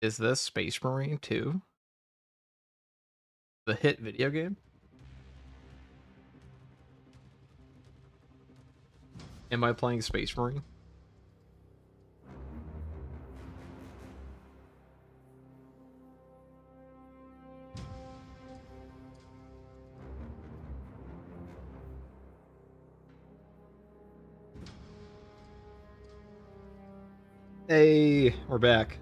Is this Space Marine 2? The hit video game? Am I playing Space Marine? Hey, we're back.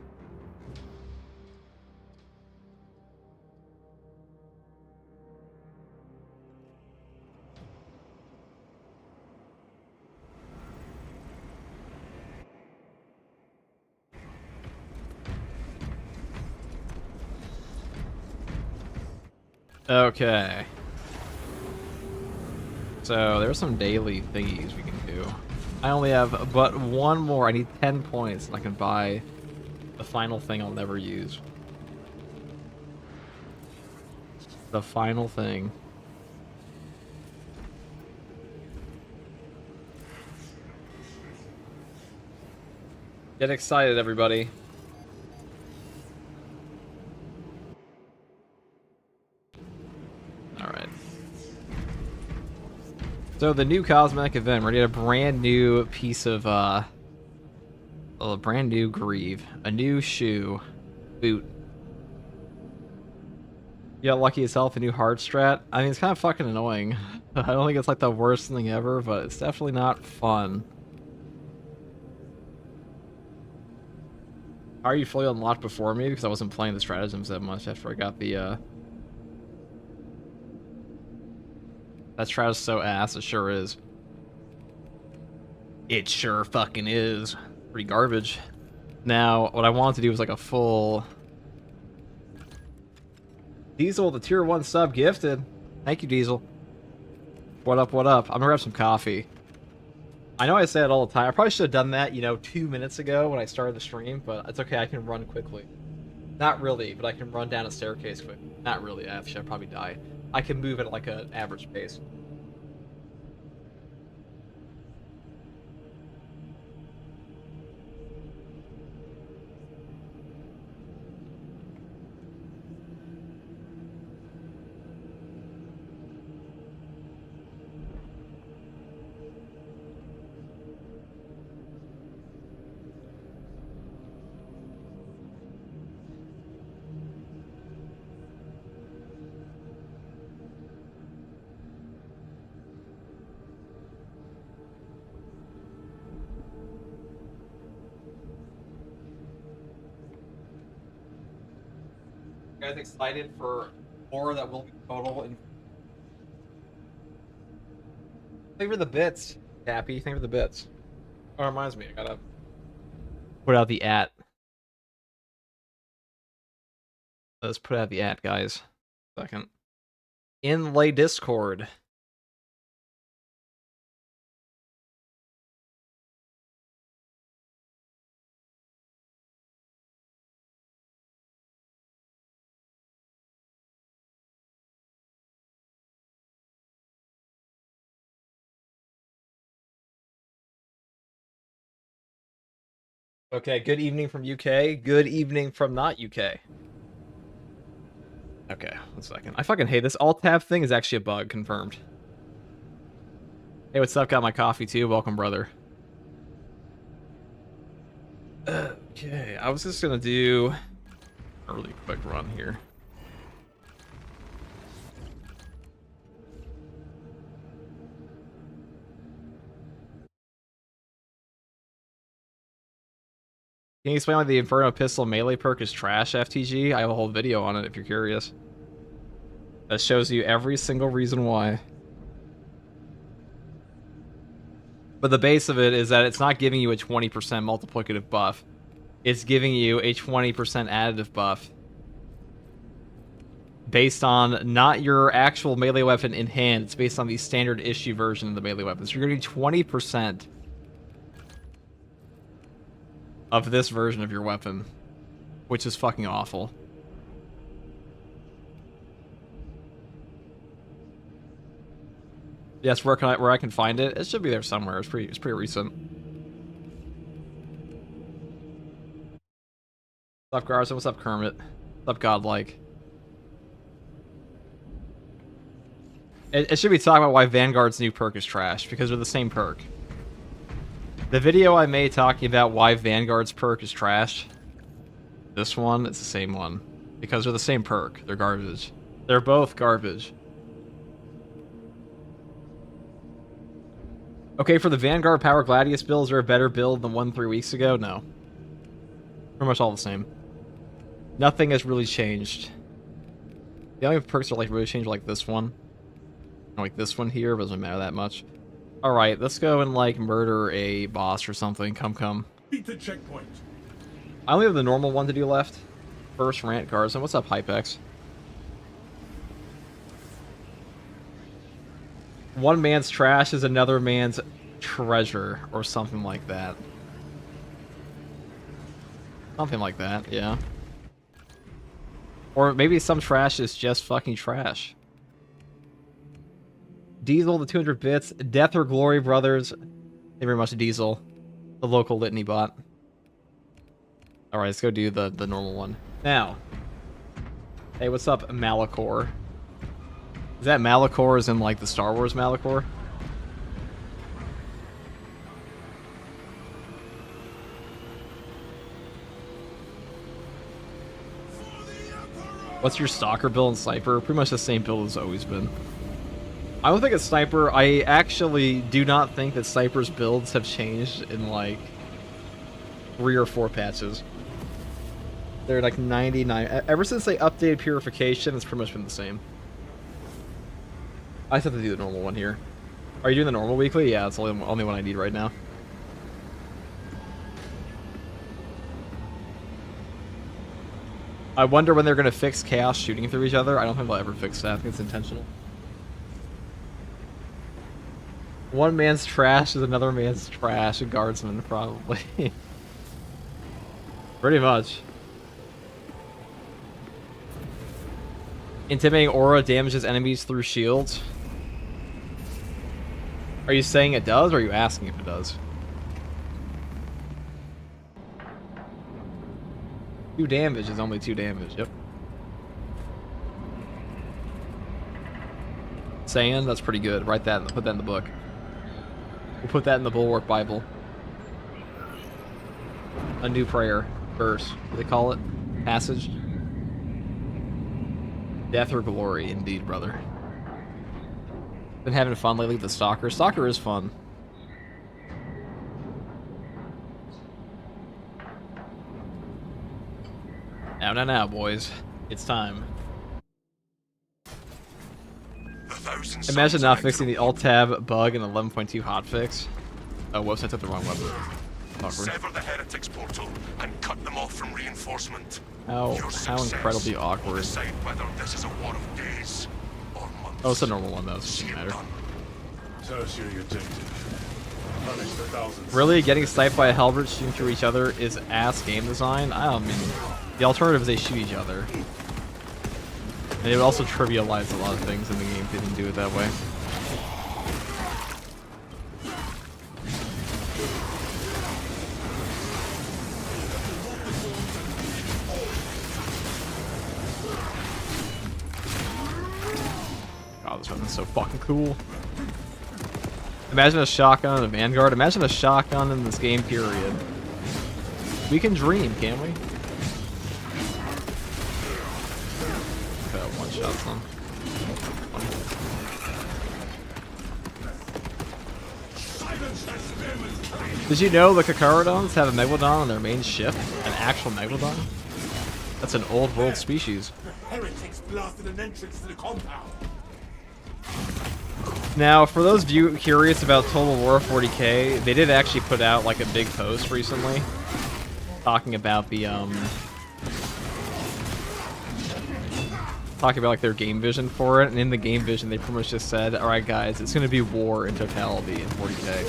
Okay. So there's some daily thingies we can do. I only have but one more. I need 10 points and I can buy the final thing I'll never use. The final thing. Get excited, everybody. Alright. So the new cosmetic event, we're gonna get a brand new piece of a brand new greave, a new shoe, boot. You got lucky as hell with a new hard strat. I mean, it's kind of fucking annoying. I don't think it's like the worst thing ever, but it's definitely not fun. How are you fully unlocked before me? Because I wasn't playing the stratagems that much after I got the That strat is so ass, it sure is. It sure fucking is. Pretty garbage. Now, what I wanted to do was like a full... Diesel, the tier 1 sub gifted. Thank you, Diesel. What up, what up? I'm gonna grab some coffee. I know I say it all the time. I probably should have done that, 2 minutes ago when I started the stream, but it's okay, I can run quickly. Not really, but I can run down a staircase quick. Not really, actually, I'd probably die. I can move at like an average pace. You guys excited for more that will be total? Thank you for the bits, Cappy. Thank you for the bits. Oh, it reminds me, I gotta put out the @ Let's put out the @ guys. Second. Inlay Discord. Okay, good evening from UK. Good evening from not UK. Okay, 1 second. I fucking hate this. Alt-tab thing is actually a bug, confirmed. Hey, what's up? Got my coffee too. Welcome, brother. Okay, I was just gonna do a really quick run here. Can you explain why the Inferno Pistol melee perk is trash, FTG? I have a whole video on it if you're curious. That shows you every single reason why. But the base of it is that it's not giving you a 20% multiplicative buff. It's giving you a 20% additive buff. Based on not your actual melee weapon in hand, it's based on the standard issue version of the melee weapon. So you're getting 20% of this version of your weapon, which is fucking awful. Yes, where I can find it? It should be there somewhere. It's pretty recent. What's up, Garza? What's up, Kermit? What's up, Godlike? It should be talking about why Vanguard's new perk is trash, because they're the same perk. The video I made talking about why Vanguard's perk is trash, this one, it's the same one. Because they're the same perk. They're garbage. They're both garbage. Okay, for the Vanguard Power Gladius build, is there a better build than one 3 weeks ago? No. Pretty much all the same. Nothing has really changed. The only perks that like really changed like this one. Like this one here, but it doesn't matter that much. Alright, let's go and like murder a boss or something. Come. Beat the checkpoint. I only have the normal one to do left. First Rant Garza. What's up, Hypex? One man's trash is another man's treasure, or something like that. Something like that, yeah. Or maybe some trash is just fucking trash. Diesel, the 200 bits. Death or Glory Brothers. Thank you very much, Diesel. The local litany bot. Alright, let's go do the normal one. Now. Hey, what's up, Malachor? Is that Malachor as in, like, the Star Wars Malachor? What's your Stalker build and Sniper? Pretty much the same build as always been. I don't think it's Sniper. I actually do not think that Sniper's builds have changed in, like, 3 or 4 patches. They're, like, 99. Ever since they updated Purification, it's pretty much been the same. I just have to do the normal one here. Are you doing the normal weekly? Yeah, it's the only one I need right now. I wonder when they're going to fix chaos shooting through each other. I don't think they'll ever fix that. I think it's intentional. One man's trash is another man's trash. A guardsman, probably. Pretty much. Intimidating aura damages enemies through shields. Are you saying it does, or are you asking if it does? 2 damage is only 2 damage, yep. Saying that's pretty good. Write that, put that in the book. We'll put that in the Bulwark Bible. A new prayer. Verse. What do they call it? Passage. Death or glory, indeed, brother. Been having fun lately with the Stalker. Stalker is fun. Now, boys. It's time. Imagine not fixing the alt-tab bug in 11.2 hotfix. Oh, whoops, I took the wrong weapon. Awkward. Sever the heretics portal and cut them off from reinforcement. How incredibly awkward. Decide whether this is a war of days or months. Oh, it's a normal one though, so it doesn't matter. Tertiary objective. Punish the thousands. Really, getting sniped by a Heldrake shooting through each other is ass game design? I don't mean, the alternative is they shoot each other. And it would also trivialize a lot of things in the game if they didn't do it that way. God, this weapon's so fucking cool. Imagine a shotgun in a Vanguard. Imagine a shotgun in this game, period. We can dream, can't we? One shot, son. Did you know the Kakarodons have a Megalodon on their main ship? An actual Megalodon? That's an old world species. Heretics blasted an entrance to the compound. Now, for those of you curious about Total War 40k, they did actually put out like a big post recently talking about the talking about like their game vision for it, and in the game vision they pretty much just said, "Alright guys, it's gonna be war in totality in 40k.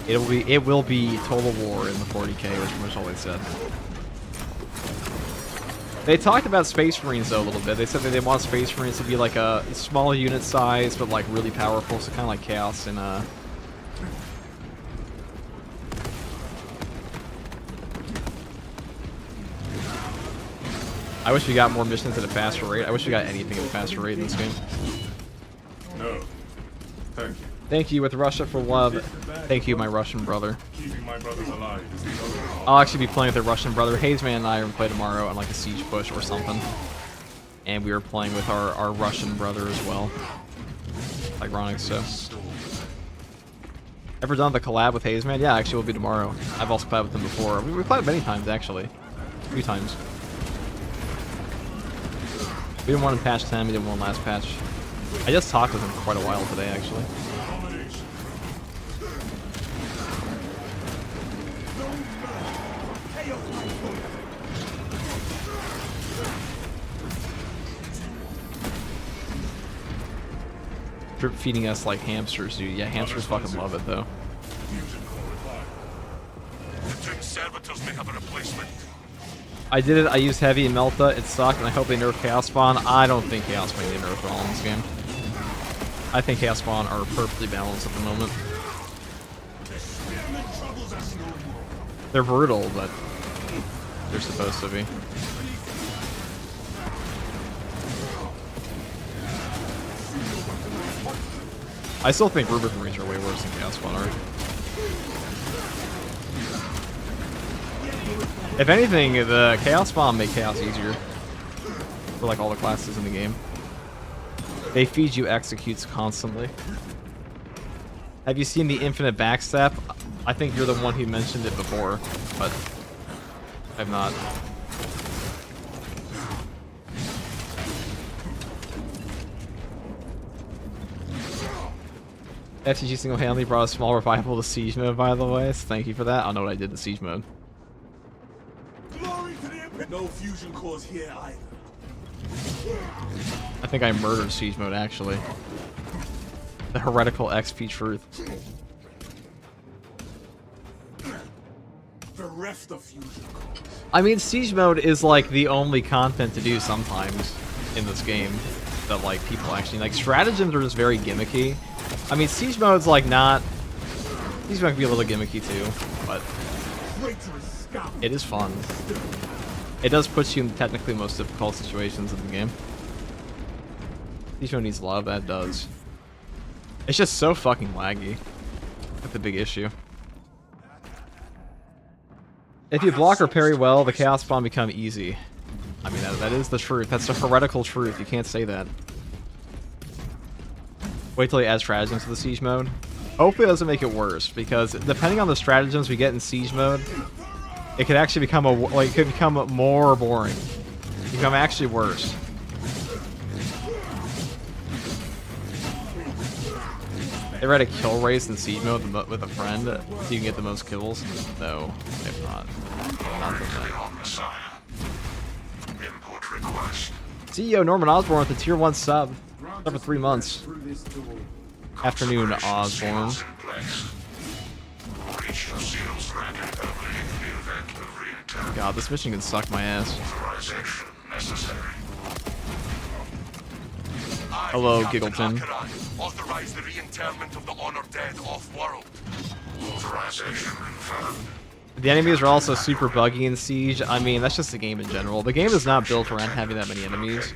It will be total war in the 40k," which pretty much all they said. They talked about Space Marines though a little bit. They said that they want Space Marines to be like a small unit size, but like really powerful, so kind of like Chaos and I wish we got more missions at a faster rate. I wish we got anything at a faster rate in this game. No. Thank you. Thank you with Russia for love. Thank you, my Russian brother. Keeping my brothers alive is the only I'll actually be playing with a Russian brother. Hazeman and I are going to play tomorrow on like a siege push or something. And we were playing with our Russian brother as well. Ironic, so. Ever done the collab with Hazeman? Yeah, actually, will be tomorrow. I've also played with him before. We played many times, actually. A few times. We didn't want in patch 10, we didn't want last patch. I just talked with him for quite a while today, actually. Drip feeding us like hamsters, dude. Yeah, hamsters fucking love it, though. The twin servitors may have a replacement. I did it, I used heavy and Melta, it sucked, and I hope they nerf Chaos Spawn. I don't think Chaos Spawn need nerf at all in this game. I think Chaos Spawn are perfectly balanced at the moment. They're brutal, but they're supposed to be. I still think Rubik Marines are way worse than Chaos Spawn are. If anything, the Chaos Spawn make Chaos easier for like all the classes in the game. They feed you executes constantly. Have you seen the infinite backstep? I think you're the one who mentioned it before, but I've not. FTG single-handedly brought a small revival to Siege mode, by the way, so thank you for that. I don't know what I did to Siege mode. Glory to the Emperor. No fusion cores here either. I think I murdered Siege mode, actually. The heretical XP truth. Bereft of fusion cores. I mean, Siege mode is like the only content to do sometimes in this game that like people actually like. Stratagems are just very gimmicky. I mean, Siege mode's like not. Siege mode can be a little gimmicky too, but it is fun. It does put you in technically most difficult situations in the game. Siege mode needs love, that does. It's just so fucking laggy. That's the big issue. If you block or parry well, the Chaos Spawn become easy. I mean, that is the truth. That's the heretical truth. You can't say that. Wait till he adds stratagems to the Siege mode. Hopefully it doesn't make it worse, because depending on the stratagems we get in Siege mode, it could actually become it could become more boring. Become actually worse. Ever had a kill race in Siege mode with a friend so you can get the most kills? No, if not. Not the thing. CEO Norman Osborne with the tier 1 sub. For 3 months. Afternoon, Osborne. God, this mission can suck my ass. Hello, Giggleton. Authorize the reinterment of the honored dead off-world. Authorization confirmed. The enemies are also super buggy in Siege. I mean, that's just the game in general. The game is not built around having that many enemies.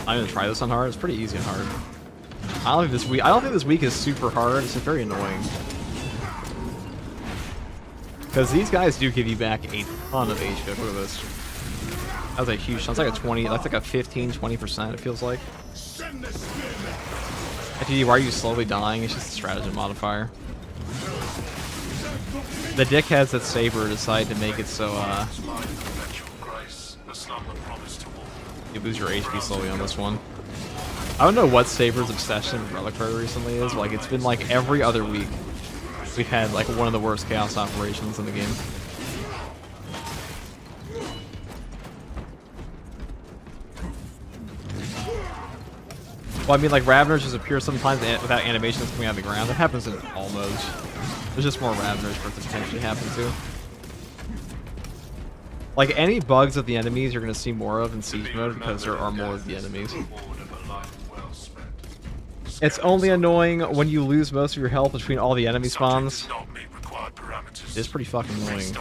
I'm gonna try this on hard. It's pretty easy on hard. I don't think this week is super hard. It's just very annoying. Because these guys do give you back a ton of HP. Look at this. That was a huge. That's like a 20. That's like a 15-20%. It feels like. FTD, why are you slowly dying? It's just a stratagem modifier. The dickheads that Saber decide to make it so you lose your HP slowly on this one. I don't know what Saber's obsession with Reliquary recently is. Like, it's been like every other week we've had like one of the worst chaos operations in the game. Well, I mean, like, Raveners just appear sometimes without animations coming out of the ground. That happens in all modes. There's just more Raveners for it to potentially happen to. Like, any bugs of the enemies you're going to see more of in Siege mode because there are more of the enemies. It's only annoying when you lose most of your health between all the enemy spawns. It's pretty fucking annoying.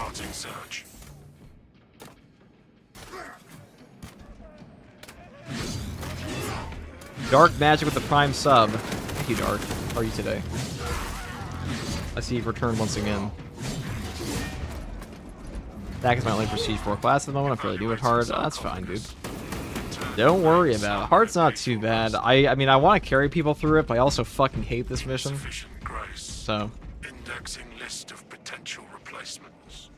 Dark Magic with the Prime sub. Thank you, Dark. How are you today? I see you've returned once again. That is my only Prestige 4 class at the moment. I'm fairly new at hard. That's fine, dude. Don't worry about it. Hard's not too bad. I mean, I want to carry people through it, but I also fucking hate this mission. So. Indexing list of potential replacements.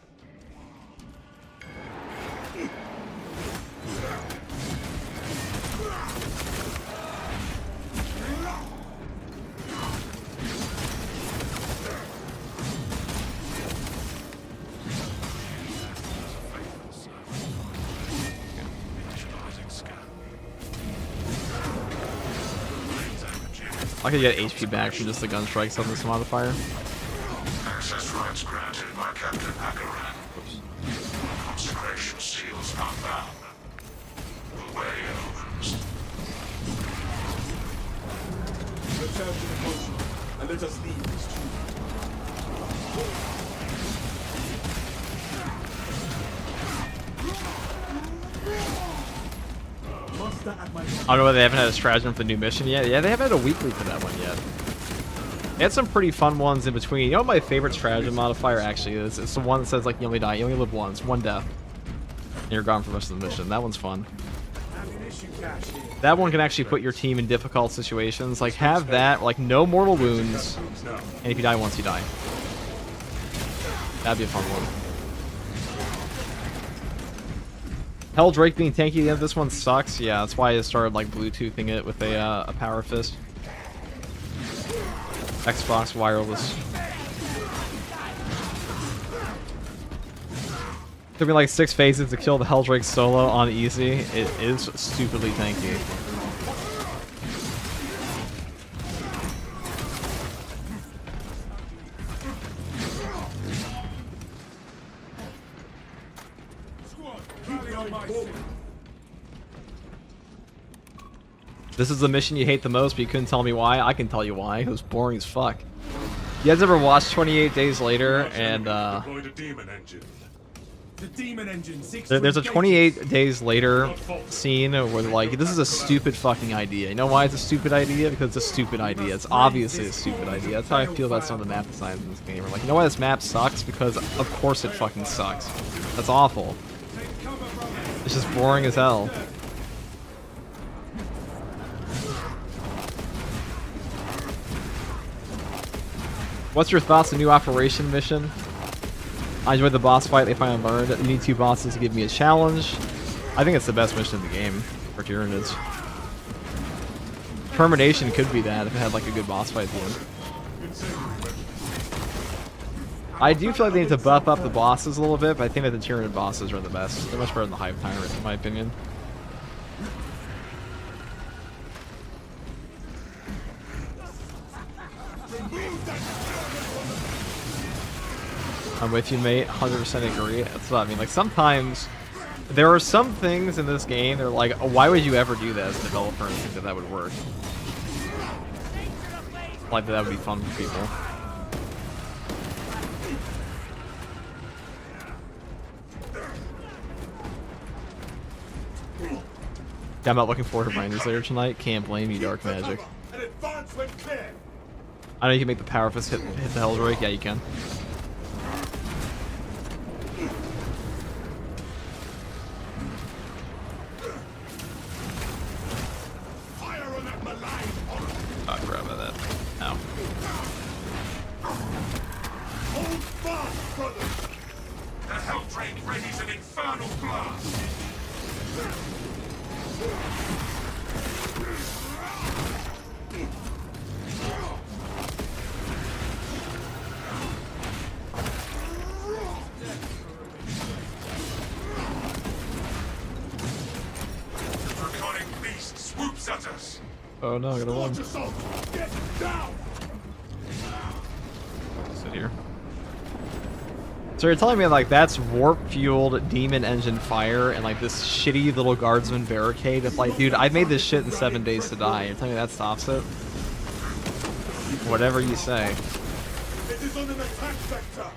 I could get HP back from just the gun strikes on this modifier. Access rights granted by Captain Akaran. Consecration seals unbound. The way opens. Return to the motion, and let us leave this too. I don't know whether they haven't had a stratagem for the new mission yet. Yeah, they haven't had a weekly for that one yet. They had some pretty fun ones in between. You know what my favorite stratagem modifier actually is? It's the one that says, like, you only die. You only live once. One death. And you're gone for the rest of the mission. That one's fun. That one can actually put your team in difficult situations. Like, have that, like, no mortal wounds. And if you die once, you die. That'd be a fun one. Heldrake being tanky at the end of this one sucks. Yeah, that's why I started like Bluetoothing it with a power fist. Xbox wireless. Took me like 6 phases to kill the Heldrake solo on easy. It is stupidly tanky. This is the mission you hate the most, but you couldn't tell me why. I can tell you why. It was boring as fuck. You guys ever watched 28 Days Later? And there's a 28 Days Later scene where like, this is a stupid fucking idea. You know why it's a stupid idea? Because it's a stupid idea. It's obviously a stupid idea. That's how I feel about some of the map designs in this game. We're like, you know why this map sucks? Because of course it fucking sucks. That's awful. It's just boring as hell. What's your thoughts on new operation mission? I enjoyed the boss fight. They finally learned that you need 2 bosses to give me a challenge. I think it's the best mission in the game for Tyranids. Termination could be that if it had like a good boss fight at the end. I do feel like they need to buff up the bosses a little bit, but I think that the Tyranid bosses are the best. They're much better than the Hive Tyrant, in my opinion. I'm with you, mate. 100% agree. That's what I mean. Like, sometimes there are some things in this game that are like, oh, why would you ever do that as a developer and think that that would work? Like, that would be fun for people. Yeah, I'm not looking forward to my newsletter tonight. Can't blame you, Dark Magic. I know you can make the power fist hit the Heldrake. Yeah, you can. Oh, crap about that. Ow. Hold fast, brothers! The Heldrake readies an infernal blast! Draconic beast swoops at us! Oh no, I gotta run. Get down! Sit here. So you're telling me like that's warp-fueled demon engine fire and like this shitty little guardsman barricade? If like, dude, I made this shit in 7 days to die. You're telling me that stops it? Whatever you say. It is on an attack vector.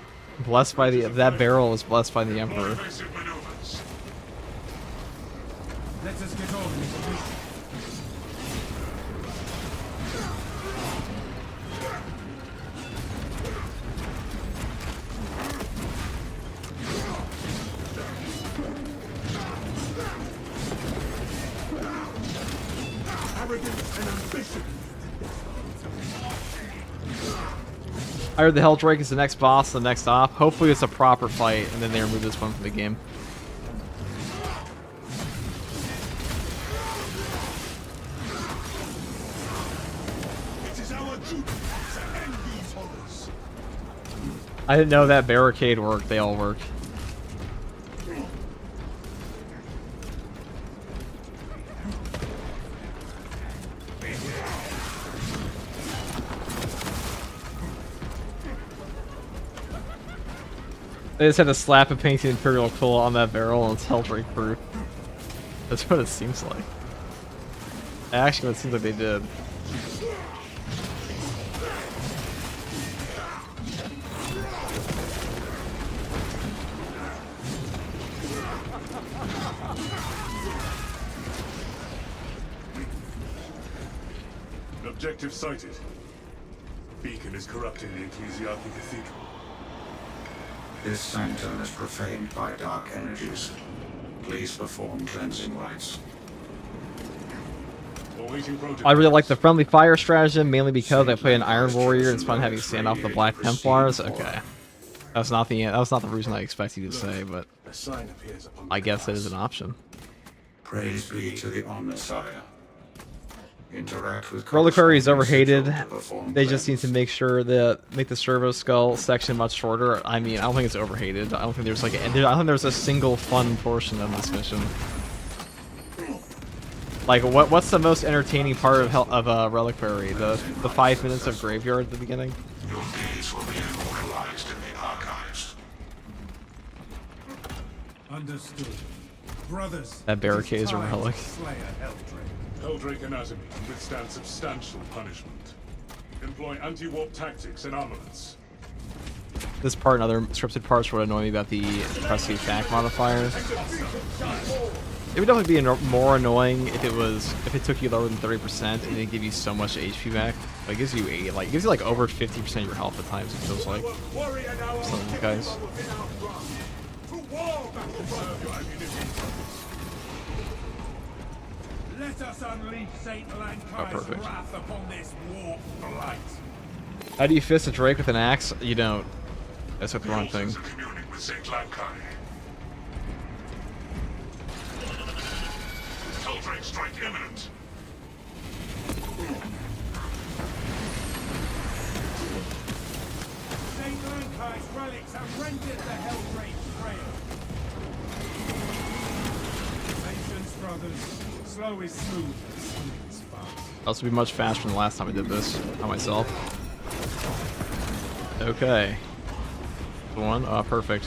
Blessed by the that barrel is blessed by the Emperor. Evasive maneuvers. Let us get on with the mission. Arrogance and ambition. I heard the Heldrake is the next boss, the next op. Hopefully it's a proper fight, and then they remove this one from the game. It is our duty to end these horrors. I didn't know that barricade worked. They all work. They just had to slap a painted Imperial Coal on that barrel and it's Heldrake proof. That's what it seems like. Actually, it seems like they did. Objective sighted. Beacon is corrupting the Ecclesiarchy Cathedral. This sanctum is profaned by dark energies. Please perform cleansing rites. Awaiting protocol. I really like the friendly fire stratagem, mainly because I play an Iron Warrior and it's fun having stand off the Black Templars. Okay. That was not the reason I expected you to say, but A sign appears upon I guess it is an option. Praise be to the Omnissiah. Interact with Reliquary is overhated. to perform They just need to make sure that make the Servo-skull section much shorter. I mean, I don't think it's overhated. I don't think there's like I don't think there's a single fun portion of this mission. Like, what's the most entertaining part of Reliquary? The 5 minutes of graveyard at the beginning. Your deeds will be immortalized in the archives. Understood. Brothers. That barricade is a it time relic. to slay a Heldrake. Heldrake anatomy can withstand substantial punishment. Employ anti-warp tactics and armaments. This part and other scripted parts would annoy me about the press the attack modifier. It would definitely be more annoying if it took you lower than 30% and it give you so much HP back. Like, it gives you it gives you like over 50% of your health at times. It feels like some of these guys. Let us unleash Saint Lankai's perfect. wrath upon this warp blight. How do you fist a Drake with an axe? You don't. That's the wrong thing. Altars are communing with St. Lankai. Heldrake strike imminent. Saint Lankai's relics have rendered the Heldrake frail. Patience, brothers. Slow is smooth, smooth is fast. Also be much faster than the last time I did this on myself. Okay. One. Oh, perfect.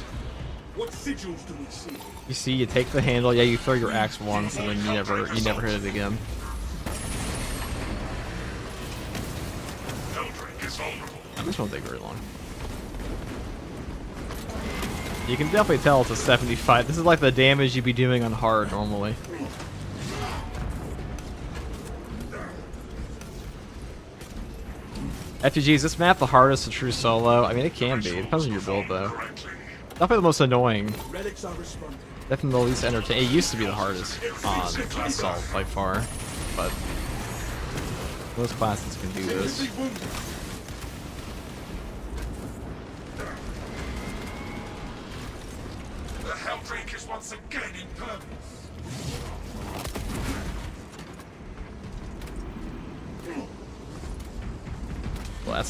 What sigils do we see? You see, you take the handle. Yeah, you throw your axe once, and then you never hit it again. Heldrake is vulnerable. This won't take very long. You can definitely tell it's a 75. This is like the damage you'd be doing on hard normally. FTG, is this map the hardest to true solo? I mean, it can be. It depends on your build, though. Definitely the most annoying. Relics are responding. Definitely the least entertaining. It used to be the hardest on Assault by far, but most classes can do this. The Heldrake is once again in purpose. Well,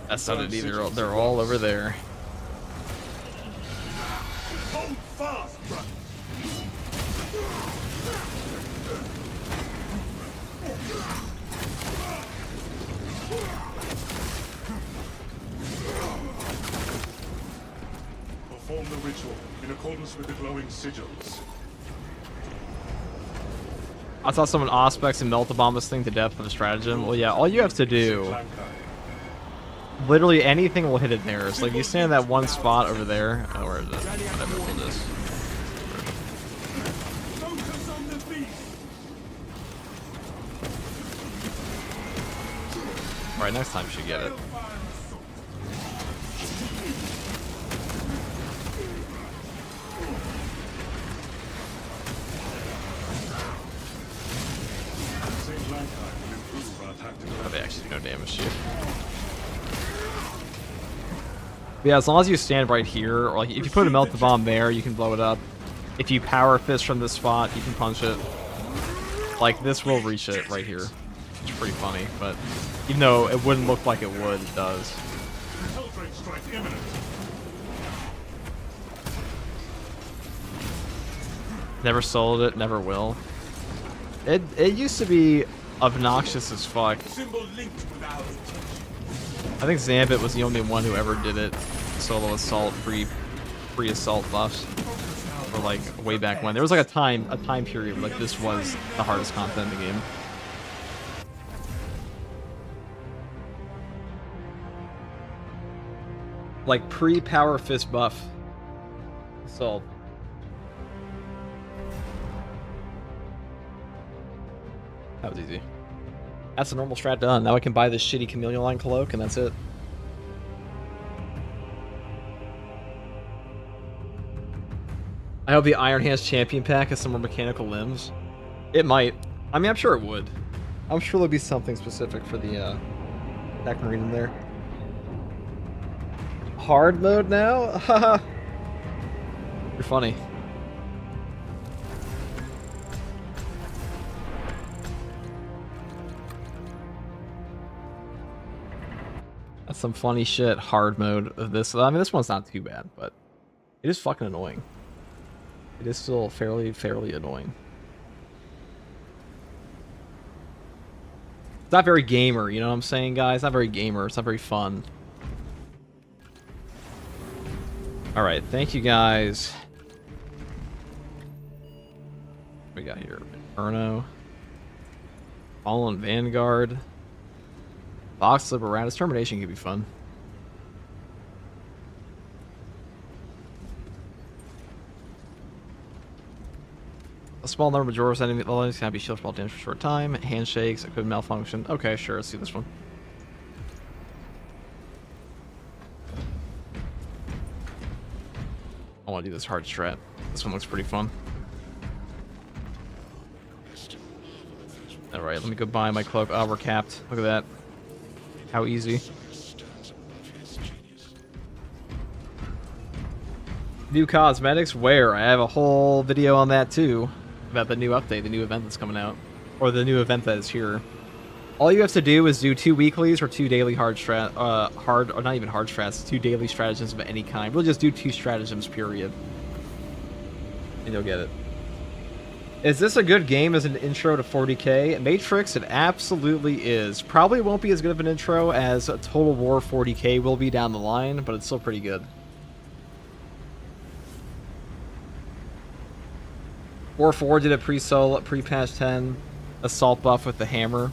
that's not it either. They're all over there. Hold fast, brother. Perform the ritual in accordance with the glowing sigils. I saw someone Auspex and melt the bomb this thing to death with a stratagem. Well, yeah, all you have to do, literally anything will hit it there. So, like, you stand in that one spot over there. Oh, where is it? Whatever, hold this. Focus on the beast. Alright, next time you should get it. Oh, they actually do no damage to you. But yeah, as long as you stand right here, or like if you put a melt the bomb there, you can blow it up. If you power fist from this spot, you can punch it. Like, this will reach it right here. It's pretty funny, but even though it wouldn't look like it would, it does. Heldrake strike imminent. Never sold it, never will. It used to be obnoxious as fuck. Symbol linked with our intention. I think Zambit was the only one who ever did it. Solo assault, free assault buffs. Or like way back when. There was like a time period where like this was the hardest content in the game. Like pre-power fist buff. Assault. That was easy. That's the normal strat done. Now I can buy this shitty Chameleon Line cloak and that's it. I hope the Iron Hands Champion pack has some more mechanical limbs. It might. I mean, I'm sure it would. I'm sure there'll be something specific for the Tech Marine in there. Hard mode now? Haha. You're funny. That's some funny shit, hard mode of this. I mean, this one's not too bad, but it is fucking annoying. It is still fairly annoying. It's not very gamer, you know what I'm saying, guys? It's not very gamer. It's not very fun. Alright, thank you guys. What we got here? Inferno. Fallen Vanguard. Box Liberatus. Termination could be fun. A small number of Majora's enemies can be shield spell damage for a short time. Handshakes, equipment malfunction. Okay, sure, let's do this one. I want to do this hard strat. This one looks pretty fun. Alright, let me go buy my cloak. Oh, we're capped. Look at that. How easy. New cosmetics? Where? I have a whole video on that too. About the new update, the new event that's coming out. Or the new event that is here. All you have to do is do 2 weeklies or 2 daily hard strat, or not even hard strats, 2 daily stratagems of any kind. We'll just do 2 stratagems, period. And you'll get it. Is this a good game as an intro to 40k? Matrix, it absolutely is. Probably won't be as good of an intro as Total War 40k will be down the line, but it's still pretty good. War 4 did a pre-patch 10 assault buff with the hammer.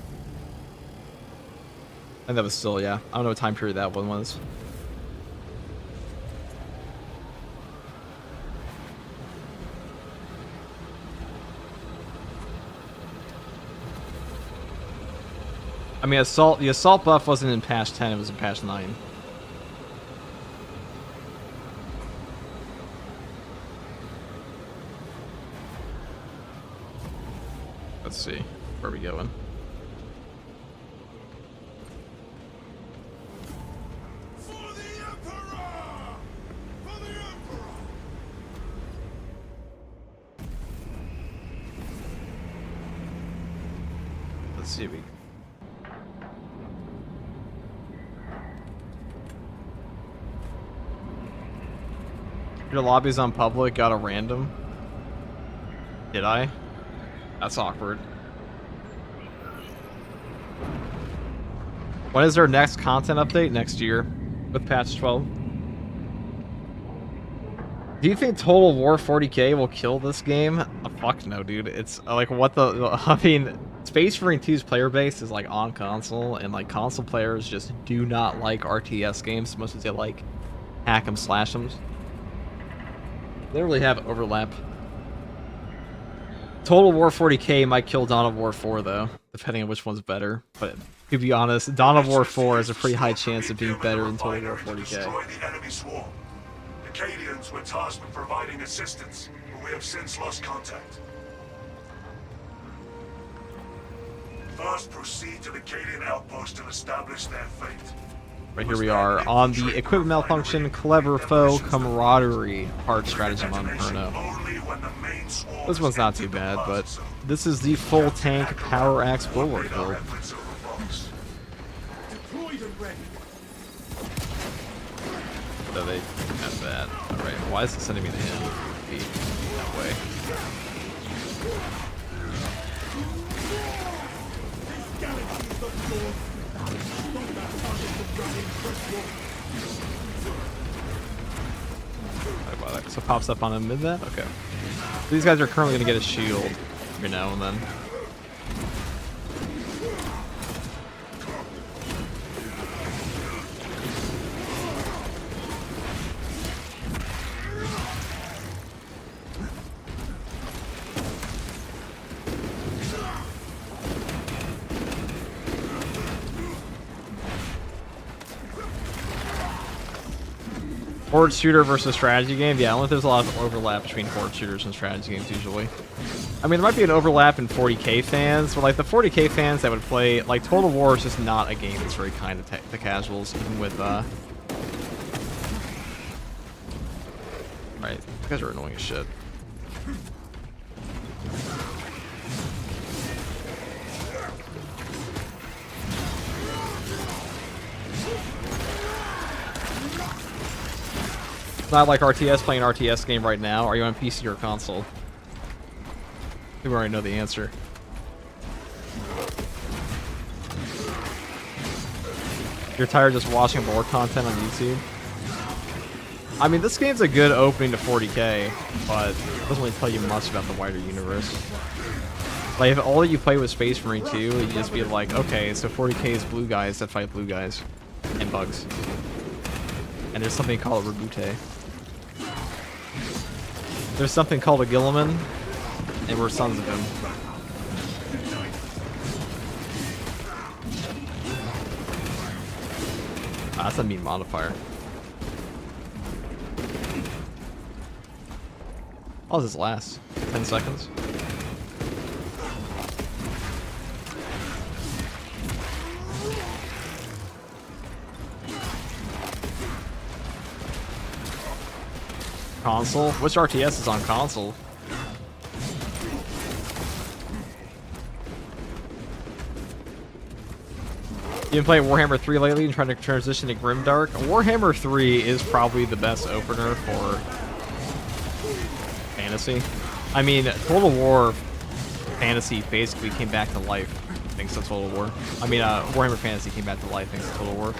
And that was still, yeah. I don't know what time period that one was. I mean, the assault buff wasn't in patch 10, it was in patch 9. Let's see. Where are we going? For the Emperor! For the Emperor! Let's see if we... Your lobby's on public, got a random. Did I? That's awkward. When is their next content update? Next year. With patch 12. Do you think Total War 40k will kill this game? Fuck no, dude. It's like what the I mean, Space Marine 2's player base is like on console, and like console players just do not like RTS games as much as they like hack 'em slash 'ems. They don't really have overlap. Total War 40k might kill Dawn of War 4 though, depending on which one's better. But to be honest, Dawn of War 4 has a pretty high chance of being better than Total War 40k. Destroy the enemy swarm. The Cadians were tasked with providing assistance, but we have since lost contact. First, proceed to the Cadian outpost and establish their fate. Right here we are on the equipment malfunction, clever foe, camaraderie, hard stratagem on Inferno. This one's not too bad, but this is the full tank power axe bulwark build. Deployed and ready. So they have that. Alright, why is it sending me to him? Be that way. So it pops up on him mid that? Okay. These guys are currently going to get a shield every now and then. Horde shooter versus strategy game? Yeah, I don't think there's a lot of overlap between horde shooters and strategy games usually. I mean, there might be an overlap in 40k fans, but like the 40k fans that would play, like Total War is just not a game that's very kind to casuals, even with, Right, you guys are annoying as shit. It's not like RTS playing an RTS game right now. Are you on PC or console? I think we already know the answer. You're tired just watching more content on YouTube? I mean, this game's a good opening to 40k, but it doesn't really tell you much about the wider universe. Like, if all that you play was Space Marine 2, you'd just be like, okay, so 40k is blue guys that fight blue guys. And bugs. And there's something called a Rebute. There's something called a Gilliman, and we're sons of him. Ah, that's a mean modifier. How does this last? 10 seconds? Console? Which RTS is on console? You been playing Warhammer 3 lately and trying to transition to Grimdark? Warhammer 3 is probably the best opener for fantasy. I mean, Total War fantasy basically came back to life thanks to Total War. I mean, Warhammer Fantasy came back to life thanks to Total War.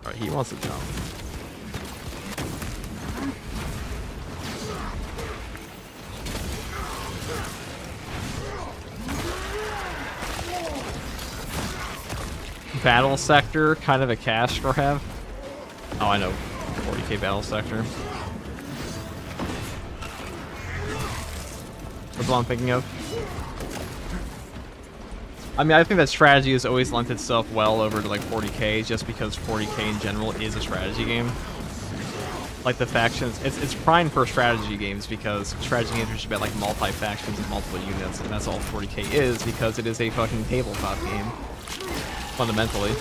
Alright, he wants to jump. Battle sector, kind of a cash grab. Oh, I know. 40k battle sector. That's what I'm thinking of. I mean, I think that strategy has always lent itself well over to like 40k, just because 40k in general is a strategy game. Like the factions, it's primed for strategy games because strategy games are just about like multi-factions and multiple units, and that's all 40k is because it is a fucking tabletop game. Fundamentally.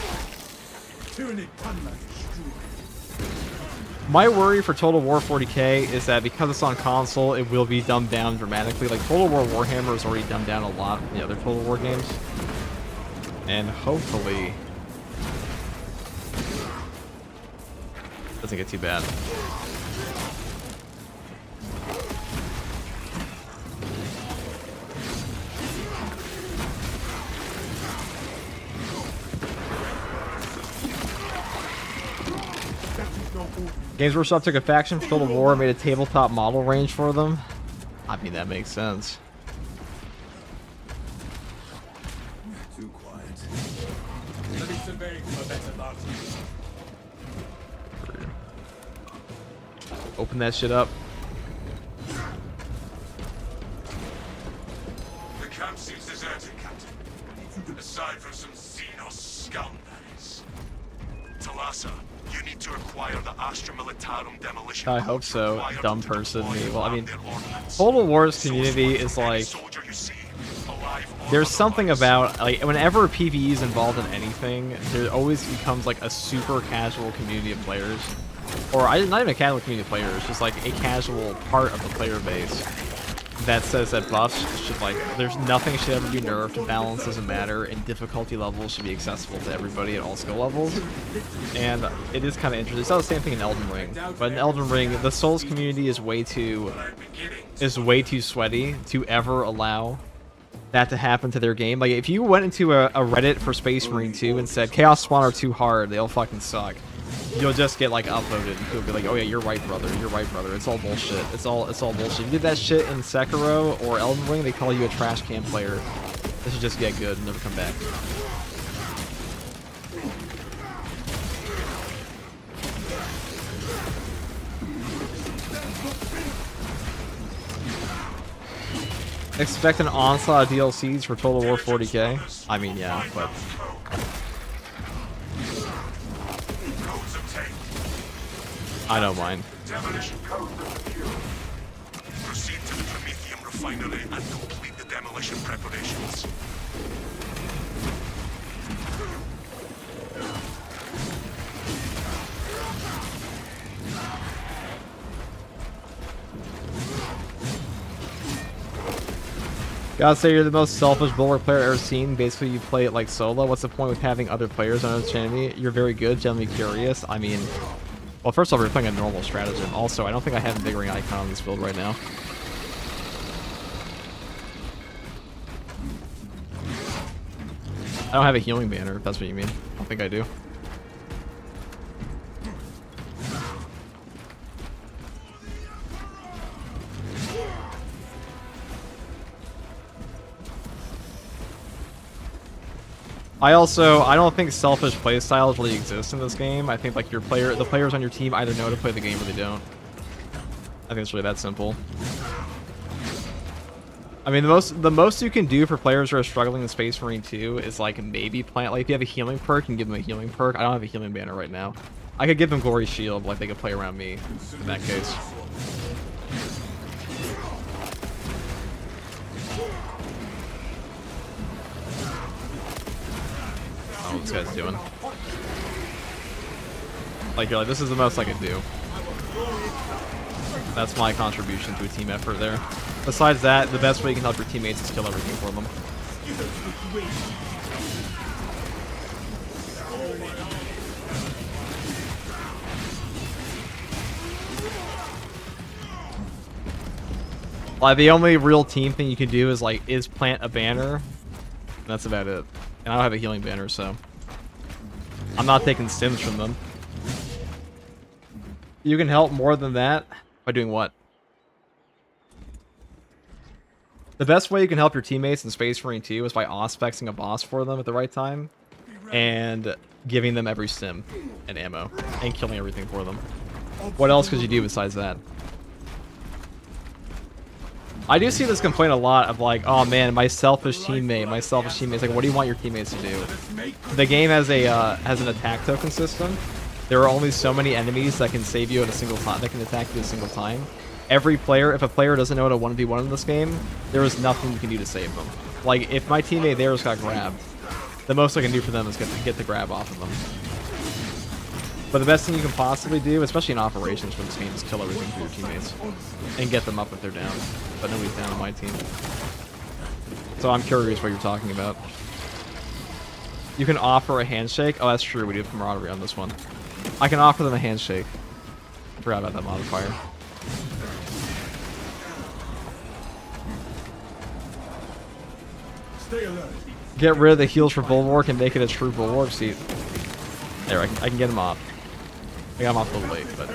My worry for Total War 40k is that because it's on console, it will be dumbed down dramatically. Like Total War Warhammer is already dumbed down a lot from the other Total War games. And hopefully it doesn't get too bad. Games Workshop took a faction from Total War and made a tabletop model range for them. I mean, that makes sense. Too quiet. Let me survey for better luck. Open that shit up. The camp seems deserted, Captain. Aside from some Xenos scumbags. Talassa, you need to acquire the Astra Militarum demolition. I hope so. required Dumb to person deploy me. Well, I mean, their ordnance. Total War's So community as is long as any like... soldier you see, alive or There's something otherwise, about, like, whenever PvE is involved in anything, there always becomes, like, a super casual community of players. Or, not even a casual community of players, just, like, a casual part of the player base that says that buffs should, like, there's nothing should ever be nerfed, balance doesn't matter, and difficulty levels should be accessible to everybody at all skill levels. And it is kind of interesting. It's not the same thing in Elden Ring, but in Elden Ring, the Souls community is way too sweaty to ever allow that to happen to their game. Like, if you went into a Reddit for Space Marine 2 and said, Chaos Spawn are too hard, they all fucking suck, you'll just get, like, upvoted, and people be like, oh yeah, you're right, brother, it's all bullshit, it's all bullshit. You did that shit in Sekiro or Elden Ring, they call you a trash can player. This should just get good and never come back. Expect an onslaught of DLCs for Total War 40k? I mean, yeah, but... codes obtained. I don't mind. Demolition code reviewed. Proceed to the Promethium refinery and complete the demolition preparations. Gotta say, you're the most selfish Bulwark player I've ever seen. Basically, you play it like solo. What's the point with having other players on this enemy? You're very good, genuinely curious. I mean, well, first off, we're playing a normal stratagem. Also, I don't think I have a big ring icon on this build right now. I don't have a healing banner, if that's what you mean. I don't think I do. I don't think selfish playstyles really exist in this game. I think, like, the players on your team either know to play the game or they don't. I think it's really that simple. I mean, the most you can do for players who are struggling in Space Marine 2 is, like, maybe plant, like, if you have a healing perk, you can give them a healing perk. I don't have a healing banner right now. I could give them Glory Shield, like, they could play around me in that case. What this guy's doing. Like, you're like, this is the most I can do. That's my contribution to a team effort there. Besides that, the best way you can help your teammates is kill everything for them. Like, the only real team thing you can do is, like, plant a banner. And that's about it. And I don't have a healing banner, so I'm not taking stims from them. You can help more than that by doing what? The best way you can help your teammates in Space Marine 2 is by auspexing a boss for them at the right time and giving them every stim and ammo and killing everything for them. What else could you do besides that? I do see this complaint a lot of, like, oh man, my selfish teammate. It's like, what do you want your teammates to do? The game has an attack token system. There are only so many enemies that can save you at a single time, that can attack you at a single time. Every player, if a player doesn't know how to 1v1 in this game, there is nothing you can do to save them. Like, if my teammate there just got grabbed, the most I can do for them is get the grab off of them. But the best thing you can possibly do, especially in operations for this game, is kill everything for your teammates. And get them up if they're down. But nobody's down on my team. So I'm curious what you're talking about. You can offer a handshake? Oh, that's true, we do have camaraderie on this one. I can offer them a handshake. I forgot about that modifier. Stay alert. Get rid of the heals for Bulwark and make it a true Bulwark seat. There, I can get him off. Like, I'm off a little late, but...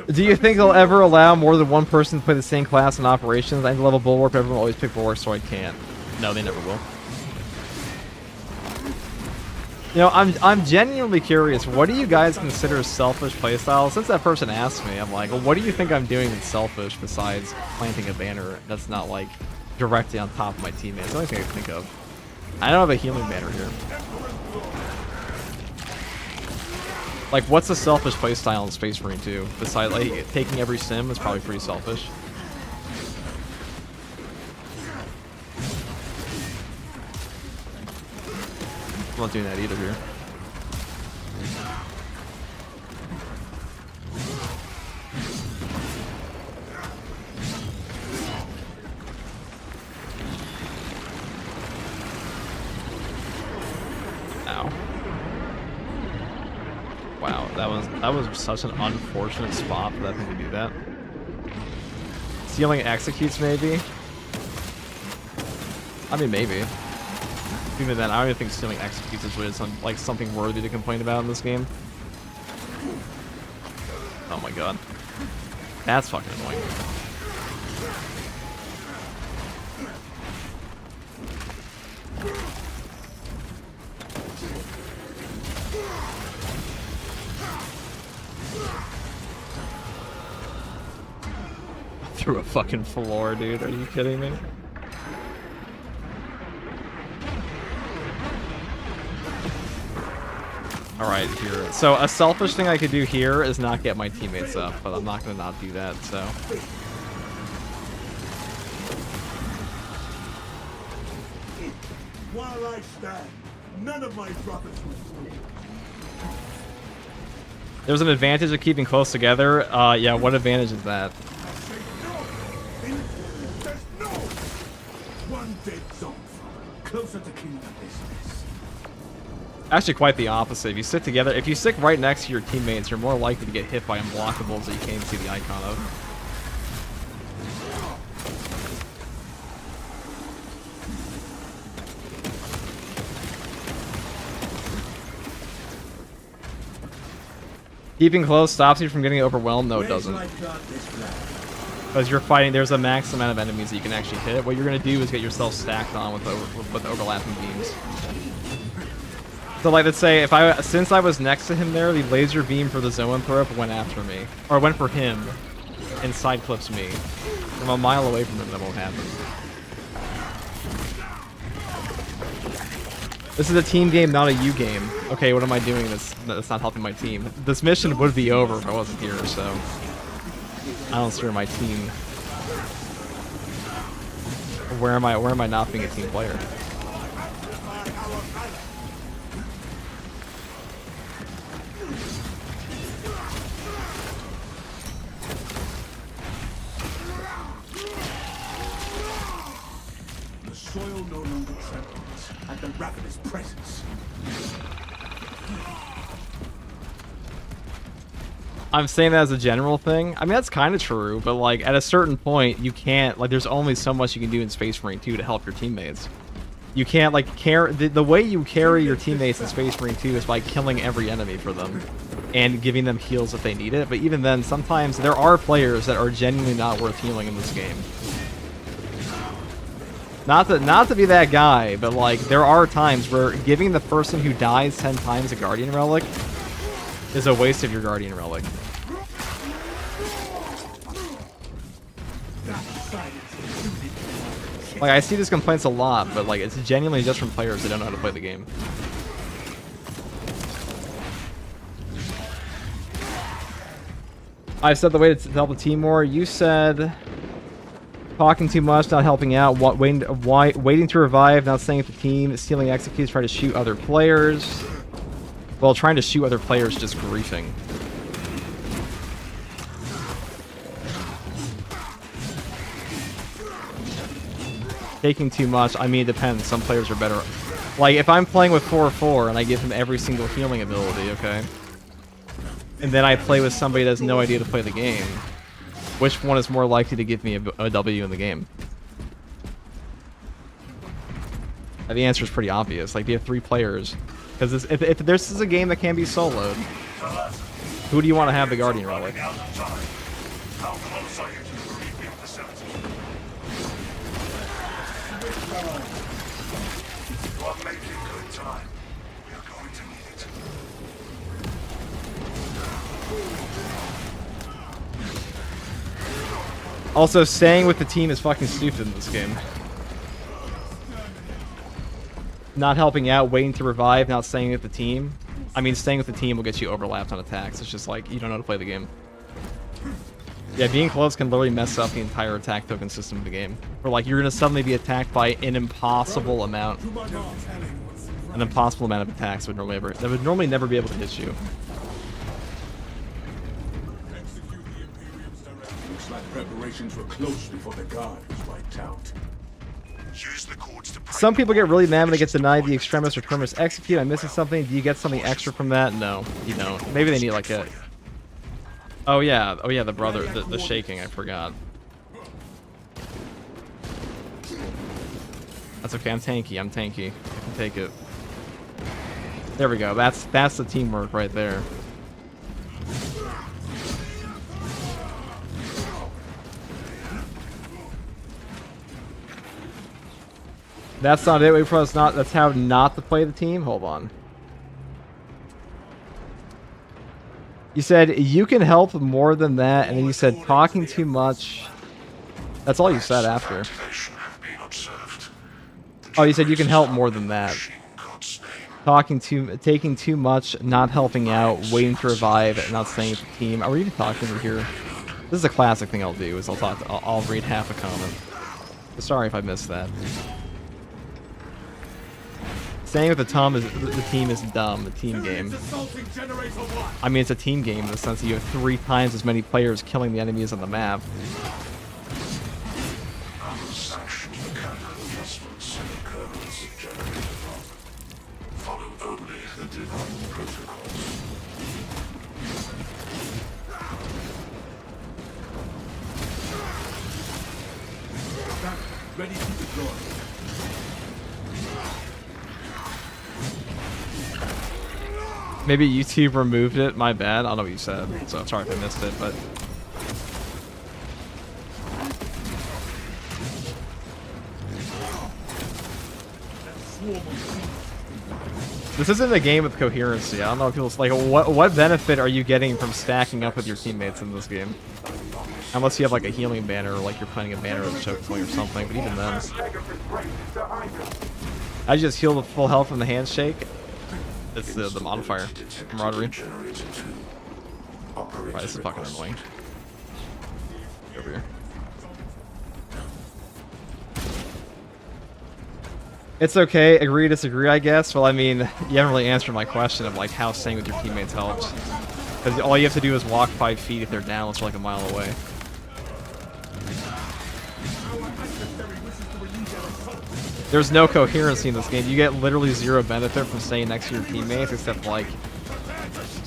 Do you think they'll ever allow more than one person to play the same class in operations? I level Bulwark, but everyone will always pick Bulwark, so I can't. No, they never will. You know, I'm genuinely curious. What do you guys consider selfish playstyle? Since that person asked me, I'm like, well, what do you think I'm doing that's selfish besides planting a banner that's not like directly on top of my teammates? That's the only thing I can think of. I don't have a healing banner here. Like, what's a selfish playstyle in Space Marine 2? Besides, like, taking every sim is probably pretty selfish. I'm not doing that either here. Ow. Wow, that was such an unfortunate spot for that thing to do that. Sealing executes, maybe? I mean, maybe. Even then, I don't even think Sealing executes is really like something worthy to complain about in this game. Oh my god. That's fucking annoying. Through a fucking floor, dude. Are you kidding me? Alright, here. So, a selfish thing I could do here is not get my teammates up, but I'm not gonna not do that, so... While I stand, none of my brothers will sleep. There's an advantage of keeping close together. Yeah, what advantage is that? There's no one dead zone closer to kingdom business. Actually, quite the opposite. If you sit together, if you stick right next to your teammates, you're more likely to get hit by unblockables that you can't even see the icon of. Keeping close stops you from getting overwhelmed? No, it doesn't. Because you're fighting, there's a max amount of enemies that you can actually hit. What you're going to do is get yourself stacked on with overlapping beams. So like, let's say, since I was next to him there, the laser beam for the Zoanthrope went after me. Or went for him, and side clips me. From a mile away from him, that won't happen. This is a team game, not a you game. Okay, what am I doing that's not helping my team? This mission would be over if I wasn't here, so... I don't steer my team. Where am I not being a team player? The soil no longer trembles at the ravenous presence. I'm saying that as a general thing. I mean, that's kind of true, but like at a certain point, you can't, like, there's only so much you can do in Space Marine 2 to help your teammates. You can't, like, the way you carry your teammates in Space Marine 2 is by killing every enemy for them and giving them heals if they need it. But even then, sometimes there are players that are genuinely not worth healing in this game. Not to be that guy, but like there are times where giving the person who dies 10 times a Guardian Relic is a waste of your Guardian Relic. Like, I see these complaints a lot, but like it's genuinely just from players that don't know how to play the game. I said the way to help the team more. You said talking too much, not helping out, waiting to revive, not staying with the team, stealing executes, trying to shoot other players. Well, trying to shoot other players, just griefing. Taking too much, I mean, it depends. Some players are better. Like, if I'm playing with 4-4 and I give him every single healing ability, okay? And then I play with somebody that has no idea to play the game. Which one is more likely to give me a W in the game? And the answer is pretty obvious. Like, you have 3 players. Because if this is a game that can be soloed, who do you want to have the Guardian Relic? How close are you to the rebuild facility? You are making good time. We are going to need it. Also, staying with the team is fucking stupid in this game. Not helping out, waiting to revive, not staying with the team. I mean, staying with the team will get you overlapped on attacks. It's just like, you don't know how to play the game. Yeah, being close can literally mess up the entire attack token system of the game. Where, like, you're gonna suddenly be attacked by an impossible amount. An impossible amount of attacks that would normally never be able to hit you. Looks like preparations were close before the guard was wiped out. Use the codes to Some people get really mad when they get denied the extremis or terminus execute. I'm missing something. Do you get something extra from that? No, you don't. Maybe they need like a... Oh yeah, the brother, the shaking, I forgot. That's okay, I'm tanky, I can take it. There we go, that's the teamwork right there. That's not it, wait for us not, that's how not to play the team? Hold on. You said, you can help more than that, and then you said, talking too much. That's all you said after. Oh, you said you can help more than that. Taking too much, not helping out, waiting to revive, and not staying with the team. Are we even talking over here? This is a classic thing I'll do, is I'll read half a comment. Sorry if I missed that. Staying with the team is dumb, the team game. I mean, it's a team game in the sense that you have 3 times as many players killing the enemies on the map. Ready to deploy. Maybe YouTube removed it, my bad. I don't know what you said, so sorry if I missed it, but... This isn't a game with coherency. I don't know if people's like, what benefit are you getting from stacking up with your teammates in this game? Unless you have like a healing banner, or like you're planning a banner with a choke point or something, but even then. I just heal the full health from the handshake. It's the modifier. Camaraderie. Right, this is fucking annoying. Over here. It's okay, agree, disagree, I guess. Well, I mean, you haven't really answered my question of like how staying with your teammates helps. Because all you have to do is walk 5 feet if they're down, it's like a mile away. There's no coherency in this game. You get literally 0 benefit from staying next to your teammates, except like,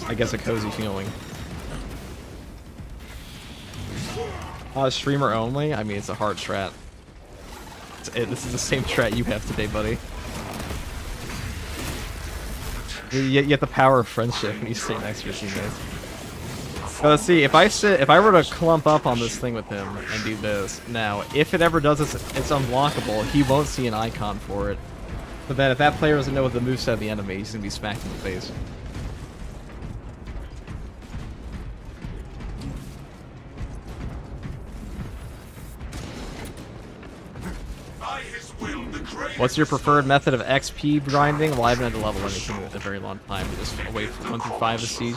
I guess, a cozy feeling. Streamer only? I mean, it's a hard strat. This is the same strat you have today, buddy. You get the power of friendship when you stay next to your teammates. But let's see, if I were to clump up on this thing with him and do this, now, if it ever does this, it's unblockable, he won't see an icon for it. But then if that player doesn't know what the moveset of the enemy, he's gonna be smacked in the face. What's your preferred method of XP grinding? Well, I haven't had to level anything in a very long time. We just wait for 1 through 5 of Siege.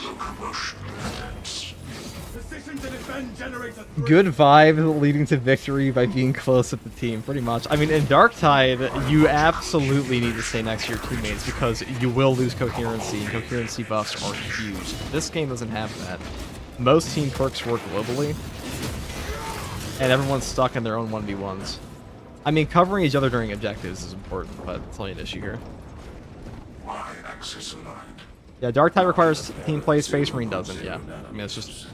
Good vibe leading to victory by being close with the team, pretty much. I mean, in Darktide, you absolutely need to stay next to your teammates because you will lose coherency, and coherency buffs are huge. This game doesn't have that. Most team perks work globally, and everyone's stuck in their own 1v1s. I mean, covering each other during objectives is important, but it's only an issue here. Yeah, Darktide requires team play, Space Marine doesn't, yeah. I mean, it's just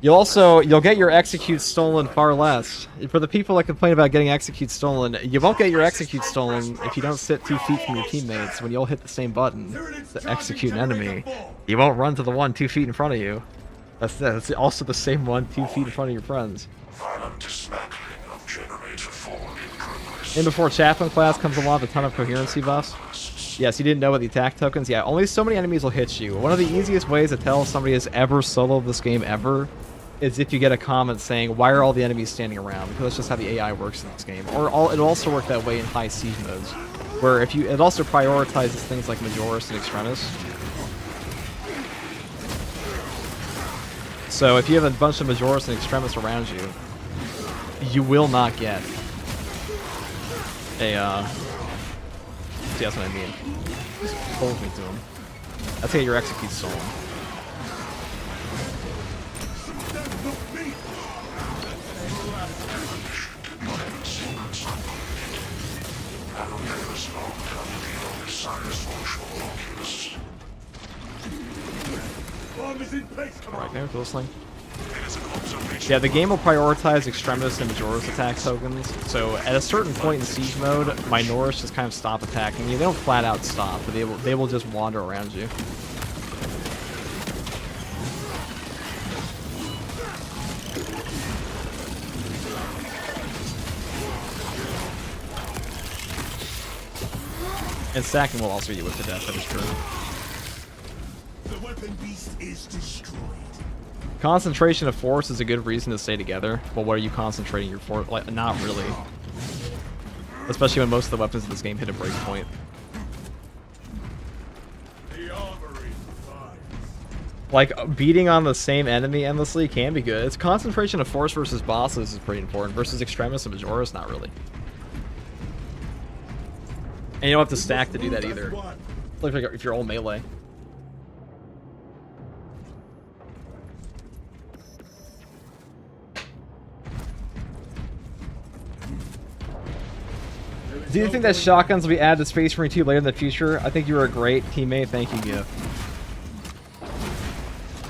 You'll get your execute stolen far less. For the people that complain about getting execute stolen, you won't get your execute stolen if you don't sit 2 feet from your teammates when you'll hit the same button to execute an enemy. You won't run to the one 2 feet in front of you. That's also the same one 2 feet in front of your friends. Violent dismantling of generator 4 in progress. And before Chaplain class comes along with a ton of coherency buffs. Yes, you didn't know about the attack tokens? Yeah, only so many enemies will hit you. One of the easiest ways to tell if somebody has ever soloed this game ever is if you get a comment saying, why are all the enemies standing around? Because that's just how the AI works in this game. Or it'll also work that way in high siege modes, where it also prioritizes things like Majoris and Extremis. So if you have a bunch of Majoris and Extremis around you, you will not get a, see, that's what I mean. Just hold me to him. That's how your execute stolen. Alright, can I kill this thing? Yeah, the game will prioritize Extremis and Majoris attack tokens, so at a certain point in siege mode, Minoris just kind of stop attacking you. They don't flat out stop, but they will just wander around you. And stacking will also get you whipped to death, that is true. The weapon beast is destroyed. Concentration of force is a good reason to stay together. Well, what are you concentrating your force? Like, not really. Especially when most of the weapons in this game hit a break point. Like, beating on the same enemy endlessly can be good. It's concentration of force versus bosses is pretty important. Versus Extremis and Majoris, not really. And you don't have to stack to do that either. Like if you're all melee. Do you think that shotguns will be added to Space Marine 2 later in the future? I think you were a great teammate. Thank you, Gif.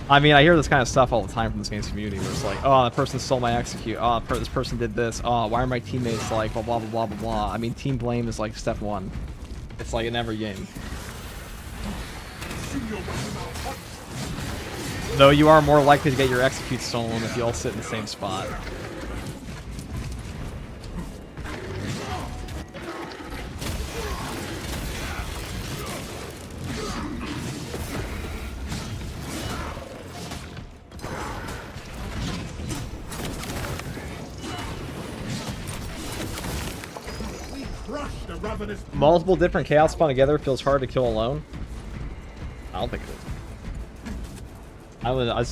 I mean, I hear this kind of stuff all the time from this game's community, where it's like, oh, that person stole my execute. Oh, this person did this. Oh, why are my teammates like blah, blah, blah, blah, blah, blah. I mean, team blame is like step 1. It's like in every game. Though you are more likely to get your execute stolen if you all sit in the same spot. Multiple different chaos spawn together feels hard to kill alone. I don't think it is.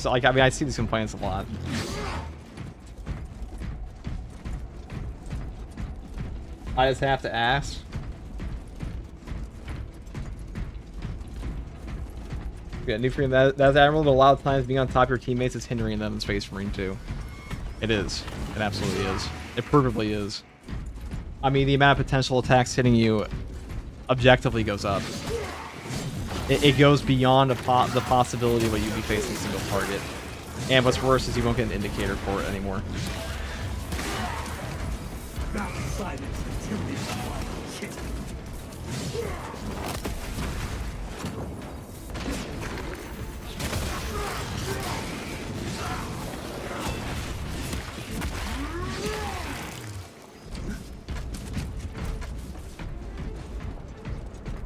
I mean, I see these complaints a lot. I just have to ask. Yeah, new freedom. That's admirable, but a lot of times being on top of your teammates is hindering them in Space Marine 2. It is. It absolutely is. It provably is. I mean, the amount of potential attacks hitting you objectively goes up. It goes beyond the possibility of what you'd be facing a single target. And what's worse is you won't get an indicator for it anymore.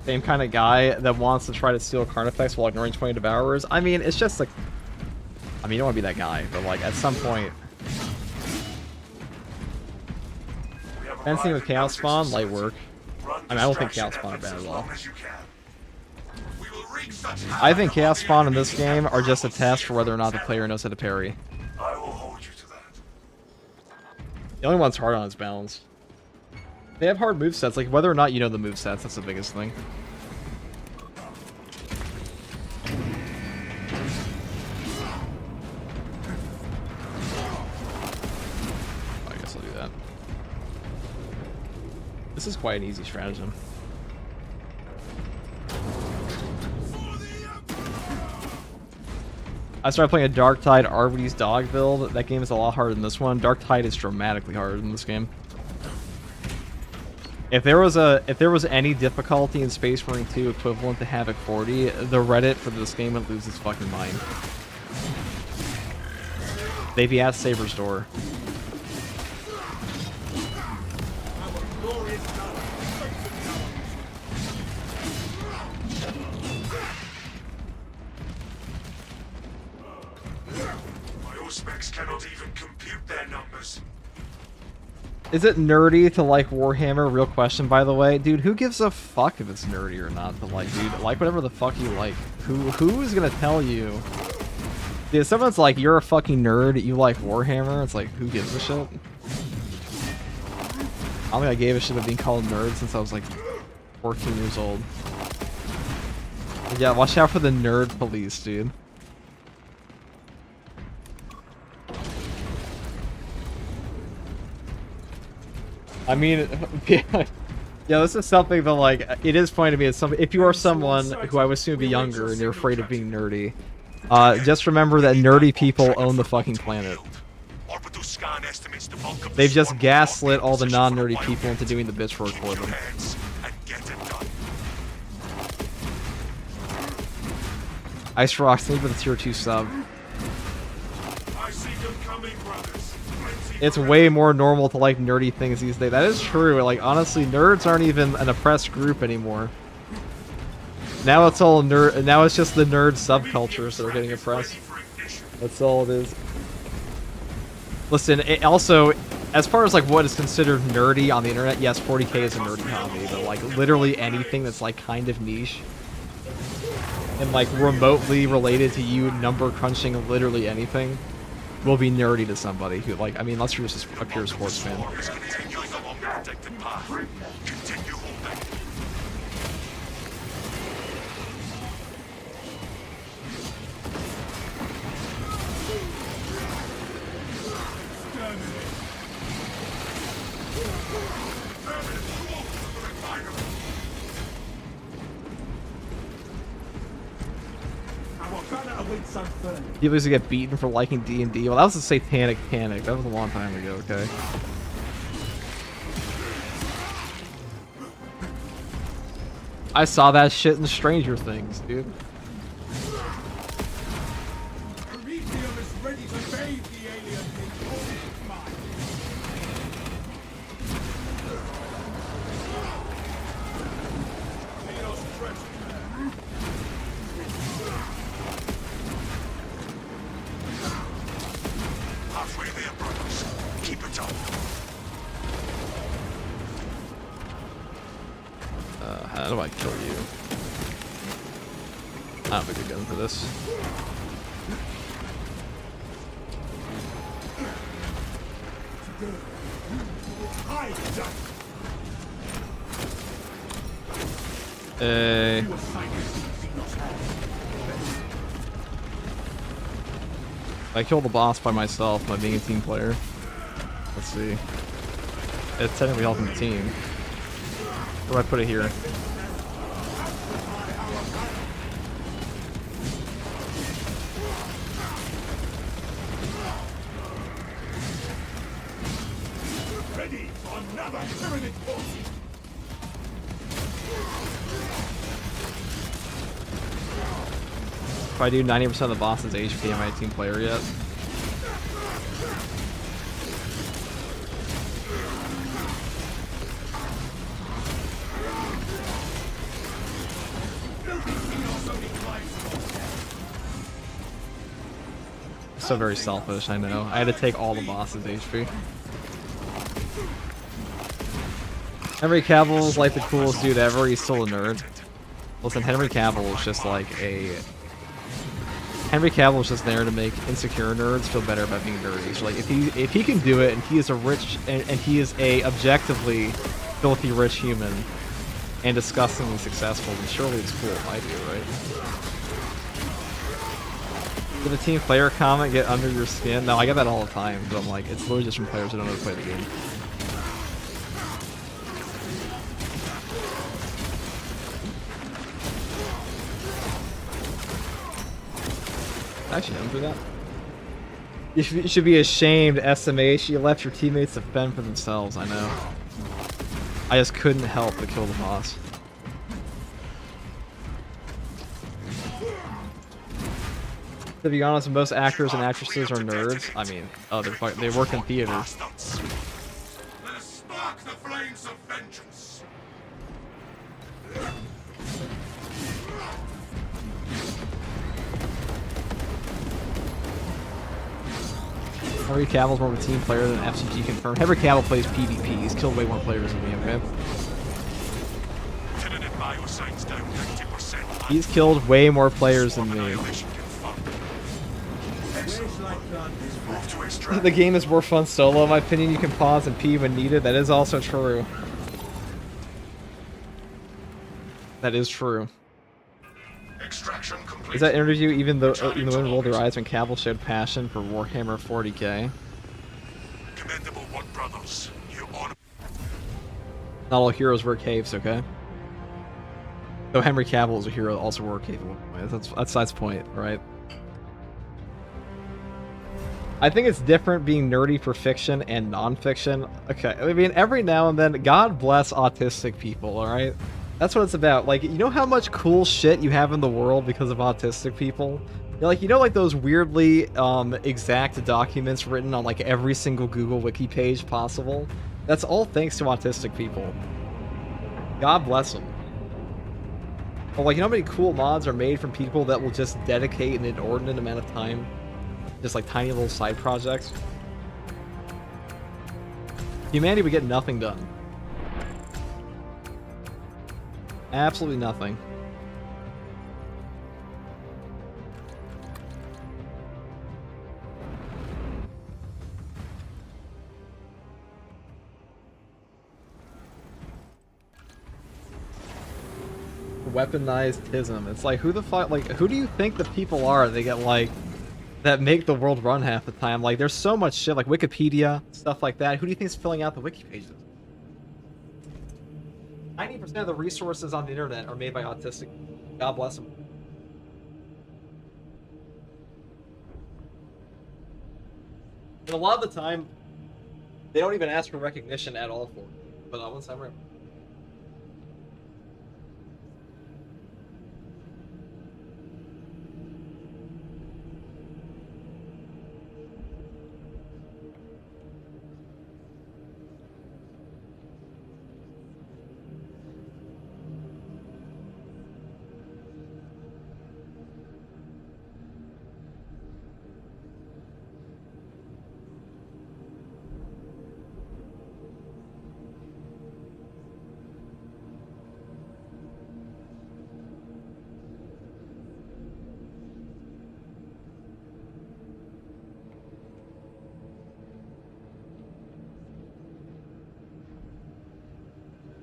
Same kind of guy that wants to try to steal Carnifex while ignoring 20 Devourers. I mean, it's just like... I mean, you don't want to be that guy, but like, at some point... Fencing with Chaos Spawn, light work. I mean, I don't think Chaos Spawn are bad at all. I think Chaos Spawn in this game are just a test for whether or not the player knows how to parry. I will hold you to that. The only one's hard on is balance. They have hard movesets, like whether or not you know the movesets, that's the biggest thing. I guess I'll do that. This is quite an easy stratagem. I started playing a Darktide Arvides dog build. That game is a lot harder than this one. Darktide is dramatically harder than this game. If there was any difficulty in Space Marine 2 equivalent to Havoc 40, the Reddit for this game would lose its fucking mind. They'd be at Saber's door. My specs cannot even compute their numbers. Is it nerdy to like Warhammer? Real question, by the way. Dude, who gives a fuck if it's nerdy or not? But like, dude, like whatever the fuck you like. Who is gonna tell you? Dude, if someone's like, you're a fucking nerd, you like Warhammer, it's like, who gives a shit? I don't think I gave a shit of being called nerd since I was like 14 years old. But yeah, watch out for the nerd police, dude. I mean, yeah, this is something that, like, it is funny to me. It's something, if you are someone who I would assume be younger and you're afraid of being nerdy, just remember that nerdy people own the fucking planet. They've just gaslit all the non-nerdy people into doing the bitch work for them. Ice Rocks, thank you for the tier 2 sub. It's way more normal to like nerdy things these days. That is true. Like, honestly, nerds aren't even an oppressed group anymore. Now it's all nerd. Now it's just the nerd subcultures that are getting oppressed. That's all it is. Listen, it also, as far as like what is considered nerdy on the internet, yes, 40k is a nerdy hobby, but like literally anything that's like kind of niche and like remotely related to you number crunching literally anything will be nerdy to somebody who, like, I mean, unless you're just a pure sports fan. People used to get beaten for liking D&D. Well, that was a satanic panic. That was a long time ago, okay? I saw that shit in Stranger Things, dude. How do I kill you? I don't have a good gun for this. I killed the boss by myself by being a team player. Let's see. It's technically helping the team. Where do I put it here? Ready for another pyramid force. If I do 90% of the boss's HP, am I a team player yet? So very selfish, I know. I had to take all the boss's HP. Henry Cavill is like the coolest dude ever. He's still a nerd. Listen, Henry Cavill is just like a... Henry Cavill is just there to make insecure nerds feel better about being nerdy. So like, if he can do it, and he is a rich, and he is a objectively filthy rich human, and disgustingly successful, then surely it's cool if I do, right? Did the team player comment get under your skin? No, I get that all the time, but I'm like, it's literally just from players who don't know how to play the game. Actually, don't do that. You should be ashamed, SMH. You left your teammates to fend for themselves. I know. I just couldn't help but kill the boss. To be honest, most actors and actresses are nerds. I mean, oh, they work in theater. Let us spark the flames of vengeance. Henry Cavill's more of a team player than FCG confirmed. Henry Cavill plays PvP. He's killed way more players than me, okay? Tentative bioscience down 90%. He's killed way more players than me. Annihilation confirmed. Move to extract. The game is more fun solo, in my opinion. You can pause and pee when needed. That is also true. That is true. Extraction complete. Is that interview even though women rolled their eyes when Cavill showed passion for Warhammer 40k? Commendable one, brothers. You honor. Not all heroes wear caves, okay? Though Henry Cavill is a hero, also wore a cave at one point. That's the point, right? I think it's different being nerdy for fiction and non-fiction. Okay, I mean, every now and then, God bless autistic people, alright? That's what it's about. Like, you know how much cool shit you have in the world because of autistic people? Like, you know, like those weirdly exact documents written on like every single Google wiki page possible? That's all thanks to autistic people. God bless them. Or like, you know how many cool mods are made from people that will just dedicate an inordinate amount of time? Just like tiny little side projects. Humanity would get nothing done. Absolutely nothing. Weaponized tism. It's like, who the fuck, like, who do you think the people are they get, like, that make the world run half the time? Like, there's so much shit, like Wikipedia, stuff like that. Who do you think is filling out the wiki pages? 90% of the resources on the internet are made by autistic. God bless them. And a lot of the time, they don't even ask for recognition at all for it. But once I'm right.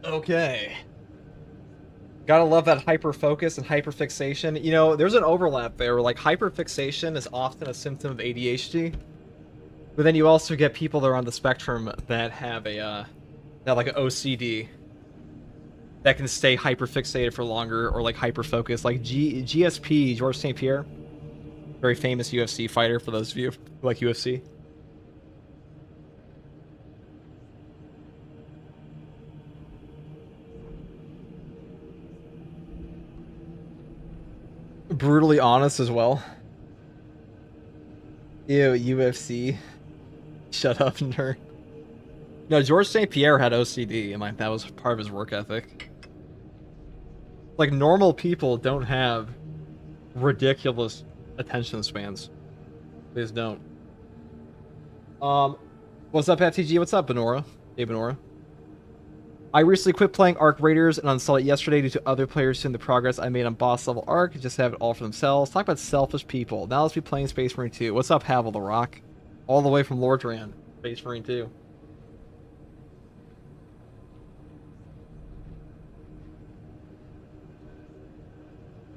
Okay. Gotta love that hyper focus and hyper fixation. You know, there's an overlap there where like hyper fixation is often a symptom of ADHD. But then you also get people that are on the spectrum that have a that like an OCD that can stay hyper fixated for longer, or like hyper focused, like GSP, George St. Pierre, very famous UFC fighter for those of you who like UFC. Brutally honest as well. Ew, UFC. Shut up, nerd. No, George St. Pierre had OCD, and like that was part of his work ethic. Like, normal people don't have ridiculous attention spans. Please don't. What's up, FTG? What's up, Benora? Hey, Benora. I recently quit playing Arc Raiders and uninstalled it yesterday due to other players seeing the progress I made on boss level Arc, just have it all for themselves. Talk about selfish people. Now let's be playing Space Marine 2. What's up, Havel the Rock? All the way from Lordran, Space Marine 2.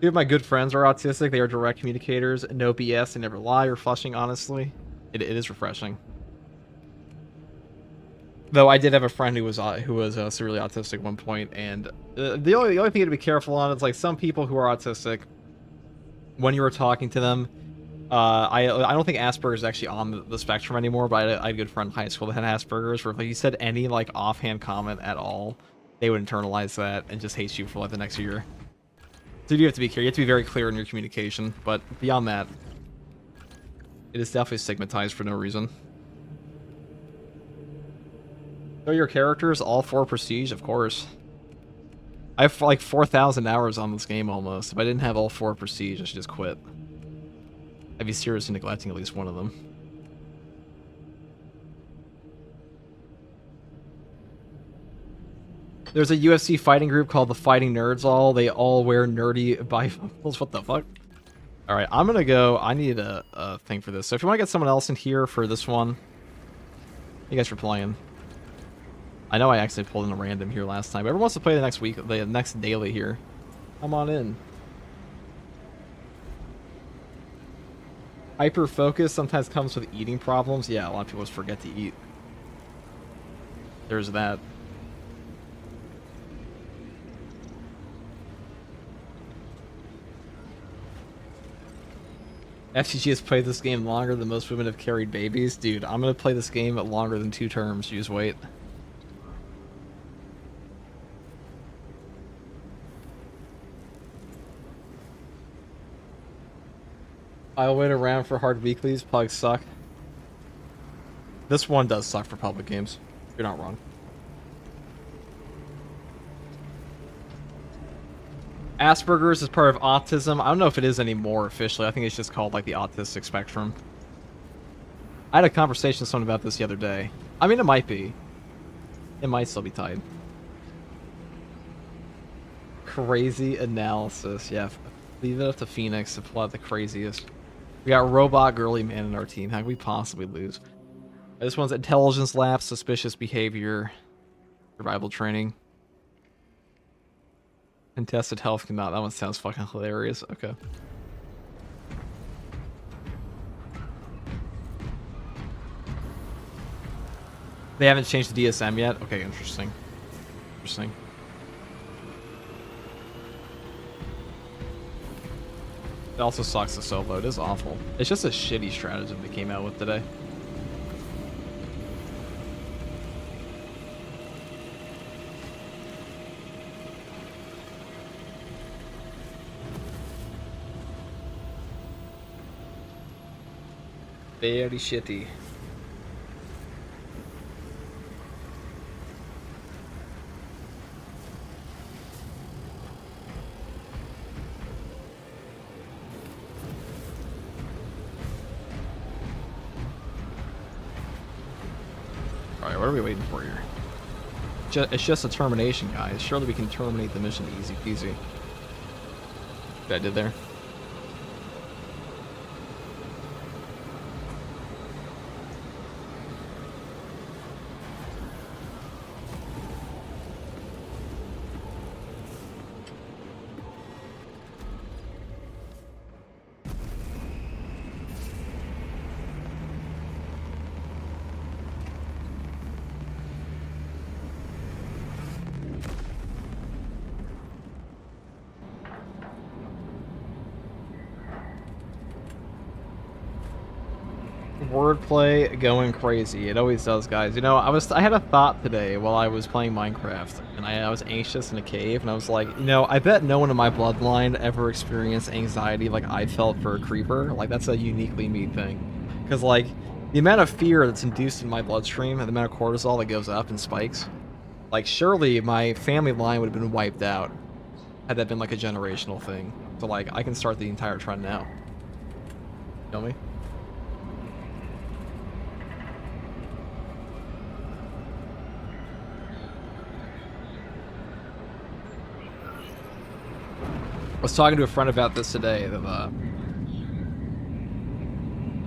Two of my good friends are autistic. They are direct communicators. No BS. They never lie or flushing, honestly. It is refreshing. Though I did have a friend who was severely autistic at one point, and the only thing to be careful on is like some people who are autistic, when you were talking to them, I don't think Asperger's is actually on the spectrum anymore, but I had a good friend in high school that had Asperger's, where if he said any like offhand comment at all, they would internalize that and just hate you for like the next year. So you have to be clear. You have to be very clear in your communication. But beyond that, it is definitely stigmatized for no reason. So your characters, all 4 prestige, of course. I have like 4,000 hours on this game almost. If I didn't have all 4 prestige, I should just quit. I'd be seriously neglecting at least one of them. There's a UFC fighting group called the Fighting Nerds All. They all wear nerdy bifocals. What the fuck? Alright, I'm gonna go. I need a thing for this. So if you want to get someone else in here for this one, thank you guys for playing. I know I actually pulled in a random here last time. Everyone wants to play the next week, the next daily here. Come on in. Hyper focus sometimes comes with eating problems. Yeah, a lot of people just forget to eat. There's that. FTG has played this game longer than most women have carried babies. Dude, I'm gonna play this game longer than 2 terms. You just wait. I'll wait around for hard weeklies. Plugs suck. This one does suck for public games. You're not wrong. Asperger's is part of autism. I don't know if it is anymore officially. I think it's just called like the autistic spectrum. I had a conversation with someone about this the other day. I mean, it might be. It might still be tied. Crazy analysis. Yeah, leave it up to Phoenix to pull out the craziest. We got Robot Girly Man in our team. How could we possibly lose? This one's intelligence lapse, suspicious behavior, survival training. Contested health cannot. That one sounds fucking hilarious. Okay. They haven't changed the DSM yet? Okay, interesting. Interesting. It also sucks to solo. It is awful. It's just a shitty stratagem they came out with today. Very shitty. Alright, what are we waiting for here? It's just a termination, guys. Surely we can terminate the mission easy peasy. What I did there. Wordplay going crazy. It always does, guys. You know, I had a thought today while I was playing Minecraft, and I was anxious in a cave, and I was like, you know, I bet no one in my bloodline ever experienced anxiety like I felt for a creeper. Like, that's a uniquely me thing. Because, like, the amount of fear that's induced in my bloodstream and the amount of cortisol that goes up and spikes, like, surely my family line would have been wiped out had that been, like, a generational thing. So, like, I can start the entire trend now. Feel me? I was talking to a friend about this today. That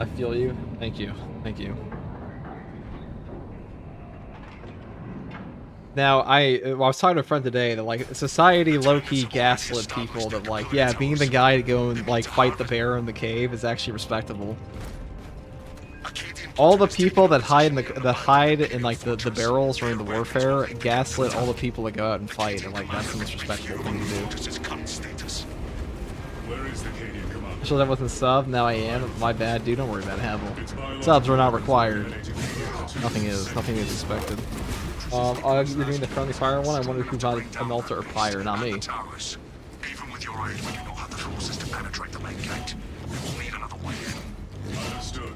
I feel you. Thank you. Thank you. Now, I was talking to a friend today that, like, society low-key gaslit people that, like, yeah, being the guy to go and, like, fight the bear in the cave is actually respectable. All the people that hide in the barrels during the warfare gaslit all the people that go out and fight, and, like, that's the most respectable thing to do. Where is the Cadian commander? Should have wasn't sub. Now I am. My bad, dude. Don't worry about it, Havel. It's my Subs were not logic required. eliminating Cadian to Nothing is. Nothing is expected. You're doing the friendly fire one. I wonder who got a melter or fire, not me. Towers. Even with your aid, we do not have the forces to penetrate the main gate. We'll need another way in. Understood.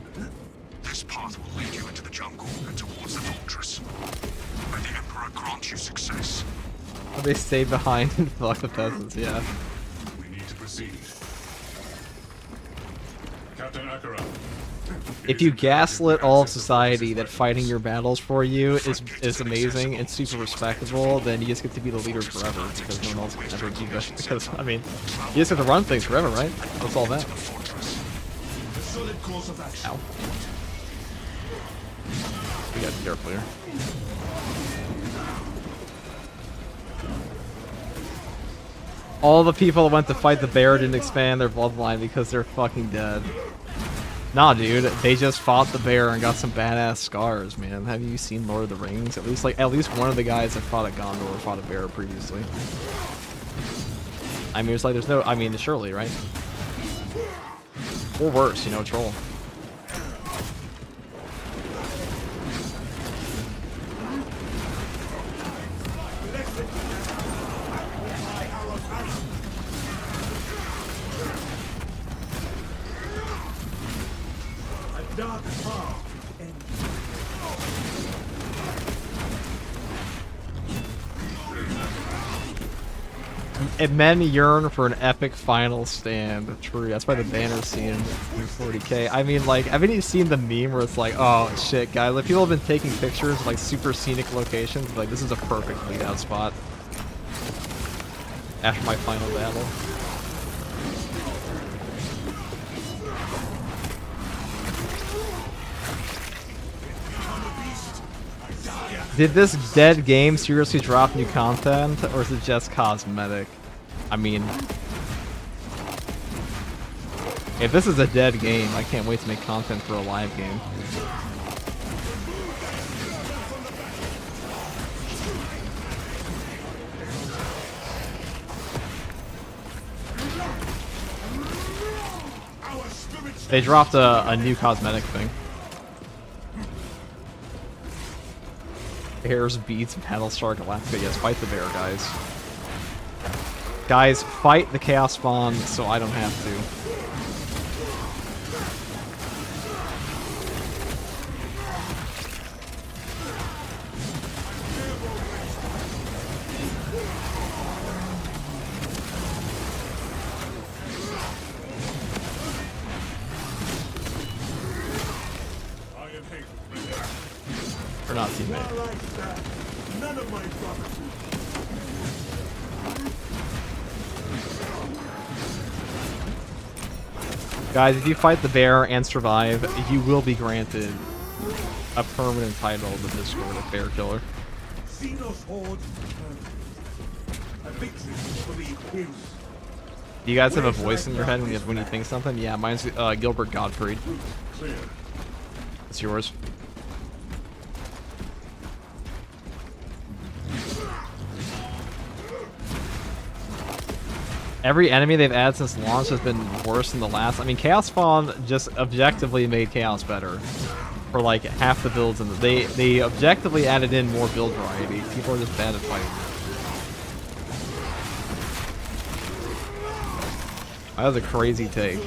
This path will lead you into the jungle and towards the fortress. May the Emperor grant you success. They stayed behind and fuck the peasants. Yeah. We need to proceed. Captain Akara. If you gaslit all of society that fighting your battles for you is amazing and super respectable, then you just get to be the leader forever because no one else can ever do that. Because I mean, you just have to run things forever, right? That's all that. Ow. We gotta be careful here. All the people that went to fight the bear didn't expand their bloodline because they're fucking dead. Nah, dude, they just fought the bear and got some badass scars, man. Have you seen Lord of the Rings? At least one of the guys that fought a Gondor fought a bear previously. I mean, it's like there's no, I mean, surely, right? Or worse, you know, troll. And men yearn for an epic final stand. True, that's why the banner's seen in 40k. I mean, like, haven't you seen the meme where it's like, oh shit, guys, like people have been taking pictures of like super scenic locations. Like, this is a perfect lead out spot after my final battle. Did this dead game seriously drop new content, or is it just cosmetic? I mean, if this is a dead game, I can't wait to make content for a live game. They dropped a new cosmetic thing. Bears beats Battlestar Galactica. Yes, fight the bear, guys. Guys, fight the Chaos Spawn so I don't have to. We're not teammates. None of my property. Guys, if you fight the bear and survive, you will be granted a permanent title to Discord of Bear Killer. Do you guys have a voice in your head when you think something? Yeah, mine's Gilbert Gottfried. It's yours. Every enemy they've added since launch has been worse than the last. I mean, Chaos Spawn just objectively made Chaos better for like half the builds, and they objectively added in more build variety. People are just bad at fighting. That was a crazy take.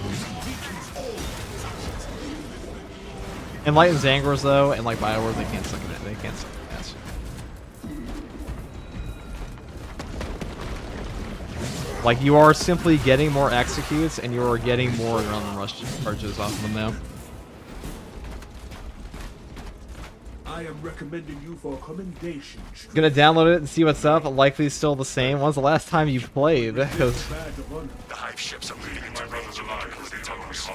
Enlightened Zangors though, and like Bioware, they can't suck it. They can't suck it. Ass. Like, you are simply getting more executes, and you are getting more run rush charges off of them now. I am recommending you for a commendation. Gonna download it and see what's up. Likely still the same. When's the last time you played? Because The Hive ships are moving into range of the tunnels.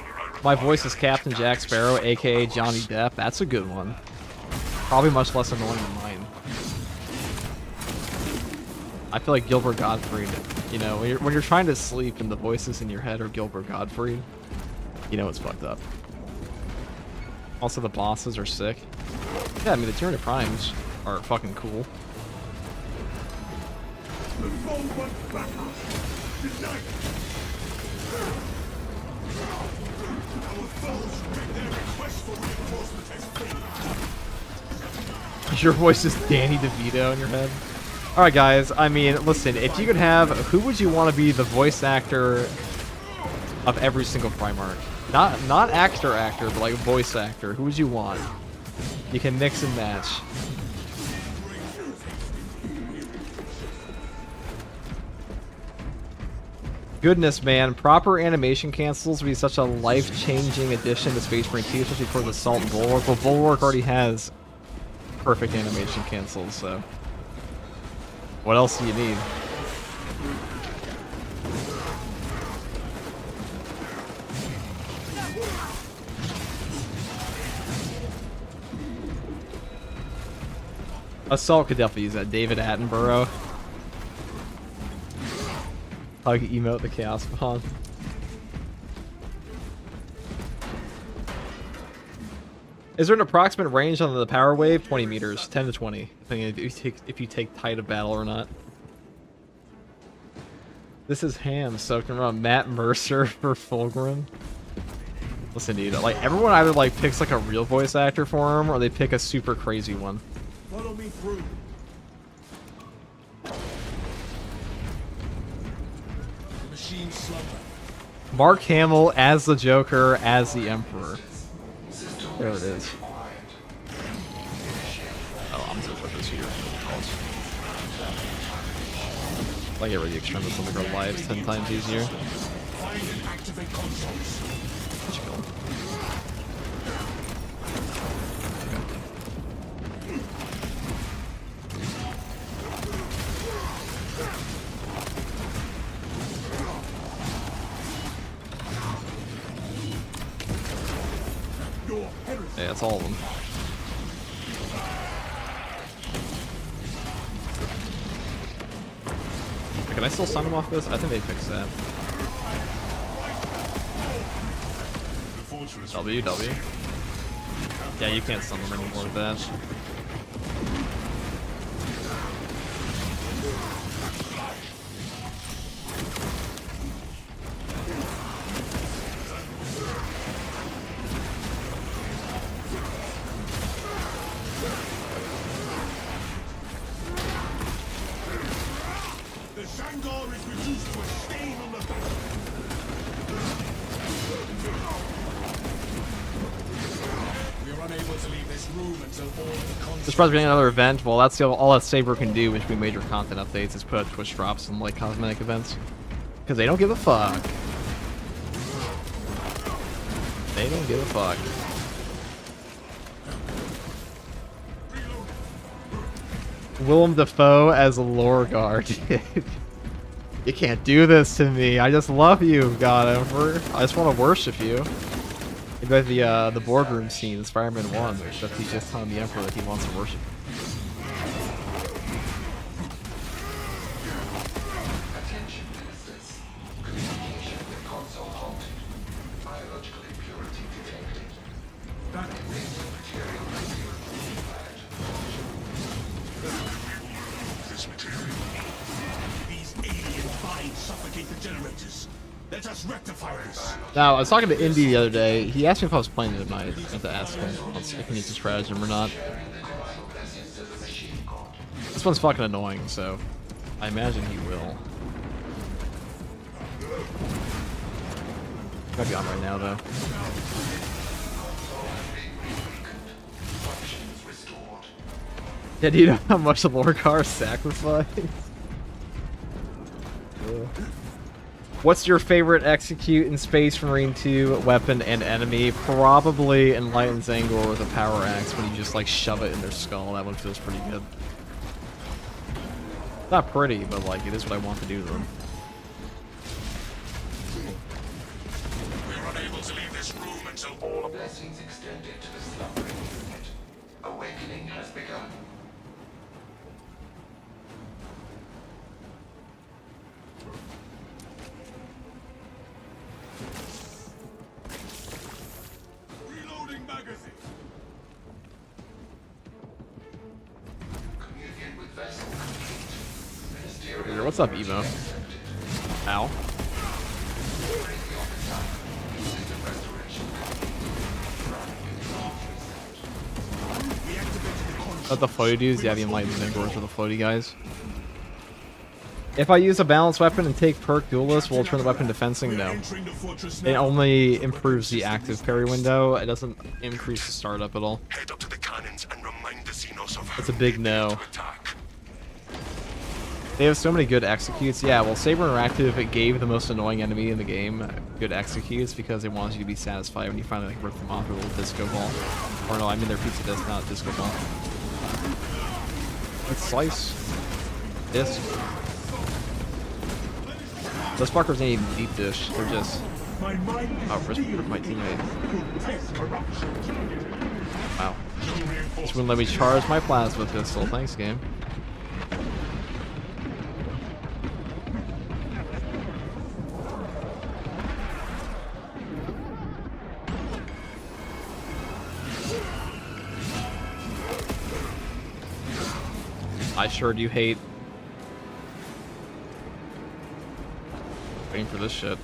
my voice is Captain Jack Sparrow, aka Johnny Depp. That's a good one. Probably much less annoying than mine. I feel like Gilbert Gottfried. You know, when you're trying to sleep and the voices in your head are Gilbert Gottfried, you know it's fucked up. Also, the bosses are sick. Yeah, I mean, the Tyranid Primes are fucking cool. Your voice is Danny DeVito in your head. Alright guys, I mean, listen, if you could have, who would you want to be the voice actor of every single Primarch? Not actor, but like voice actor. Who would you want? You can mix and match. Goodness, man. Proper animation cancels would be such a life-changing addition to Space Marine 2, especially for the Assault and Bulwark. Well, Bulwark already has perfect animation cancels, so... what else do you need? Assault could definitely use that. David Attenborough. Hug emote the Chaos Bond. Is there an approximate range on the power wave? 20 meters, 10 to 20, depending if you take Tide of Battle or not. This is Ham soaking around Matt Mercer for Fulgrim. Listen, dude, like everyone either like picks like a real voice actor for him, or they pick a super crazy one. Follow me through. The machine slumber. Mark Hamill as the Joker, as the Emperor. There it is. Oh, I'm just gonna put this here. I get rid of the extremis to make our lives 10 times easier. Find and activate consoles. Let's go. Yeah, that's all of them. Can I still stun them off this? I think they fixed that. WW. Yeah, you can't stun them anymore with that. Surprised we're getting another event. Well, that's all that Saber can do between major content updates is put out Twitch drops and like cosmetic events. Because they don't give a fuck. They don't give a fuck. Willem Dafoe as a lore guard. You can't do this to me. I just love you, God Emperor. I just want to worship you. About the boardroom scene in Spider-Man 1, except he's just telling the Emperor that he wants to worship him. Attention, ministers. Communication with console halted. Biological impurity detected. Invasive material impurity flagged. This material. These alien vines suffocate the generators. Let us rectify this. Now, I was talking to Indy the other day. He asked me if I was playing it tonight. I have to ask him if he needs a stratagem or not. This one's fucking annoying, so I imagine he will. Might be on right now, though. Yeah, do you know how much the Lorcar sacrificed? What's your favorite execute in Space Marine 2 weapon and enemy? Probably Enlightened Zangor with a power axe when you just like shove it in their skull. That one feels pretty good. Not pretty, but like it is what I want to do to them. We're unable to leave this room until all of Blessings extended to the slumbering unit. Awakening has begun. Reloading magazine. Communion with vessel complete. Ministerial What's up, Emo? Ow. system restoration. We activated the consoles. But the floaty dudes, yeah, the enlightened Mingors are the floaty guys. If I use a balanced weapon and take perk duelist, will it turn the weapon defensing? No. It only improves the active parry window. It doesn't increase the startup at all. Head up to the cannons and remind the Xenos of That's a big no. attack. They have so many good executes. Yeah, well, Saber Interactive, it gave the most annoying enemy in the game good executes because they wanted you to be satisfied when you finally like rip them off with a little disco ball. Or no, I mean their pizza disc, not disco ball. Let's slice. Disc. Those fuckers ain't even deep dish. They're just... Oh, first with my teammate. Wow. This wouldn't let me charge my plasma pistol. Thanks, game. I sure do hate waiting for this shit.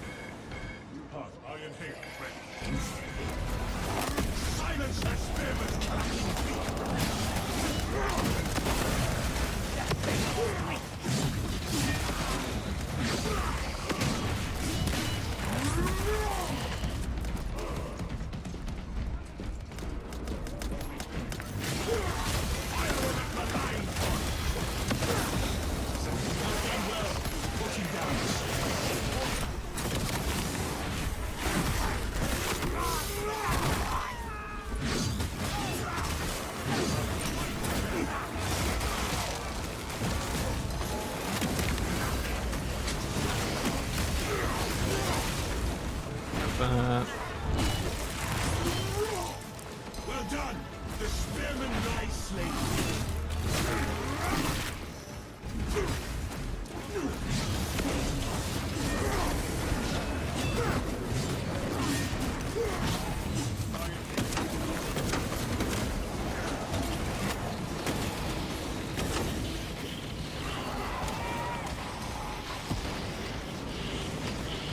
Well done! The spearman lies slain.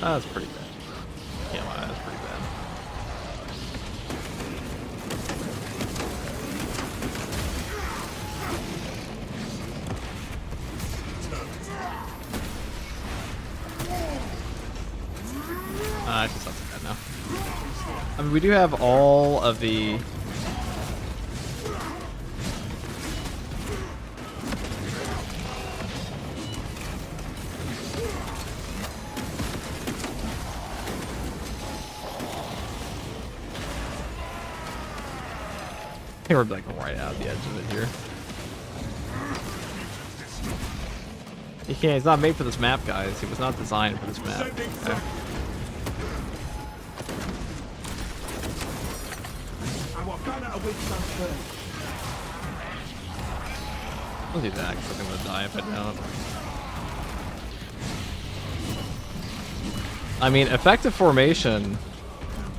That's pretty bad. Yeah, well, that's pretty bad. It's not so bad now. I mean, we do have all of the... I think we're like right out the edge of it here. He can't. He's not made for this map, guys. He was not designed for this map. Okay. I'll do that because I'm gonna die if I don't. I mean, effective formation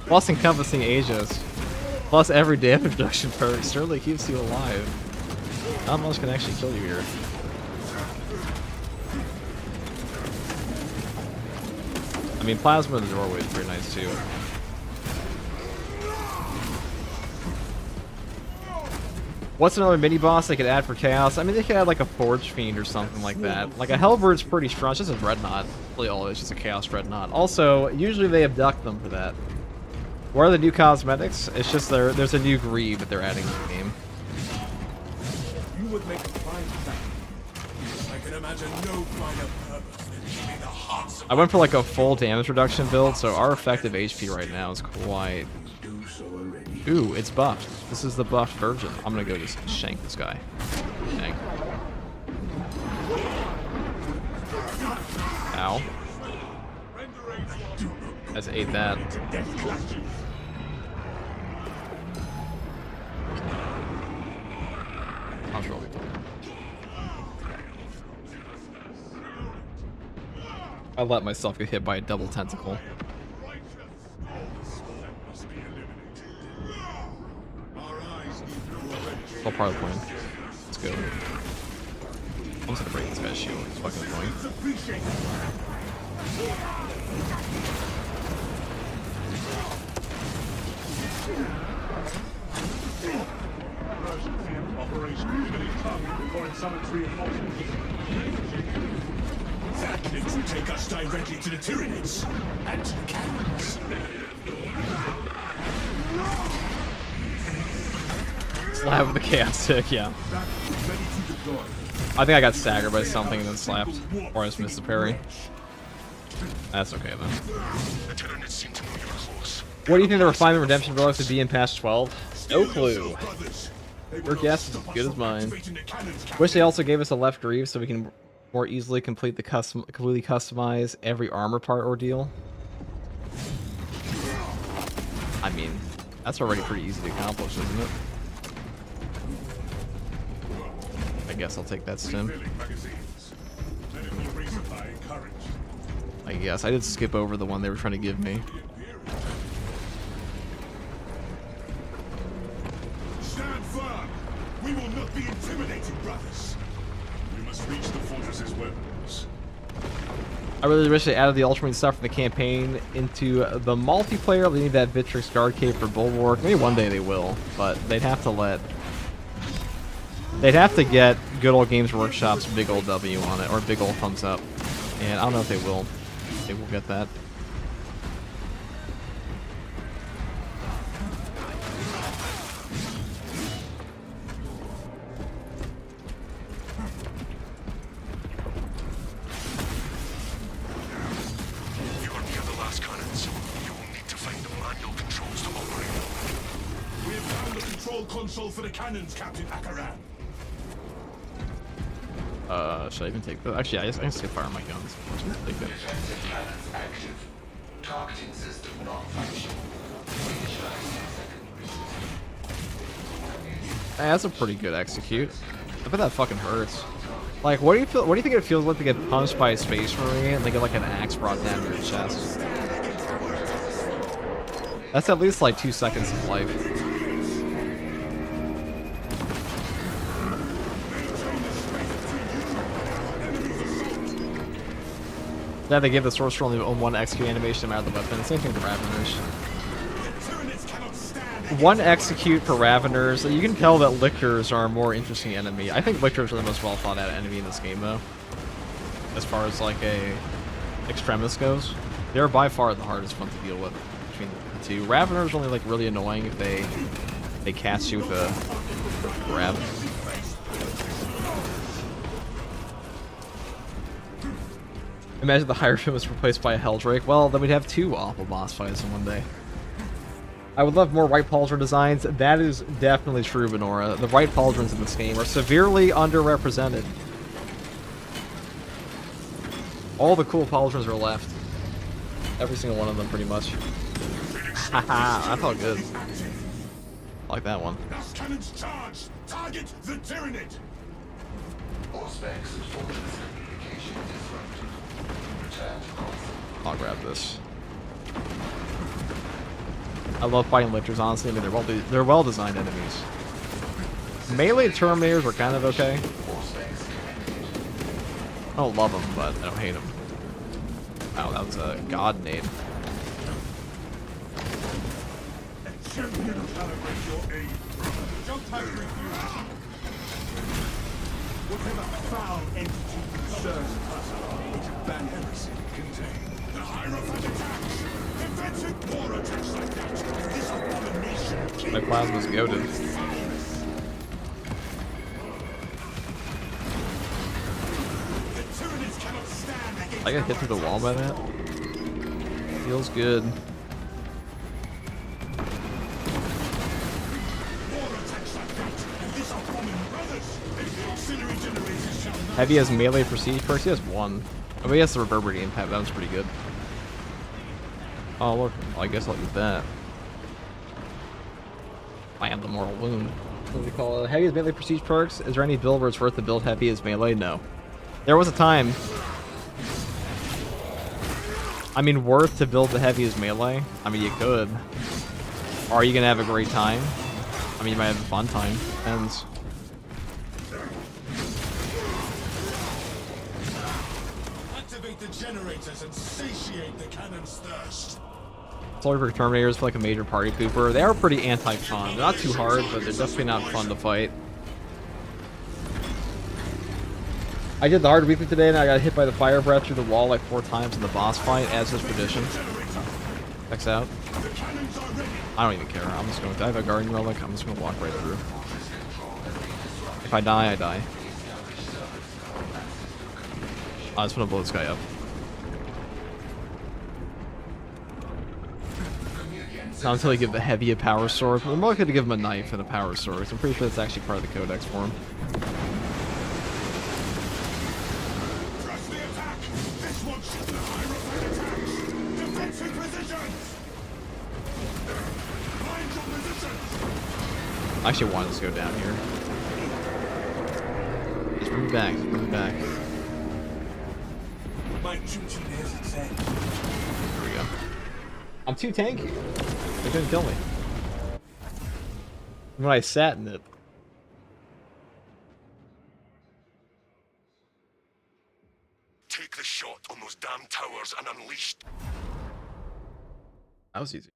plus encompassing Aegis. Plus every damage reduction perk certainly keeps you alive. Not much can actually kill you here. I mean, plasma in the doorway is pretty nice too. What's another mini boss they could add for chaos? I mean, they could add like a Forge Fiend or something like that. Like a Hellbird's pretty strong. It's just a Dreadnought. Really, all it is just a Chaos Dreadnought. Also, usually they abduct them for that. What are the new cosmetics? It's just there's a new greed that they're adding to the game. You would make a fine sound. I can imagine no finer purpose than keeping the hearts of I went for like a full damage reduction build, so our effective HP right now is quite... Ooh, it's buffed. This is the buffed version. I'm gonna go just shank this guy. Shank. Ow. Let's ate that. How's roll? I let myself get hit by a double tentacle. All part of the plan. Let's go. I'm just gonna break this guy's shield. It's fucking annoying. summons reinforcements. That link will take us directly to the Tyranids and to the cannons. Slap with the chaos tick, yeah. Ready to deploy. I think I got staggered by something and then slapped. Or I just missed the parry. That's okay then. The Tyranids seem to know you're close. What do you think the refinement redemption will have to be in patch 12? No clue. Your guess is as good as mine. Wish they also gave us a left greave so we can more easily complete the completely customize every armor part ordeal. I mean, that's already pretty easy to accomplish, isn't it? I guess I'll take that stim. I guess I did skip over the one they were trying to give me. Stand firm. We will not be intimidated, brothers. We must reach the fortress's weapons. I really wish they added the Ultramarine stuff from the campaign into the multiplayer. They need that Victrix guard cape for Bulwark. Maybe one day they will, but they'd have to get Good Old Games Workshop's big old W on it, or big old thumbs up. And I don't know if they will. They will get that. You are near the last cannons. You will need to find the manual controls to operate them. We have found the control console for the cannons, Captain Akaran. Should I even take that? Actually, I can skip fire my guns. Take that. Defensive cannons active. Targeting system not functional. That's a pretty good execute. I bet that fucking hurts. Like, what do you feel? What do you think it feels like to get punched by a space marine and they get like an axe brought down your chest? That's at least like 2 seconds of life. Yeah, they give the sorcerer only one execute animation no matter the weapon. Same thing for Raveners. One execute for Raveners. You can tell that Lictors are a more interesting enemy. I think Lictors are the most well thought out enemy in this game, though. As far as like a Extremis goes, they're by far the hardest one to deal with between the two. Raveners are only like really annoying if they catch you with a grab. Imagine the Hierophant was replaced by a Heldrake. Well, then we'd have 2 awful boss fights in one day. I would love more White Pauldron designs. That is definitely true, Benora. The White Pauldrons in this game are severely underrepresented. All the cool Pauldrons are left. Every single one of them, pretty much. Haha, that felt good. I like that one. Last cannons charged. Target the Tyranid. All specs and fortress communication disrupted. Return to console. I'll grab this. I love fighting Lictors, honestly. I mean, they're well-designed enemies. Melee Terminators were kind of okay. I don't love them, but I don't hate them. Wow, that was a god nade. Champion calibrate your aim. Jump type review. Whatever foul entity concerns us, which ban heresy contain. The Hierophant attacks. Defensive war attacks like that. This abomination. My plasma's goated. The Tyranids cannot stand against. I got hit through the wall by that. Feels good. Heavy has melee prestige perks. He has 1. I mean, he has the reverberating impact. That was pretty good. Oh look, well, I guess I'll use that. I am the mortal wound. What do we call it? Heavy has melee prestige perks. Is there any build where it's worth to build heavy as melee? No. There was a time. I mean, worth to build the heavy as melee? I mean, you could. Are you gonna have a great time? I mean, you might have a fun time. Depends. Activate the generators and satiate the cannon's thirst. Soldier Terminators feel like a major party pooper. They are pretty anti-fun. They're not too hard, but they're definitely not fun to fight. I did the hard weekly today, and I got hit by the fire breath through the wall like 4 times in the boss fight, as is tradition. Checks out. I don't even care. I'm just going to. I have a guardian relic. I'm just going to walk right through. If I die, I die. I just want to blow this guy up. Not until I give the heavy a power sword. I'm more likely to give him a knife than a power sword. So I'm pretty sure that's actually part of the codex for him. I actually wanted this to go down here. Just bring me back. Just bring me back. There we go. I'm too tanky. They couldn't kill me. When I sat in it. Take the shot on those damn towers and unleash. That was easy.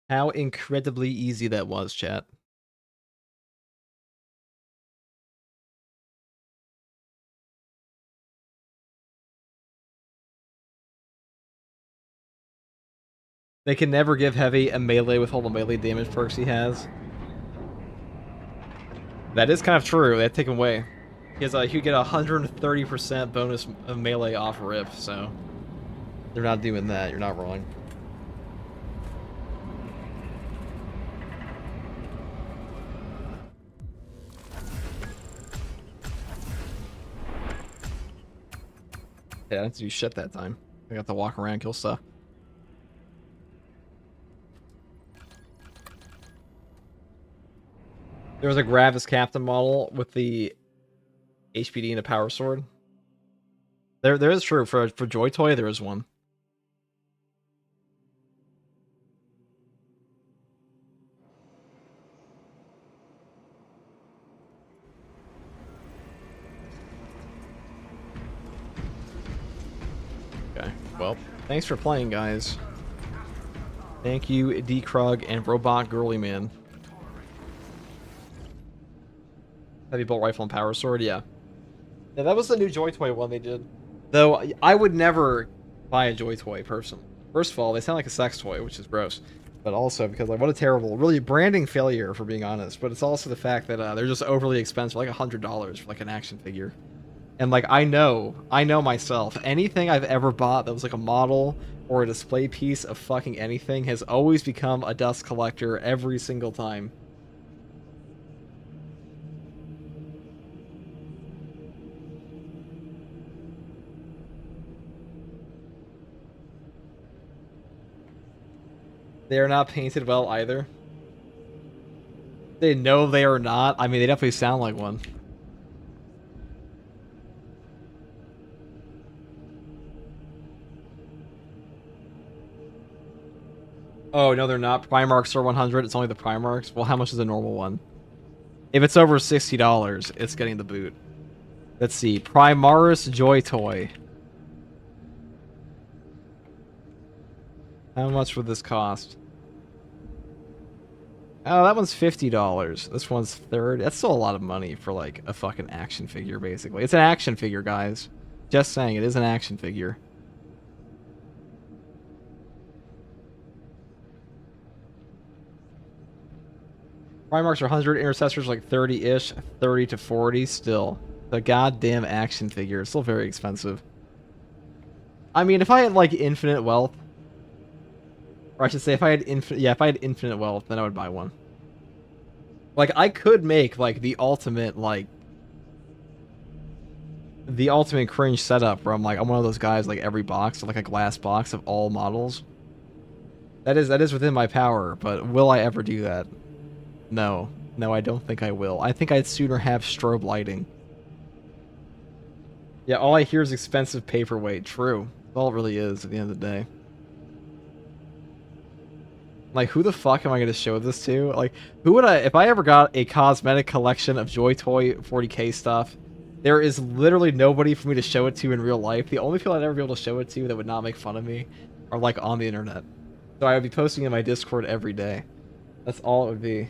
How incredibly easy that was, chat. They can never give Heavy a melee with all the melee damage perks he has. That is kind of true. They take him away. He could get 130% bonus of melee off rip, so they're not doing that. You're not wrong. Yeah, I didn't do shit that time. I got to walk around, kill stuff. There was a Gravis Captain model with the HPD and a power sword. There is true for Joy Toy. There is one. Okay. Well, thanks for playing, guys. Thank you, D. Krug and Robot Girly Man. Heavy bolt rifle and power sword, yeah. Yeah, that was the new Joy Toy one they did. Though, I would never buy a Joy Toy, personally. First of all, they sound like a sex toy, which is gross. But also, because, like, what a terrible, really branding failure, for being honest. But it's also the fact that they're just overly expensive, like $100 for, like, an action figure. And, like, I know myself, anything I've ever bought that was, like, a model or a display piece of fucking anything has always become a dust collector every single time. They are not painted well either. They know they are not. I mean, they definitely sound like one. Oh, no, they're not. Primarchs are 100. It's only the Primarchs. Well, how much is a normal one? If it's over $60, it's getting the boot. Let's see. Primaris Joy Toy. How much would this cost? Oh, that one's $50. This one's $30. That's still a lot of money for, like, a fucking action figure, basically. It's an action figure, guys. Just saying, it is an action figure. Primarchs are 100, Intercessors like 30-ish, 30 to 40 still. The goddamn action figure is still very expensive. I mean, if I had, like, infinite wealth, or I should say, if I had infinite wealth, then I would buy one. Like, I could make, like, the ultimate cringe setup where I'm like, I'm one of those guys, like, every box, like a glass box of all models. That is within my power, but will I ever do that? No. No, I don't think I will. I think I'd sooner have strobe lighting. Yeah, all I hear is expensive paperweight. True. That's all it really is at the end of the day. Like, who the fuck am I going to show this to? Like, who would if I ever got a cosmetic collection of Joy Toy 40k stuff, there is literally nobody for me to show it to in real life. The only people I'd ever be able to show it to that would not make fun of me are, like, on the internet. So I would be posting in my Discord every day. That's all it would be.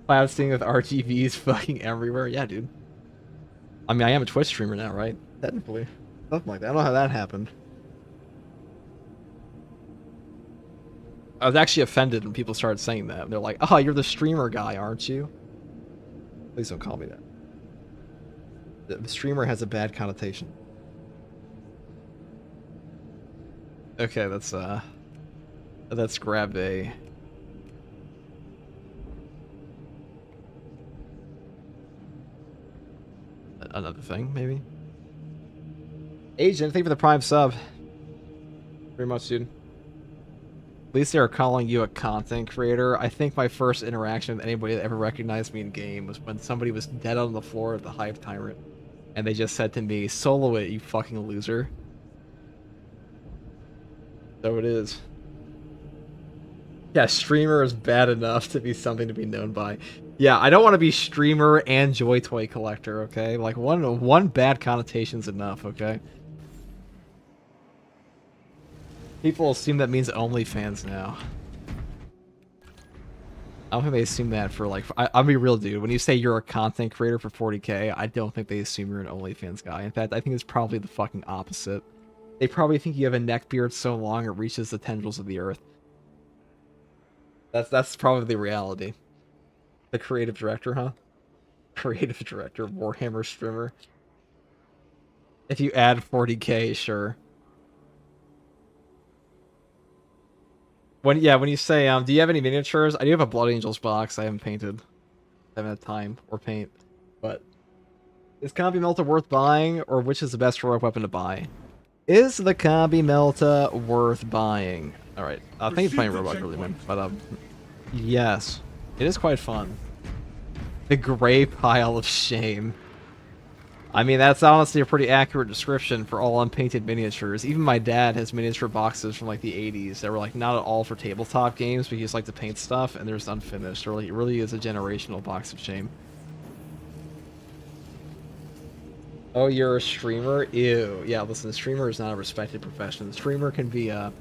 If Cloud seeing with RGBs fucking everywhere. Yeah, dude. I mean, I am a Twitch streamer now, right? Technically. Something like that. I don't know how that happened. I was actually offended when people started saying that. They're like, oh, you're the streamer guy, aren't you? Please don't call me that. The streamer has a bad connotation. Okay, let's grab another thing, maybe. Agent, thank you for the Prime sub. Very much, dude. At least they're calling you a content creator. I think my first interaction with anybody that ever recognized me in game was when somebody was dead on the floor of the Hive Tyrant, and they just said to me, "Solo it, you fucking loser." So it is. Yeah, streamer is bad enough to be something to be known by. Yeah, I don't want to be streamer and Joy Toy collector, okay? Like, one bad connotation's enough, okay? People assume that means OnlyFans now. I don't think they assume that for, like... I'll be real, dude. When you say you're a content creator for 40k, I don't think they assume you're an OnlyFans guy. In fact, I think it's probably the fucking opposite. They probably think you have a neck beard so long it reaches the tendrils of the earth. That's probably the reality. The creative director, huh? Creative director, Warhammer streamer. If you add 40k, sure. When you say, do you have any miniatures? I do have a Blood Angels box I haven't painted. I haven't had time or paint. But is Combi Melta worth buying, or which is the best heroic weapon to buy? Is the Combi Melta worth buying? Alright, I think it's playing Robot really, man. But, yes. It is quite fun. The gray pile of shame. I mean, that's honestly a pretty accurate description for all unpainted miniatures. Even my dad has miniature boxes from, like, the 80s that were, like, not at all for tabletop games, but he just liked to paint stuff, and they're just unfinished. It really is a generational box of shame. Oh, you're a streamer? Ew. Yeah, listen, the streamer is not a respected profession. The streamer can be, I'd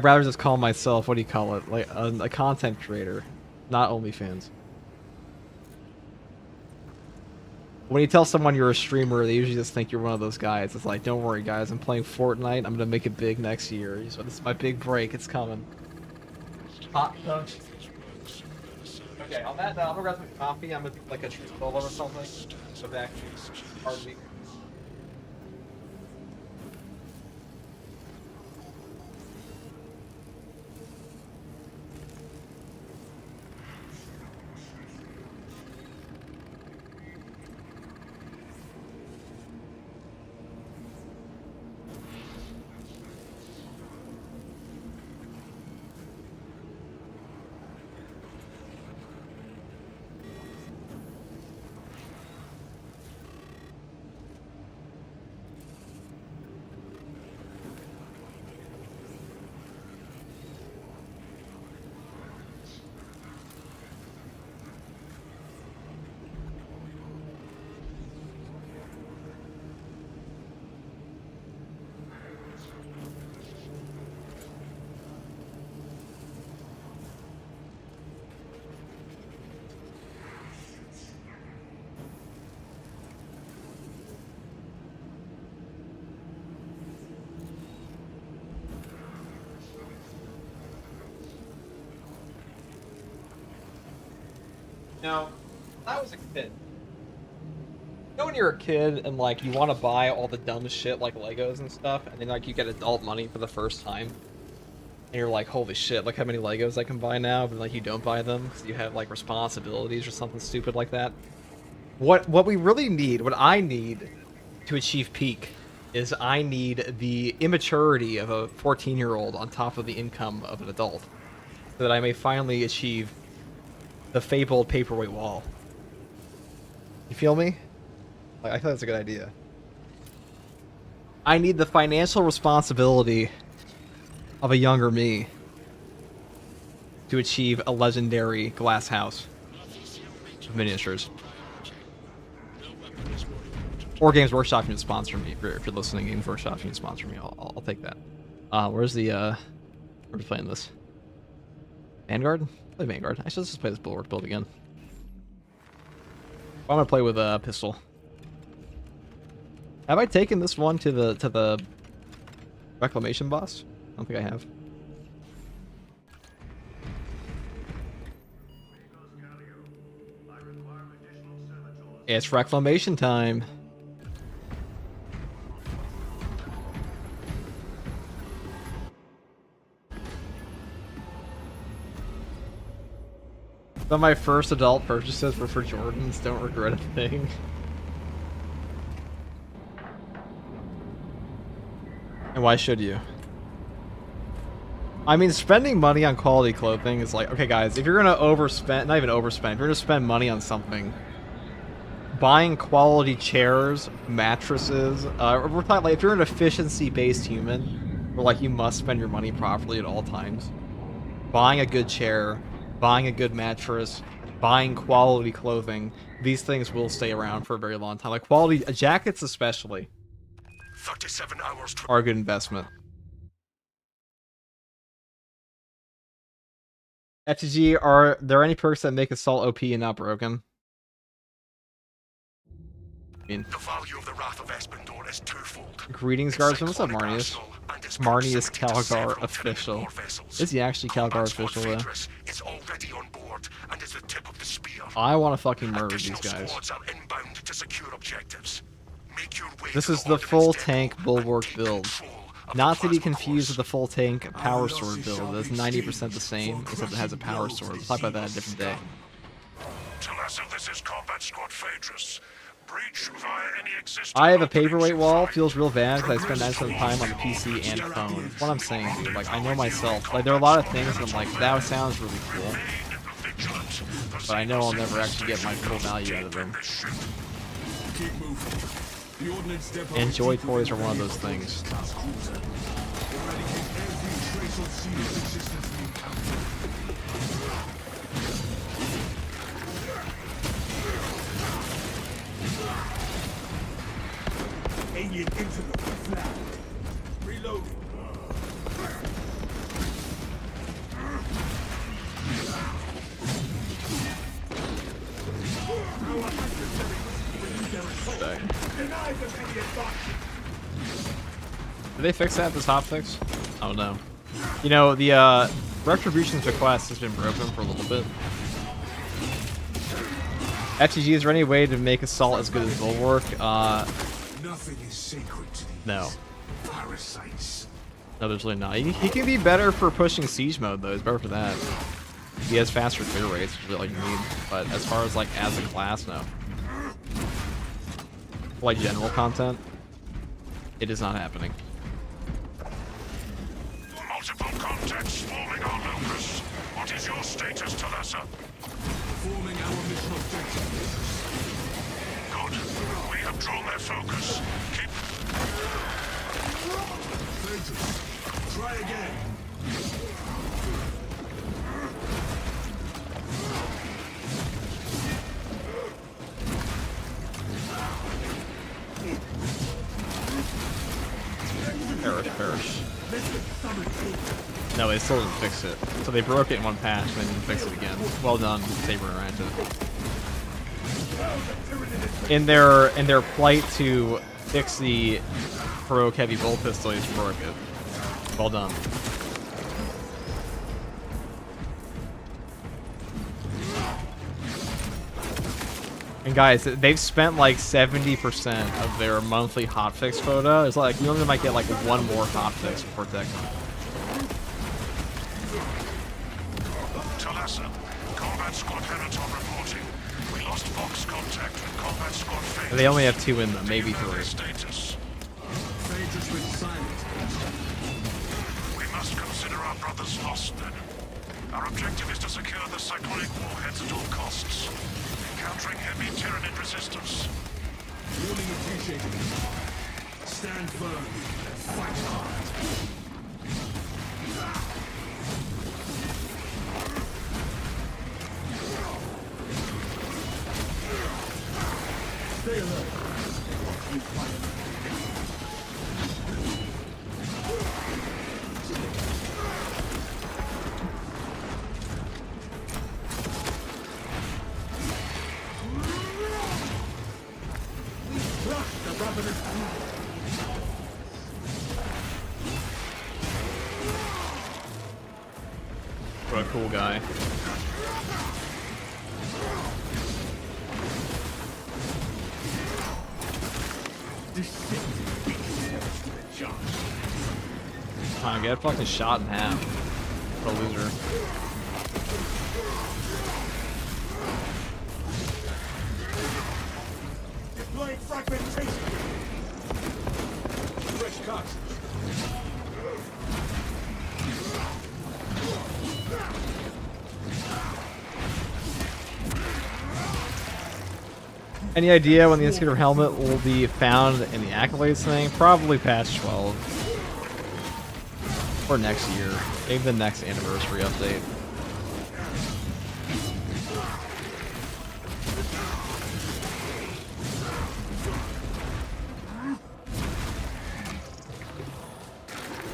rather just call myself, what do you call it? Like, a content creator, not OnlyFans. When you tell someone you're a streamer, they usually just think you're one of those guys. It's like, don't worry, guys, I'm playing Fortnite. I'm gonna make it big next year. So this is my big break. It's coming. Hot tub. Okay, on that note, I'm gonna grab some coffee. I'm gonna do like a truth bowl or something. So back to hardly. Now, I was a kid. You know when you're a kid and, like, you want to buy all the dumb shit, like Legos and stuff, and then, like, you get adult money for the first time, and you're like, holy shit, look how many Legos I can buy now, but, like, you don't buy them because you have, like, responsibilities or something stupid like that? What we really need, what I need to achieve peak, is I need the immaturity of a 14-year-old on top of the income of an adult, so that I may finally achieve the fabled paperweight wall. You feel me? Like, I thought that's a good idea. I need the financial responsibility of a younger me to achieve a legendary glass house of miniatures. Or Games Workshop can sponsor me. If you're listening, Games Workshop can sponsor me. I'll take that. Where's the where's playing this? Vanguard? Play Vanguard. I should just play this Bulwark build again. I'm gonna play with a pistol. Have I taken this one to the reclamation boss? I don't think I have. It's reclamation time. Some of my first adult purchases were for Jordans. Don't regret a thing. And why should you? I mean, spending money on quality clothing is like, okay guys, if you're gonna overspend, not even overspend, if you're gonna spend money on something, buying quality chairs, mattresses, we're talking like if you're an efficiency-based human, where like you must spend your money properly at all times, buying a good chair, buying a good mattress, buying quality clothing, these things will stay around for a very long time. Like quality jackets especially 37 hours are a good investment. FTG, are there any perks that make Assault OP and not broken? I mean, the value of the Wrath of Espandor is twofold. Greetings, guardsman. What's up, Marnius? Marnie is Calgar official. Is he actually Calgar official though? Is already on board and is the tip of the spear. I want to fucking murder these guys. Are inbound to secure objectives. Make your way This to is the Ordnance full Depot tank and bulwark take build. control of Not the to be plasma confused cores. with the full tank power sword build. That's 90% the same, except it has a power sword. We'll talk about that a different day. Talassa, this is Combat Squad Phaedrus. Breach via any existing I have a paperweight operation wall. file. Feels real bad because I spend 90% of the time on the PC and phone. That's what I'm saying, dude. Like, I know myself. Like, there are a lot of things that I'm like, that sounds really cool. But I know I'll never actually get my full value out of them. Keep moving. The Ordnance Depot And joy toys are one of those things. eradicate every trace of Xenos existence we encounter. Alien interloper flagged. Reloading. Deny them any advantage. Did they fix that, this hotfix? I don't know. You know, the Retribution's request has been broken for a little bit. FTG, is there any way to make Assault as good as Bulwark? Nothing is sacred to these No. parasites. No, there's really not. He can be better for pushing Siege mode, though. He's better for that. He has faster clear rates, which is really all you need. But as far as, like, as a class, no. Like, general content, it is not happening. Multiple contacts swarming our locus. What is your status, Talassa? Performing our mission objective. Good. We have drawn their focus. Keep Phaedrus, try again. Perish. No, they still didn't fix it. So they broke it in one patch and then didn't fix it again. Well done, Saber Aranta. In their plight to fix the heroic heavy bolt pistol, they just broke it. Well done. And guys, they've spent like 70% of their monthly hotfix quota. It's like, we only might get like one more hotfix before Tekken. Talassa. Combat Squad Hereton reporting. We lost Fox contact with Combat Squad Phaedrus. And they only have 2 in them, maybe 3. Status. Phaedrus went silent. We must consider our brothers lost then. Our objective is to secure the cyclonic warheads at all costs. Encountering heavy Tyranid resistance. Warning appreciated. Stand firm and fight hard. Stay alert. Keep fighting. What a cool guy. I get fucking shot in half. What a loser. Deploying fragmentation. Fresh cartridge. Any idea when the Escort helmet will be found in the accolades thing? Probably past 12. Or next year. Maybe the next anniversary update.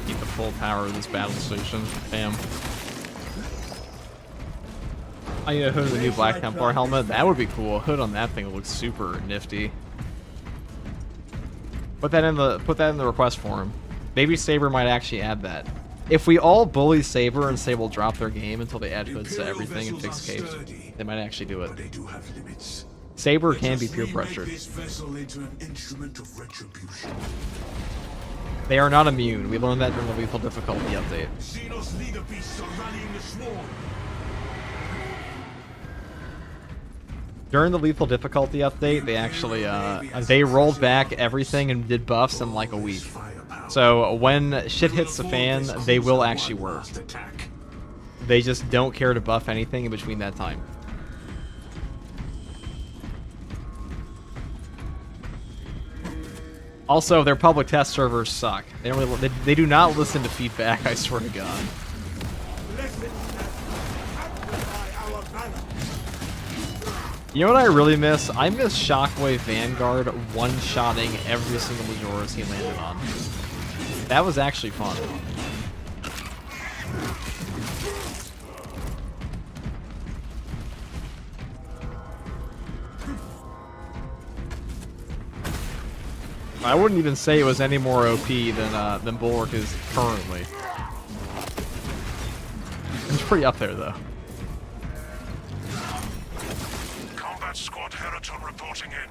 Keep the full power of this battle station. Bam. I need a hood of the new Black Templar helmet. That would be cool. A hood on that thing would look super nifty. Put that in the request form. Maybe Saber might actually add that. If we all bully Saber and say we'll drop their game until they add hoods to everything and fix capes, they might actually do it. Saber can be peer pressured. They are not immune. We learned that during the lethal difficulty update. During the lethal difficulty update, they actually they rolled back everything and did buffs in like a week. So when shit hits the fan, they will actually work. They just don't care to buff anything in between that time. Also, their public test servers suck. They don't really, they do not listen to feedback, I swear to God. You know what I really miss? I miss Shockwave Vanguard one-shotting every single Majora's he landed on. That was actually fun. I wouldn't even say it was any more OP than Bulwark is currently. It's pretty up there though. Combat Squad Heraton reporting in.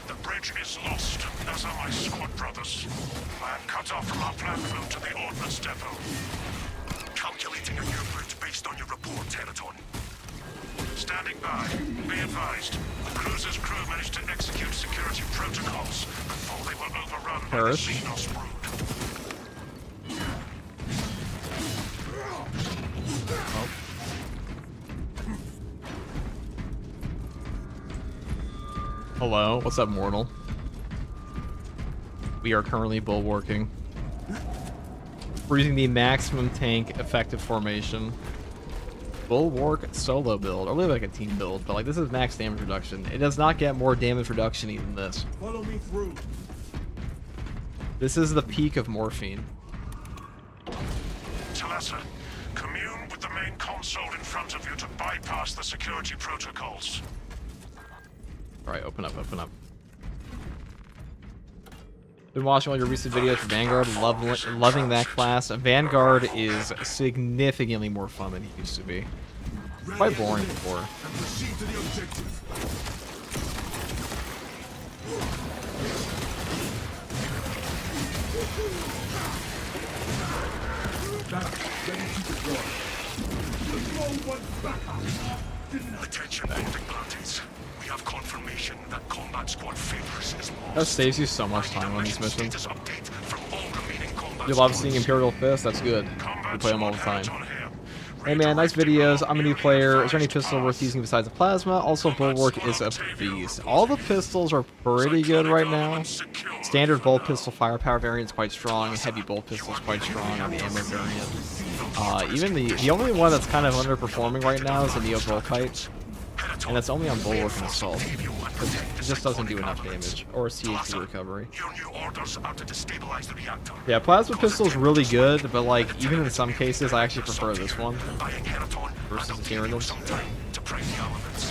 The bridge is lost, as are my squad brothers. I am cut off from our planned route to the Ordnance Depot. Calculating a new route based on your report, Heraton. Standing by. Be advised. The cruiser's crew managed to execute security protocols before they were overrun by the Xenos brood. Hello, what's up, mortal? We are currently bulwarking. We're using the maximum tank effective formation. Bulwark solo build, or really like a team build, but like this is max damage reduction. It does not get more damage reduction than this. Follow me through. This is the peak of morphine. Talassa, commune with the main console in front of you to bypass the security protocols. Alright, open up, open up. Been watching all your recent videos for Vanguard, loving that class. Vanguard is significantly more fun than he used to be. Quite boring before. Proceed to the objective. Ready to deploy. Deploy one backup. Attention, boarding parties. We have confirmation that Combat Squad favors is lost. That saves you so much time on these missions. Status update from all remaining combat You love squads. seeing Imperial Fist? That's good. Combat We play them all the Squad time. Heraton here. Hey man, nice videos. I'm a new player. Is there any pistol worth using besides the plasma? Also, Bulwark is a beast. All the pistols are pretty good right now. Standard bolt pistol firepower variant is quite strong. Heavy bolt pistol is quite strong on the ammo variant. Even the only one that's kind of underperforming right now is the Neo Volkite. And that's only on Bulwark and Assault. Because it just doesn't do enough damage. Or CHP recovery. Your new orders are to destabilize the reactor. Yeah, Plasma Pistol is really good, but like, even in some cases, I actually prefer this one. Buying Heraton Versus and the Tyranids. some time to prime the elements.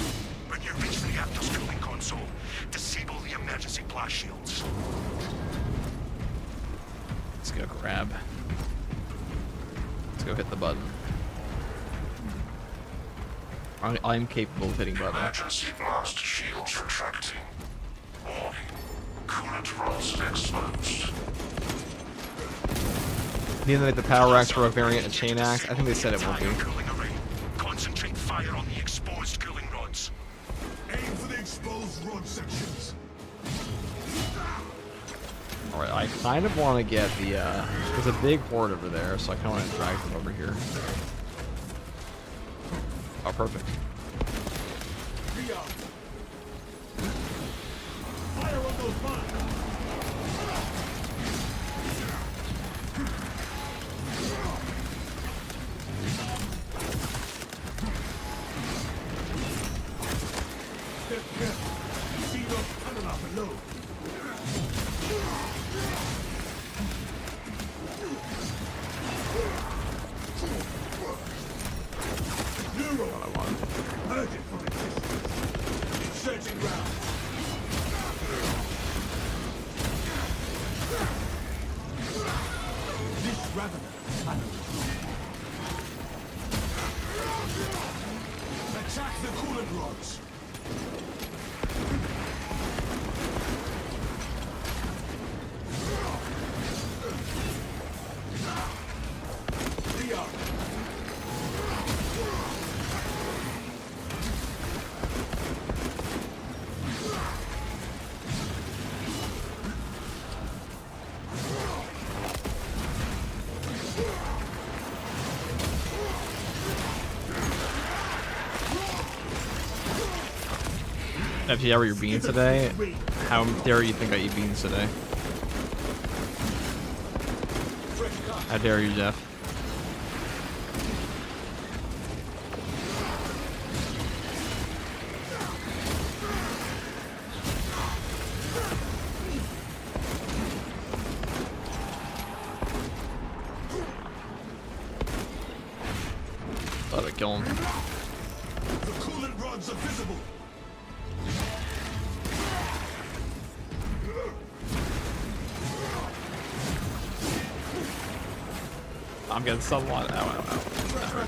When you reach the reactor's cooling console, disable the emergency blast shields. Let's go grab. Let's go hit the button. I'm capable of hitting buttons. Emergency blast shields retracting. Warning. Coolant rods exposed. Need to make the power racks for a variant of chain axe. I think they said it will be. Cooling array. Concentrate fire on the exposed cooling rods. Aim for the exposed rod sections. Alright, I kind of want to get the, there's a big horde over there, so I kind of want to drag them over here. Oh, perfect. Fire on those mines. See those coming up below. Neuro. Heard it from existence. Inserting round. This Ravener. Attack the coolant rods. Leo. Have you ever your beans today? How dare you think I eat beans today? How dare you, Jeff? Let it kill him. The coolant rods are visible. I'm getting someone. Ow, ow, ow. That hurt.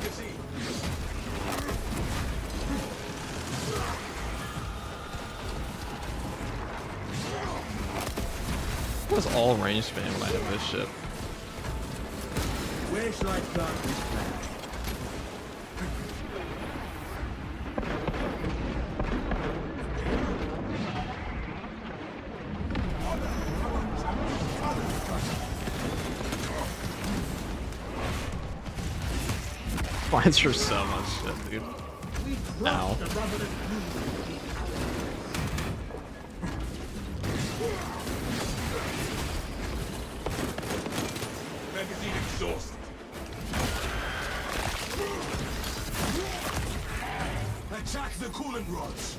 What is all range spam when I have this shit? Where shall I start this plan? Mines for so much shit, dude. Ow. Magazine exhausted. Attack the coolant rods.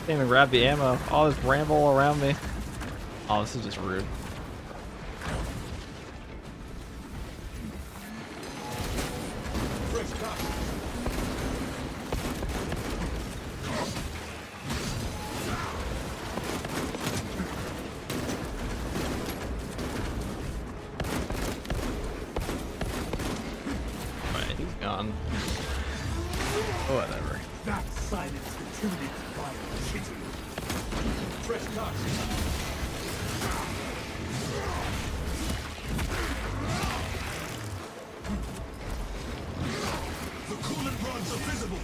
Can't even grab the ammo. All this ramble around me. Oh, this is just rude. Fresh cut. Alright, he's gone. Whatever. That silence intimidates fire. Shitty. Fresh cut. The coolant rods are visible.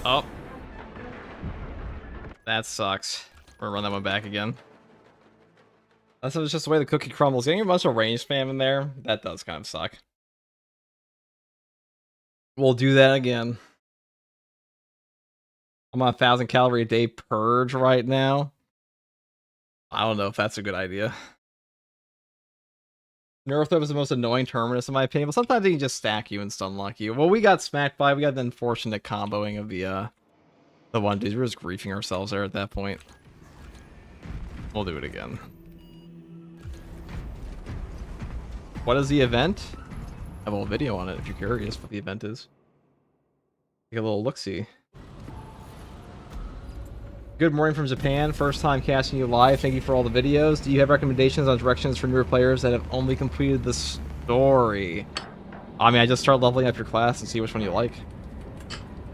Oh. That sucks. We're gonna run that one back again. That's just the way the cookie crumbles. Getting a bunch of range spam in there, that does kind of suck. We'll do that again. I'm on 1,000 calorie a day purge right now. I don't know if that's a good idea. Neurothrope is the most annoying terminus in my opinion, but sometimes they can just stack you and stun lock you. Well, we got smacked by, we got the unfortunate comboing of the one dude. We were just griefing ourselves there at that point. We'll do it again. What is the event? I have a little video on it if you're curious what the event is. Take a little look-see. Good morning from Japan. First time catching you live. Thank you for all the videos. Do you have recommendations on directions for newer players that have only completed the story? I mean, I just start leveling up your class and see which one you like.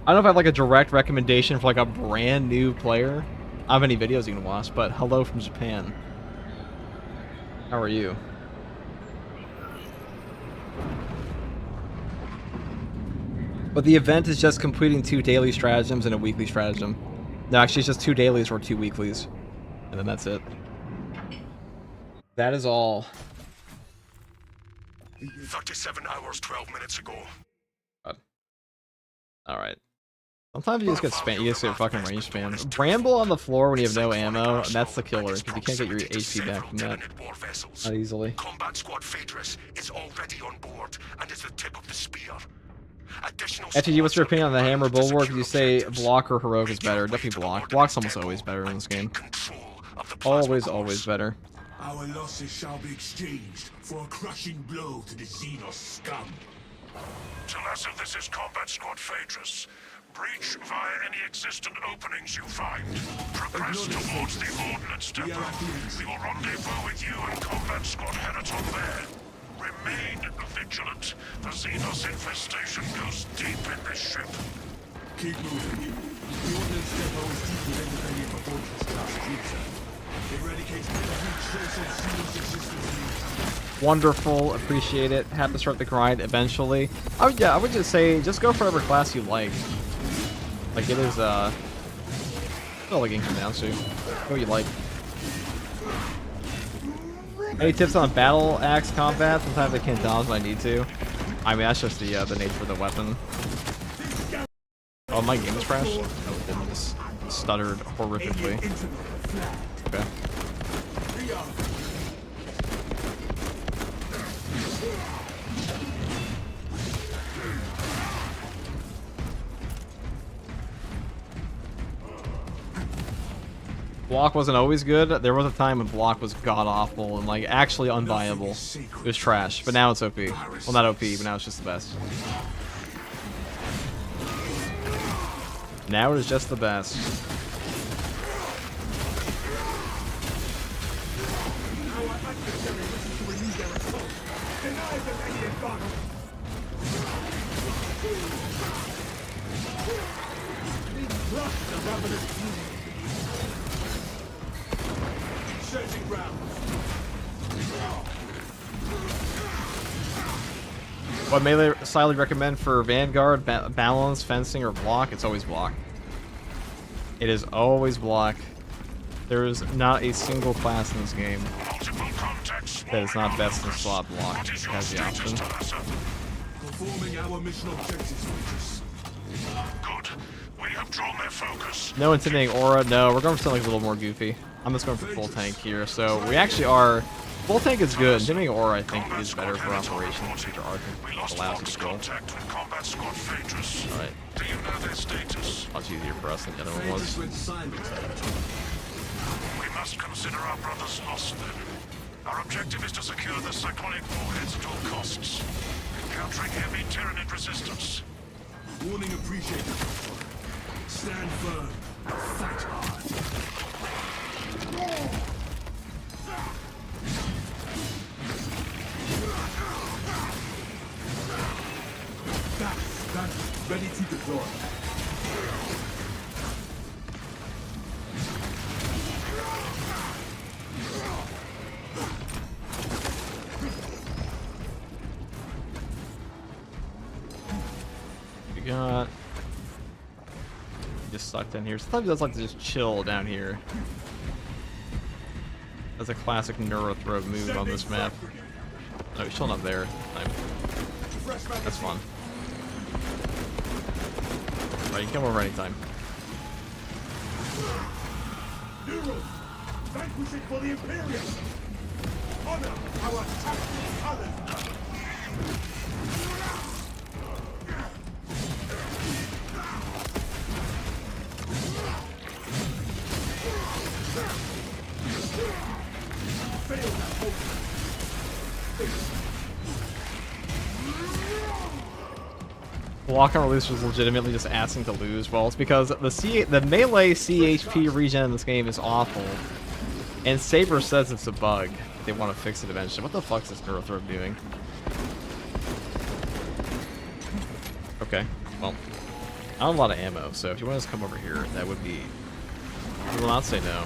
I don't know if I have like a direct recommendation for like a brand new player. I don't have any videos you can watch, but hello from Japan. How are you? But the event is just completing 2 daily stratagems and a weekly stratagem. No, actually it's just 2 dailies or 2 weeklies. And then that's it. That is all. 37 hours, 12 minutes ago. Alright. Sometimes you just get spam, you just get fucking range spam. Bramble on the floor when you have no ammo, and that's the killer, because you can't get your HP back from that. Not easily. Combat Squad Phaedrus is already on board and is the tip of the spear. FTG, what's your opinion on the hammer bulwark? You say block or heroic is better? Definitely block. Block's almost always better in this game. Always better. Our losses shall be exchanged for a crushing blow to the Xenos scum. Talassa, this is Combat Squad Phaedrus. Breach via any existent openings you find. Progress towards the Ordnance Depot. We will rendezvous with you and Combat Squad Heraton there. Remain vigilant. The Xenos infestation goes deep in this ship. Keep moving. The Ordnance Depot is deep within the Alien Fortress class. Eradicate every trace of Xenos existence. Wonderful, appreciate it. Have to start the grind eventually. I would just say just go for whatever class you like. Like it is that's all the game comes down to. What you like. Any tips on battle axe combat? Sometimes I can't dodge when I need to. I mean that's just the nature of the weapon. Oh, my game is crashed? No, it didn't. Just stuttered horrifically. Okay. Block wasn't always good. There was a time when block was god-awful and like actually unviable. It was trash, but now it's OP. Well, not OP, but now it's just the best. Now it is just the best. What melee style recommend for Vanguard, balance, fencing, or block? It's always block. It is always block. There is not a single class in this game that is not best in slot block. It has the option. Performing our mission objectives. Good. We have drawn their focus. No intimidating aura. No, we're going for something like a little more goofy. I'm just going for full tank here. So we actually are. Full tank is good. Intimidating aura, I think, is better for operations, which are allows you to kill. Alright. Do you know their status? Much easier for us than the other one was. We must consider our brothers lost then. Our objective is to secure the cyclonic warheads at all costs. Encountering heavy Tyranid resistance. Warning appreciated. Stand firm. Fight hard. That's ready to deploy. We got just sucked in here. Sometimes it does like to just chill down here. That's a classic Neurothrope move on this map. No, he's chilling up there. That's fun. Alright, you can come over anytime. Vanquishing for the Imperium! honor our tactical colors. Fail that hope. Lock on release was legitimately just asking to lose. Well, it's because the melee CHP regen in this game is awful, and Saber says it's a bug. They want to fix it eventually. What the fuck is this Neurothrope doing? Okay, well, I don't have a lot of ammo, so if you want us to come over here, that would be. I will not say no.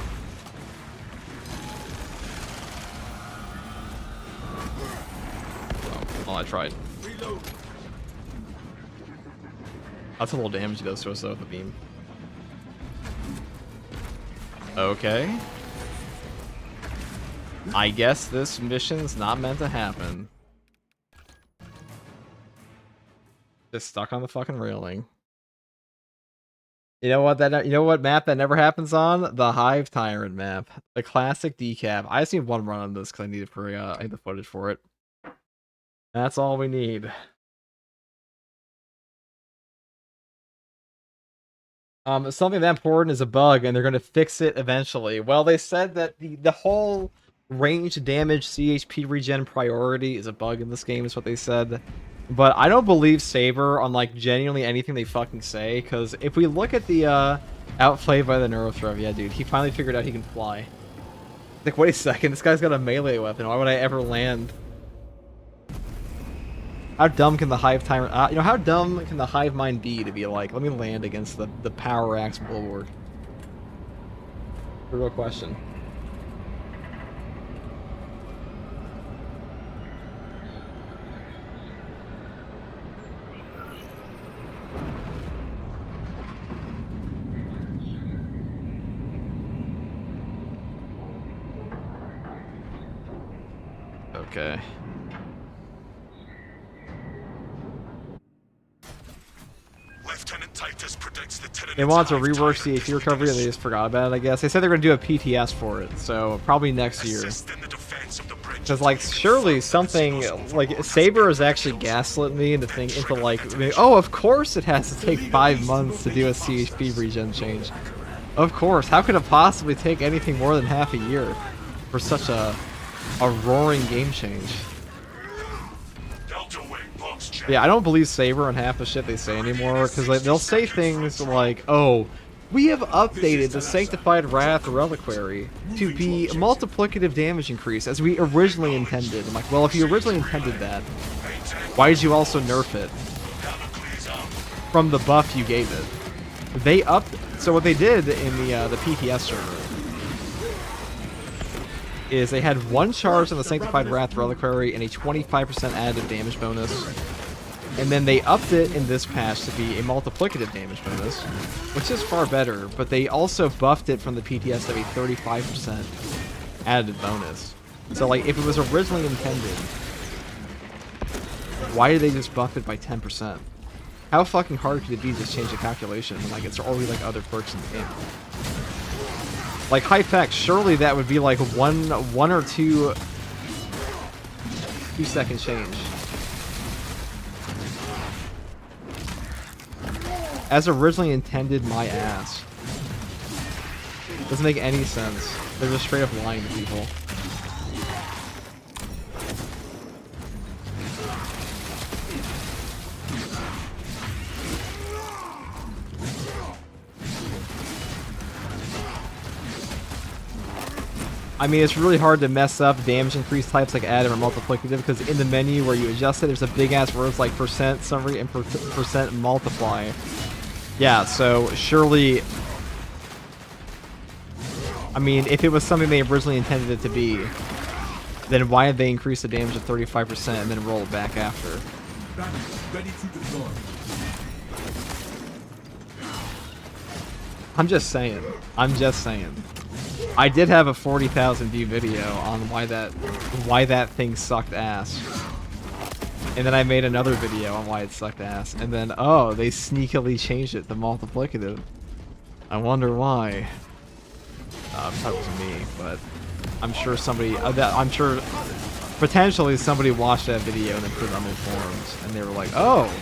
Well, I tried. Reload. That's a little damage he does to us though with the beam. Okay. I guess this mission's not meant to happen. Just stuck on the fucking railing. You know what map that never happens on? The Hive Tyrant map. The classic decap. I just need one run on this because I need the footage for it. That's all we need. Something that important is a bug, and they're going to fix it eventually. Well, they said that the whole range damage CHP regen priority is a bug in this game, is what they said. But I don't believe Saber on, like, genuinely anything they fucking say, because if we look at the, outplayed by the Neurothrope, yeah, dude, he finally figured out he can fly. Like, wait a second, this guy's got a melee weapon, why would I ever land? How dumb can the Hive Tyrant... how dumb can the Hive Mind be to be like, let me land against the Power Axe Bulwark? The real question. Okay. Lieutenant Titus predicts the They wanted to rework CHP recovery and they just forgot about it, I guess. They said they're going to do a PTS for it, so probably next year. Because, like, surely something, like, Saber has actually gaslit me into like, oh, of course it has to take 5 months to do a CHP regen change. Of course, how could it possibly take anything more than half a year for such a roaring game change? Yeah, I don't believe Saber on half the shit they say anymore, because like, they'll say things like, oh, we have updated the Sanctified Wrath Reliquary to be multiplicative damage increase as we originally intended. I'm like, well, if you originally intended that, why did you also nerf it from the buff you gave it? They upped, so what they did in the PTS server is they had one charge on the Sanctified Wrath Reliquary and a 25% additive damage bonus. And then they upped it in this patch to be a multiplicative damage bonus, which is far better, but they also buffed it from the PTS to be 35% additive bonus. So, like, if it was originally intended, why did they just buff it by 10%? How fucking hard could it be to just change the calculation when, like, it's already, like, other perks in the game? Like, high fact, surely that would be, like, one or two second change. As originally intended, my ass. Doesn't make any sense. They're just straight up lying to people. I mean, it's really hard to mess up damage increase types like additive or multiplicative, because in the menu where you adjust it, there's a big ass words like percent summary and percent multiply. Yeah, so surely, I mean, if it was something they originally intended it to be, then why did they increase the damage to 35% and then roll it back after? Ready to deploy. I'm just saying. I did have a 40,000 view video on why that thing sucked ass. And then I made another video on why it sucked ass. And then, oh, they sneakily changed it to multiplicative. I wonder why. It probably wasn't me, but I'm sure somebody, I'm sure potentially somebody watched that video and then put it on their forums, and they were like, oh,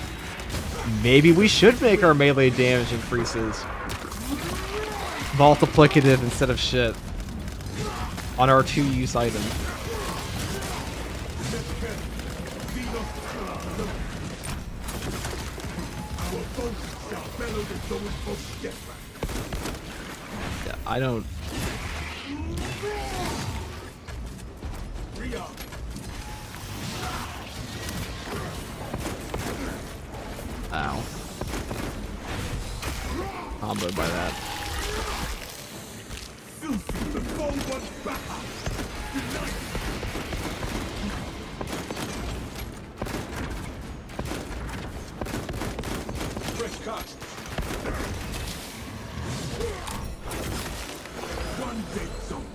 maybe we should make our melee damage increases multiplicative instead of shit on our 2-use item. Yeah, I don't. Ow. Comboed by that. Fresh cut. One dead zone.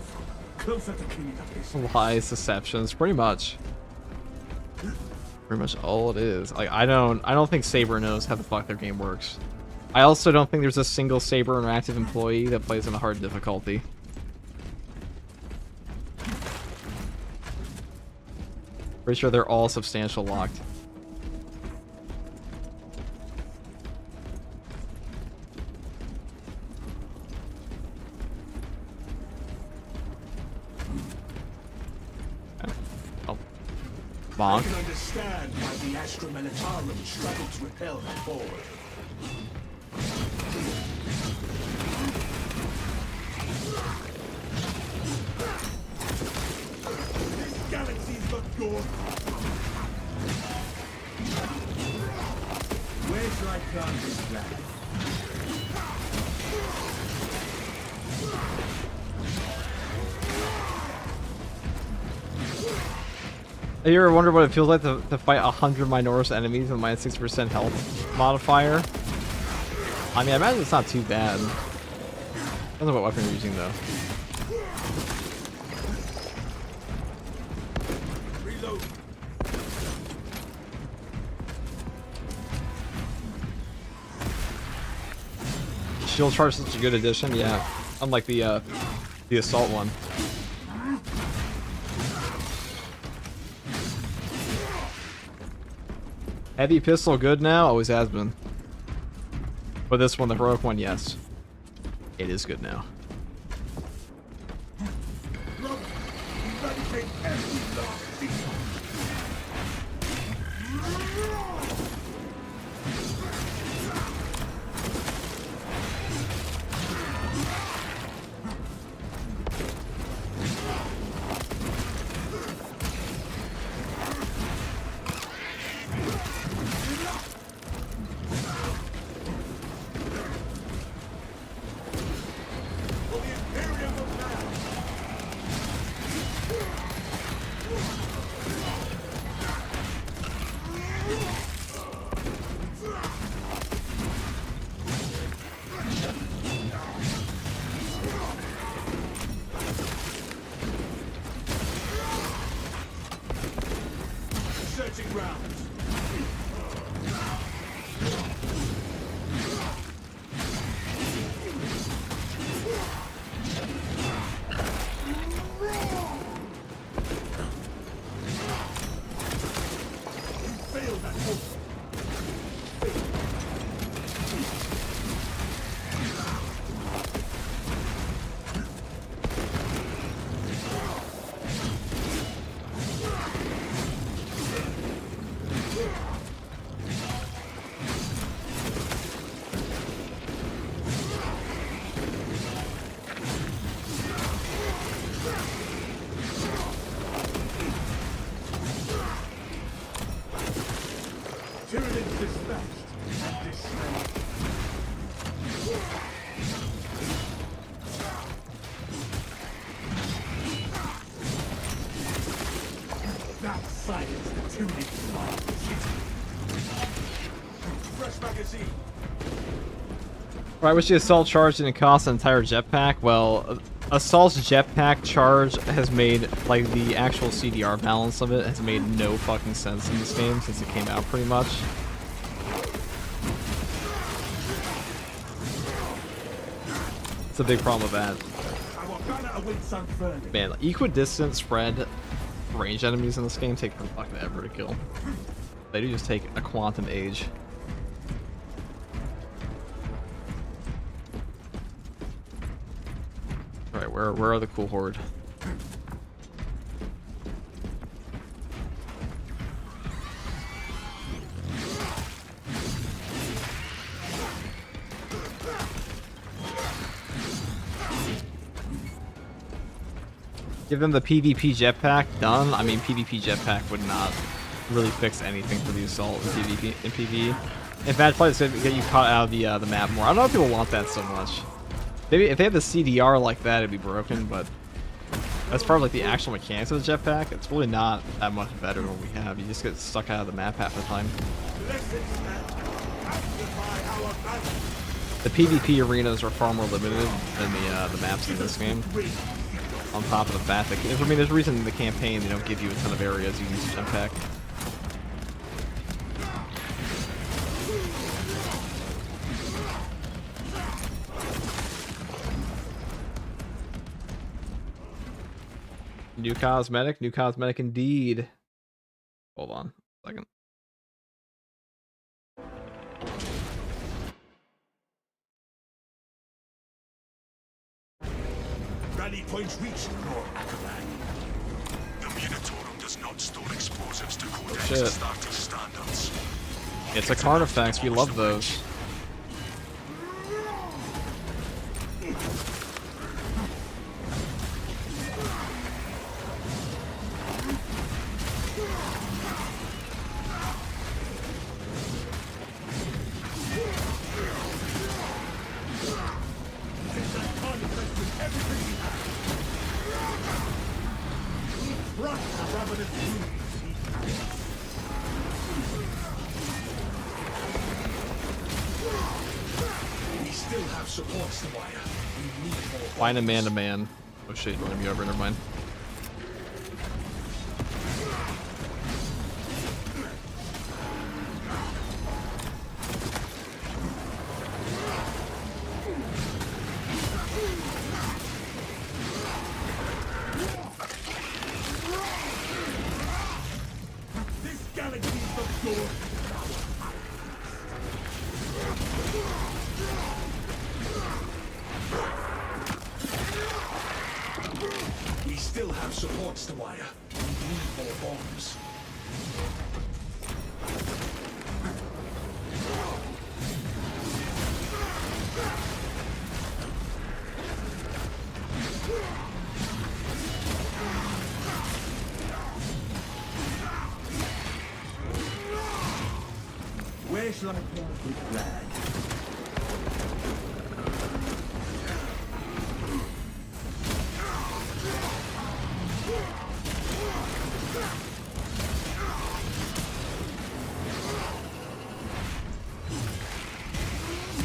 Closer to cleaning up this. Lies, deceptions, pretty much. Pretty much all it is. Like I don't think Saber knows how the fuck their game works. I also don't think there's a single Saber interactive employee that plays on a hard difficulty. Pretty sure they're all substantial locked. Oh. Bonk. I can understand why the Astra Militarum struggled to repel that forward. This galaxy's got your... Where should I plant this flag? Have you ever wondered what it feels like to fight 100 Minoris enemies with minus 6% health modifier? I mean, I imagine it's not too bad. Depends on what weapon you're using, though. Reload. Shield charge is such a good addition, yeah. Unlike the assault one. Heavy pistol good now? Always has been. But this one, the heroic one, yes. It is good now. Eradicate every last thing. Searching rounds. Failed that hope. Tyranids dispatched and dismayed. That silenced the Tyranid smart city. Fresh magazine. Right, which the assault charge didn't cost an entire jetpack? Well, assault's jetpack charge has made, like, the actual CDR balance of it has made no fucking sense in this game since it came out pretty much. It's a big problem with that. I want banner awaits unfurling. Man, equidistant spread range enemies in this game take fucking ever to kill. They do just take a quantum age. Alright, where are the cool horde? Give them the PvP jetpack done. I mean, PvP jetpack would not really fix anything for the assault in PvP. In PvE. In fact, probably it's gonna get you caught out of the map more. I don't know if people want that so much. Maybe if they had the CDR like that, it'd be broken. But as far as like the actual mechanics of the jetpack, it's really not that much better than what we have. You just get stuck out of the map half the time. The PvP arenas are far more limited than the maps in this game. On top of the fact that, I mean, there's a reason in the campaign they don't give you a ton of areas you can use a jetpack. New cosmetic indeed. Hold on a second. Rally points reached, Lord Akalan. The Munitorum does not store explosives to Codex shit. starter standards. It's a Carnifex, we love those. Find a man to man. Oh shit, you're running me over, never mind. This galaxy is the door. We still have supports to wire. We need more bombs. Where shall I plant this flag?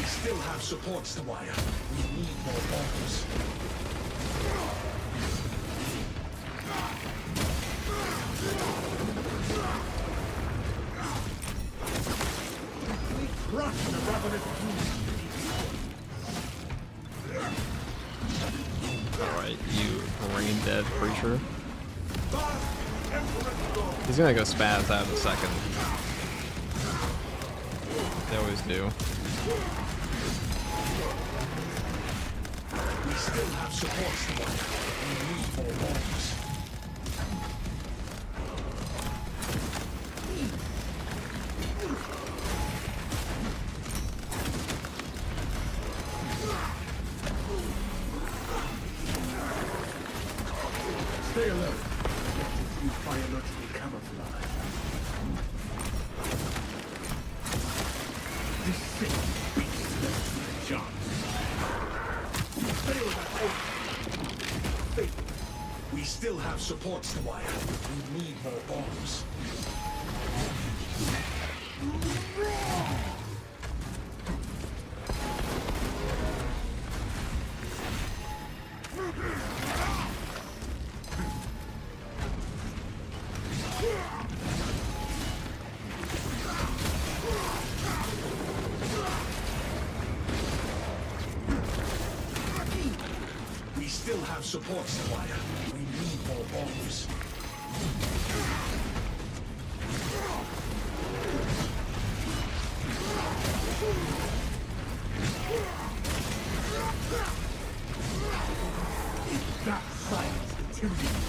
Still have supports to wire. We need more bombs. We crush the ravenous Alright, you brain dead creature. He's gonna go spaz out in a second. They always do. We still have supports to wire. We need more bombs. Stay alert. Use biological camouflage. This sick beast left me a chance. We still have supports to wire. We need more bombs. still have support, Squire. We need more bombs. That silence intimidating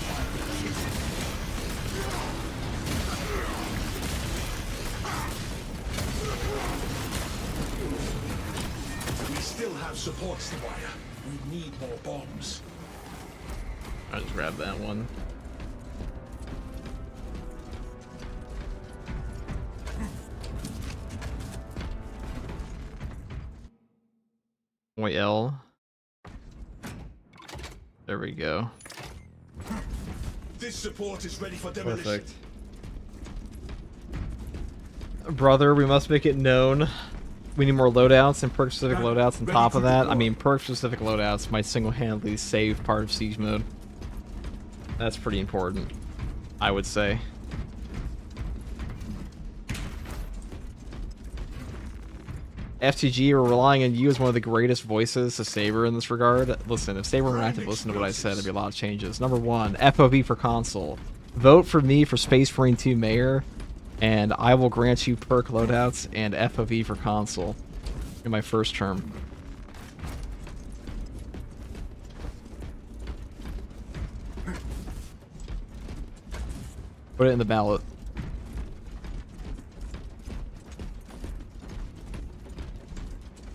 We still have support, Squire. We need more bombs. I just grabbed that one. Wait, L. There we go. This support is ready for demolition. Perfect. Brother, we must make it known. We need more loadouts and perk-specific loadouts on top of that. I mean, perk-specific loadouts might single-handedly save part of Siege mode. That's pretty important, I would say. FTG, we're relying on you as one of the greatest voices to Saber in this regard. Listen, if Saber were active, listen to what I said, there'd be a lot of changes. Number one, FOV for console. Vote for me for Space Marine 2 Mayor, and I will grant you perk loadouts and FOV for console in my first term. Put it in the ballot.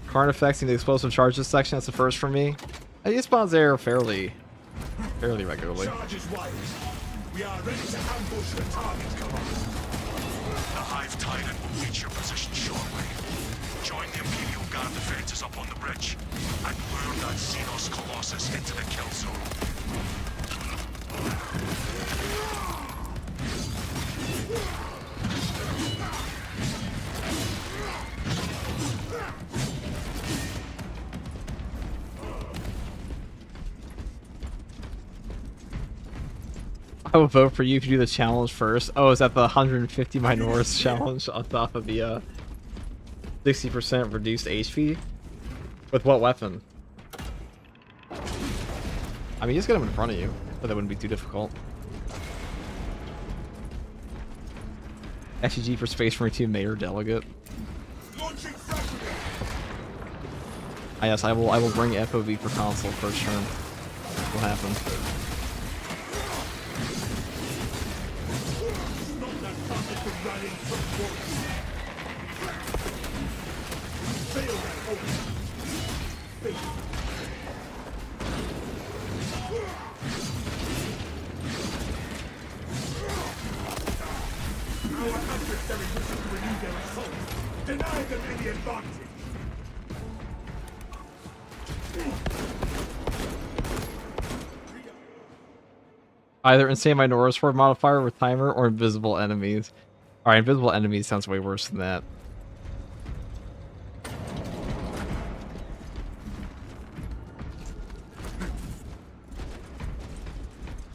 Current effects in the explosive charges section, that's the first for me. He spawns there fairly regularly. Charges wired. We are ready to ambush the target, Commander. The Hive Tyrant will reach your position shortly. Join the Imperial Guard defenses up on the bridge and lure that Xenos Colossus into the kill zone. I will vote for you if you do the challenge first. Oh, is that the 150 Minoris challenge on top of the 60% reduced HP? With what weapon? I mean, just get him in front of you, but that wouldn't be too difficult. SGG for Space Marine 2 Mayor Delegate. Ah, yes, I will bring FOV for console first turn. What happened? Deny them any advantage. Either insane Minoris Horde modifier with timer or invisible enemies. Alright, invisible enemies sounds way worse than that.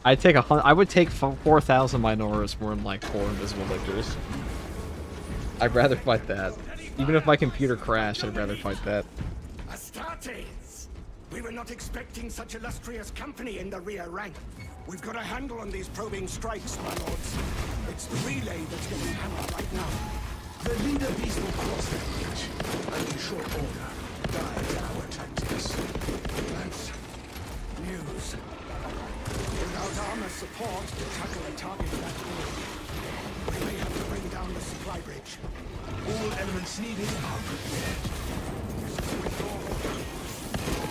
I would take 4,000 Minoris more than like 4 invisible lictors. I'd rather fight that. Even if my computer crashed, I'd rather fight that. Astartes! We were not expecting such illustrious company in the rear rank. We've got a handle on these probing strikes, my lords. It's the relay that's getting hammered right now. The leader beast will cross that bridge, and in short order, guide our tactics. That's news. Without armor support to tackle a target that big, we may have to bring down the supply bridge. All elements needed are prepared.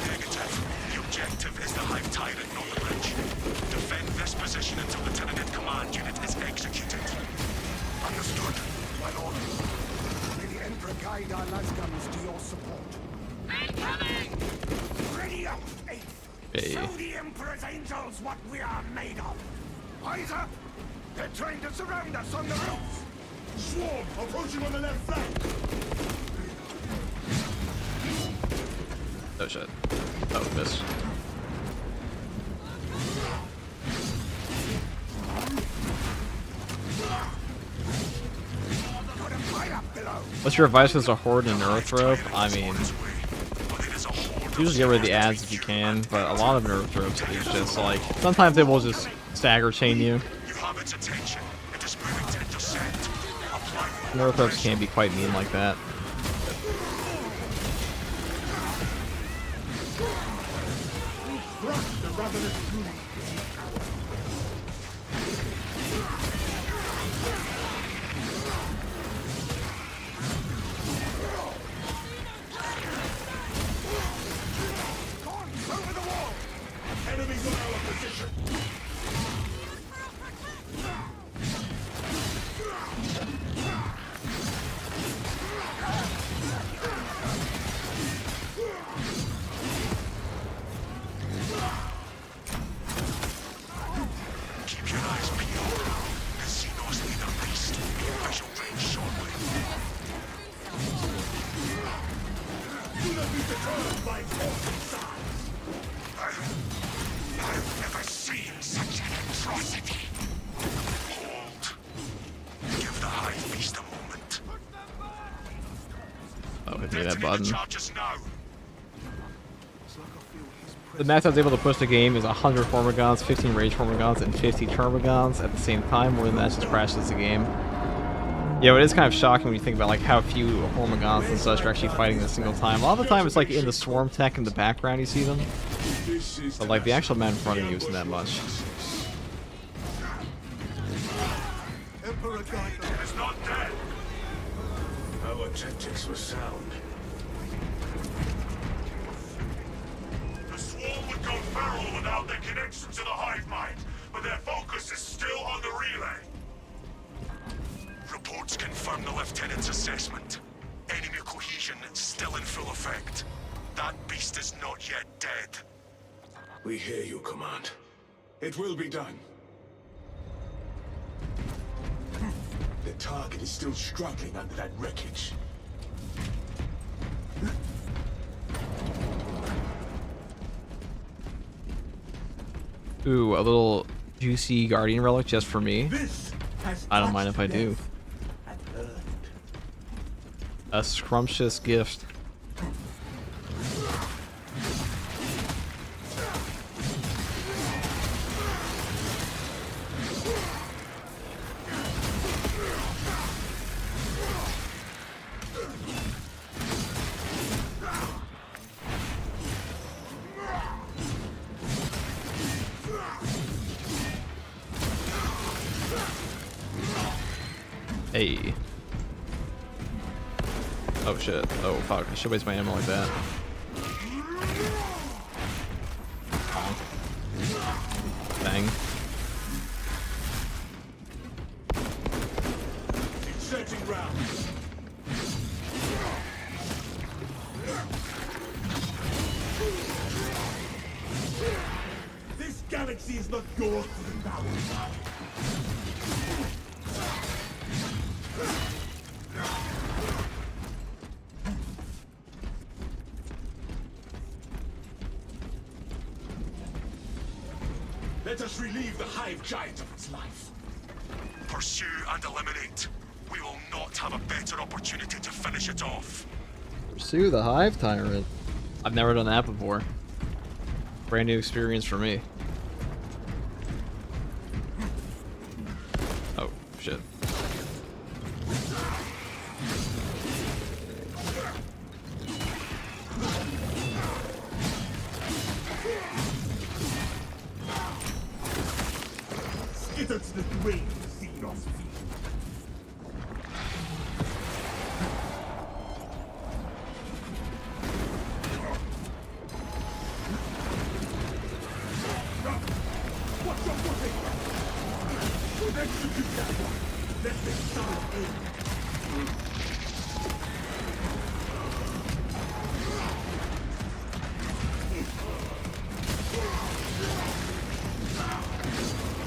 Negative. The objective is the Hive Tyrant, not the bridge. Defend this position until the Tyranid command unit is executed. Understood, my lord. May the Emperor guide our lasguns to your support. Incoming! Ready up, Eighth! Hey. Show the Emperor's angels what we are made of! Eyes up! They're trying to surround us on the roof! Swarm approaching on the left flank. Oh shit. Oh, missed. Got a fight up below! What's your advice as a horde and earth rope? I mean, But it is a horde Usually get rid of the ads if you can, but a lot of nerf tropes is just like sometimes they will just stagger chain you. You have its attention. It is moving to intercept. Apply Nerf tropes can be quite mean like that. Thrust the ravenous brood. over the wall. Enemies on our position. Keep your eyes peeled. Casinos need a beast. Visual range shortly. Do not be deterred by fortune size. I've never seen such an atrocity. Hold. Give the Hive Beast a moment. Oh, hit me that Detonate button. the charges now. The max I was able to push the game is 100 Formigons, 15 Rage Formigons, and 50 Termagons at the same time. More than that just crashes the game. Yeah, it is kind of shocking when you think about like how few Formigons and such are actually fighting at a single time. A lot of the time it's like in the swarm tech in the background you see them. But like the actual man in front of you isn't that much. Emperor guide them. It's not dead. Our tactics were sound. The swarm would go feral without their connection to the hive mind, but their focus is still on the relay. Reports confirm the lieutenant's assessment. Enemy cohesion still in full effect. That beast is not yet dead. We hear you, Command. It will be done. The target is still struggling under that wreckage. Ooh, a little juicy Guardian relic just for me. This has I don't mind if I do. death and earned. A scrumptious gift. Hey. Oh shit. Oh fuck. I should waste my ammo like that. Bang. Inserting rounds. This galaxy is not yours to devour. Let us relieve the Hive Giant of its life. Pursue and eliminate. We will not have a better opportunity to finish it off. Pursue the Hive Tyrant. I've never done that before. Brand new experience for me. Oh, shit. Skitter to the grave, Xenos feet. Watch your footing! Should execute that one. Let the sun in.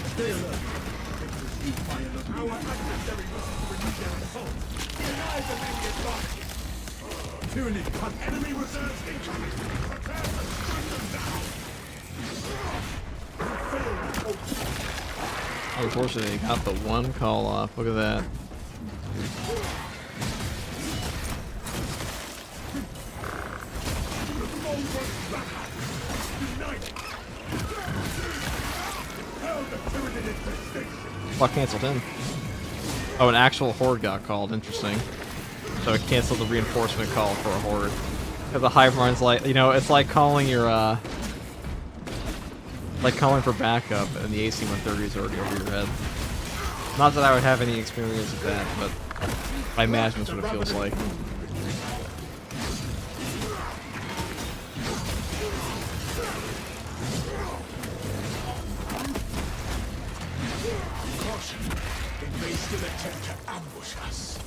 Stay alert. Our adversary wishes to renew their assault. Deny them any advantage. Tyranny cut enemy reserves incoming. Prepare to strike them down. Failed. Unfortunately, got the one call off. Look at that. The small one What canceled him? Oh, an actual horde got called. Interesting. So it canceled the reinforcement call for a horde. Because the hive runs like, you know, it's like calling your, like calling for backup and the AC-130 is already over your head. Not that I would have any experience with that, but I imagine that's what it feels like. It may still attempt to ambush us.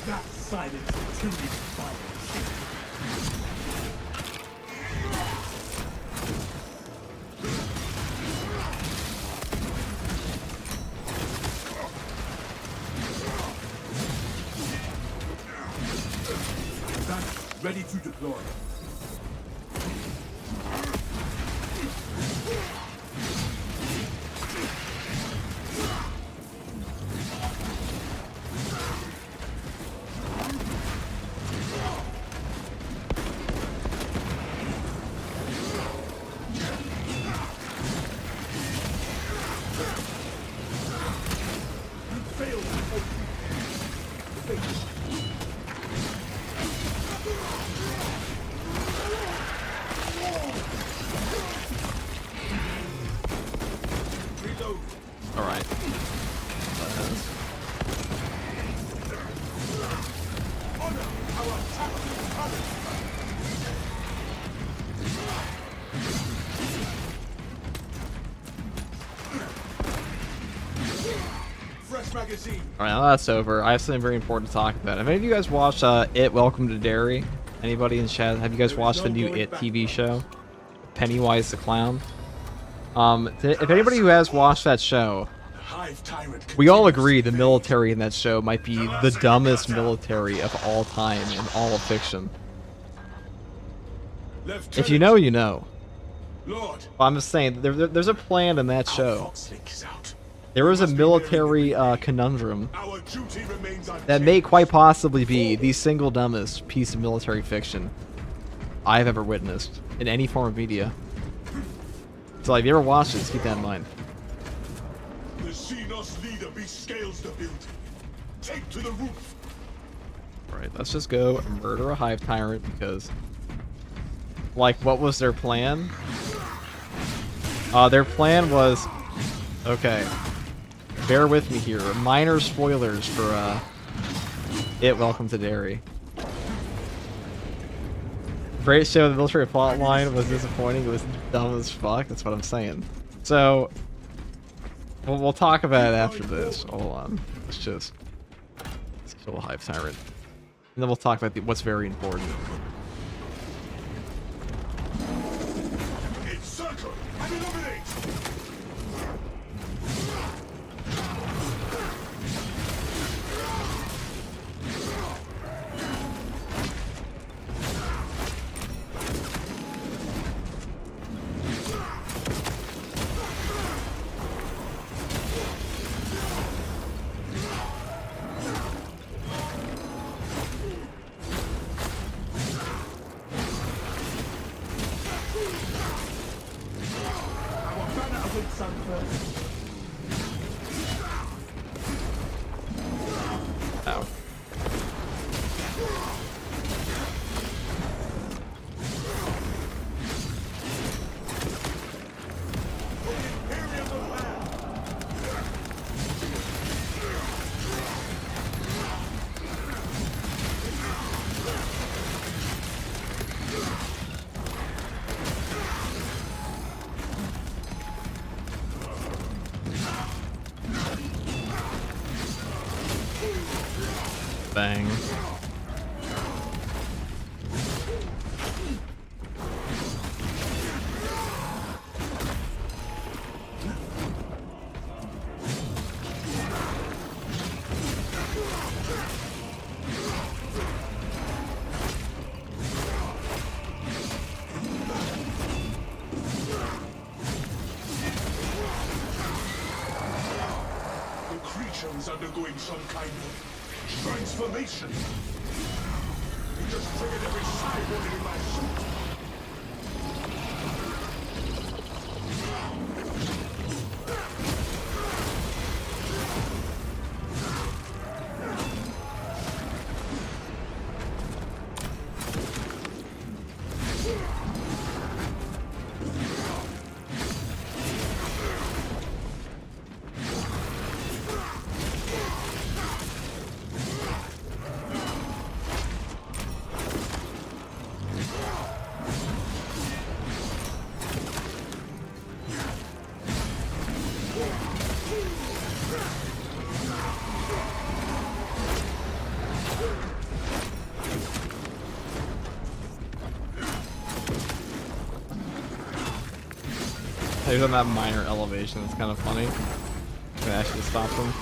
That silence intimidates violence. Ready to deploy. Alright. Fresh magazine. Alright, well, that's over. I have something very important to talk about. Have any of you guys watched It Welcome to Derry? Anybody in chat? Have you guys watched the new It TV show? Pennywise the Clown? If anybody who has watched that show, Hive Tyrant. we all agree the military in that show might be the dumbest military of all time in all of fiction. If you know, you know. Lord. I'm just saying, there's a plan in that show. Foxlink is out. There is a military conundrum Our duty remains that may quite possibly be the single dumbest piece of military fiction I've ever witnessed in any form of media. So if you ever watched it, just keep that in mind. The Xenos leader bescales the building. Take to the roof. Alright, let's just go and murder a Hive Tyrant because... Like, what was their plan? Their plan was... Okay. Bear with me here. Minor spoilers for, It Welcome to Derry. Great show, the military plot line was disappointing, it was dumb as fuck, that's what I'm saying. So, we'll talk about it after this. Hold on. Let's kill a Hive Tyrant. And then we'll talk about what's very important. Encircle and eliminate. Ow. Bang. is undergoing some kind of transformation. You just triggered every cyborg in my suit. He's on that minor elevation. It's kind of funny. Can actually stop them.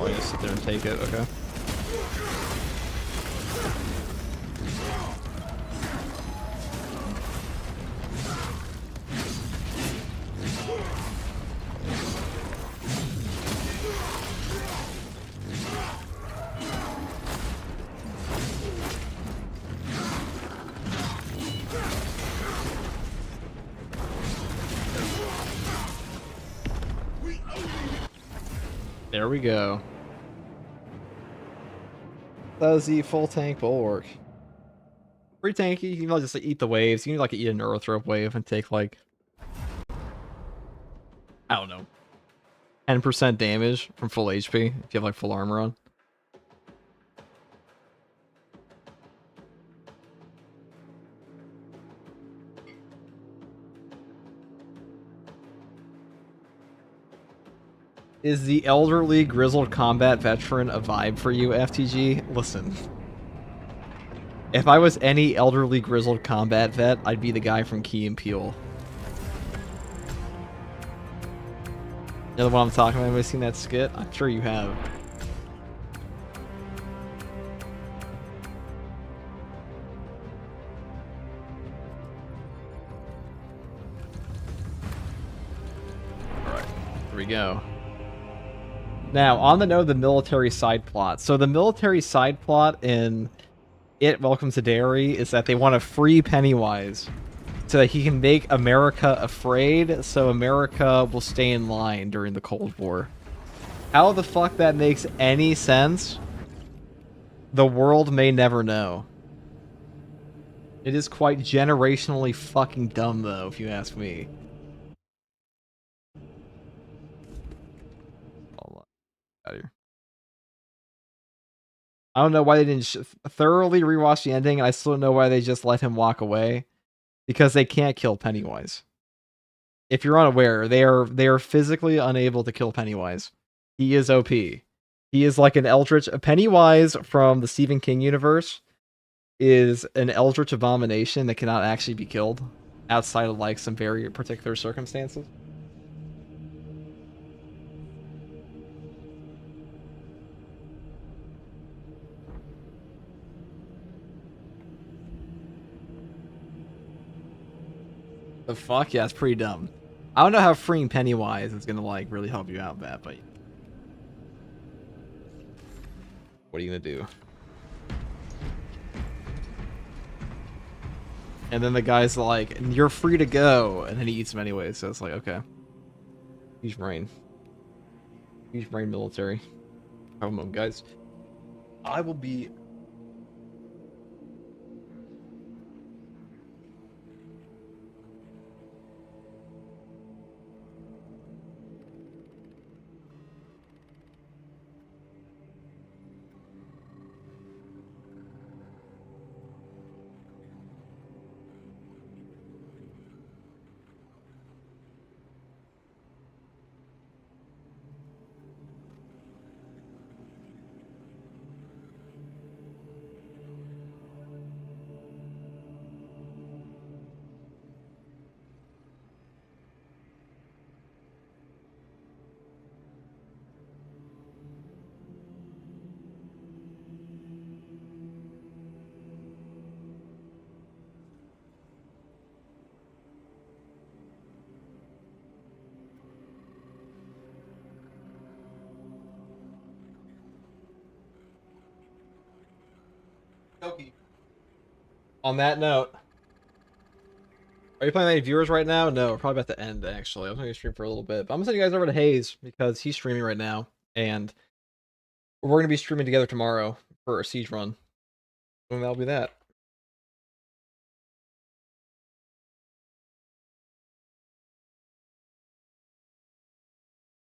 Oh, I just sit there and take it, okay. There we go. That was the full tank bulwark. Pretty tanky. You can just like, eat the waves. You can like eat a neurothrope wave and take like, I don't know, 10% damage from full HP if you have like full armor on. Is the elderly grizzled combat veteran a vibe for you, FTG? Listen. If I was any elderly grizzled combat vet, I'd be the guy from Key and Peele. You know the one I'm talking about? Anybody seen that skit? I'm sure you have. Alright, here we go. Now, on the note of the military side plot. So the military side plot in Welcome to Derry is that they want to free Pennywise so that he can make America afraid, so America will stay in line during the Cold War. How the fuck that makes any sense, the world may never know. It is quite generationally fucking dumb, though, if you ask me. Out here. I don't know why they didn't thoroughly rewatch the ending, and I still don't know why they just let him walk away. Because they can't kill Pennywise. If you're unaware, they are physically unable to kill Pennywise. He is OP. He is like an eldritch. Pennywise from the Stephen King universe is an eldritch abomination that cannot actually be killed outside of like some very particular circumstances. The fuck? Yeah, it's pretty dumb. I don't know how freeing Pennywise is gonna like really help you out with that, but what are you gonna do? And then the guy's like, "You're free to go," and then he eats him anyway. So it's like, okay, huge brain military. Come on, guys. I will be. Okay. On that note, are you playing any viewers right now? No, we're probably about to end, actually. I was going to stream for a little bit. But I'm going to send you guys over to Hayes because he's streaming right now. And we're going to be streaming together tomorrow for a siege run. And that'll be that.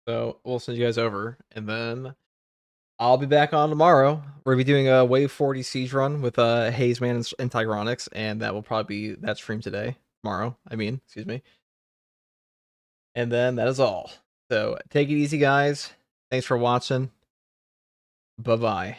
So we'll send you guys over. And then I'll be back on tomorrow. We're going to be doing a Wave 40 siege run with Hazeman and Tigronics. And that will probably be that stream today. Tomorrow, excuse me. And then that is all. So take it easy, guys. Thanks for watching. Bye-bye.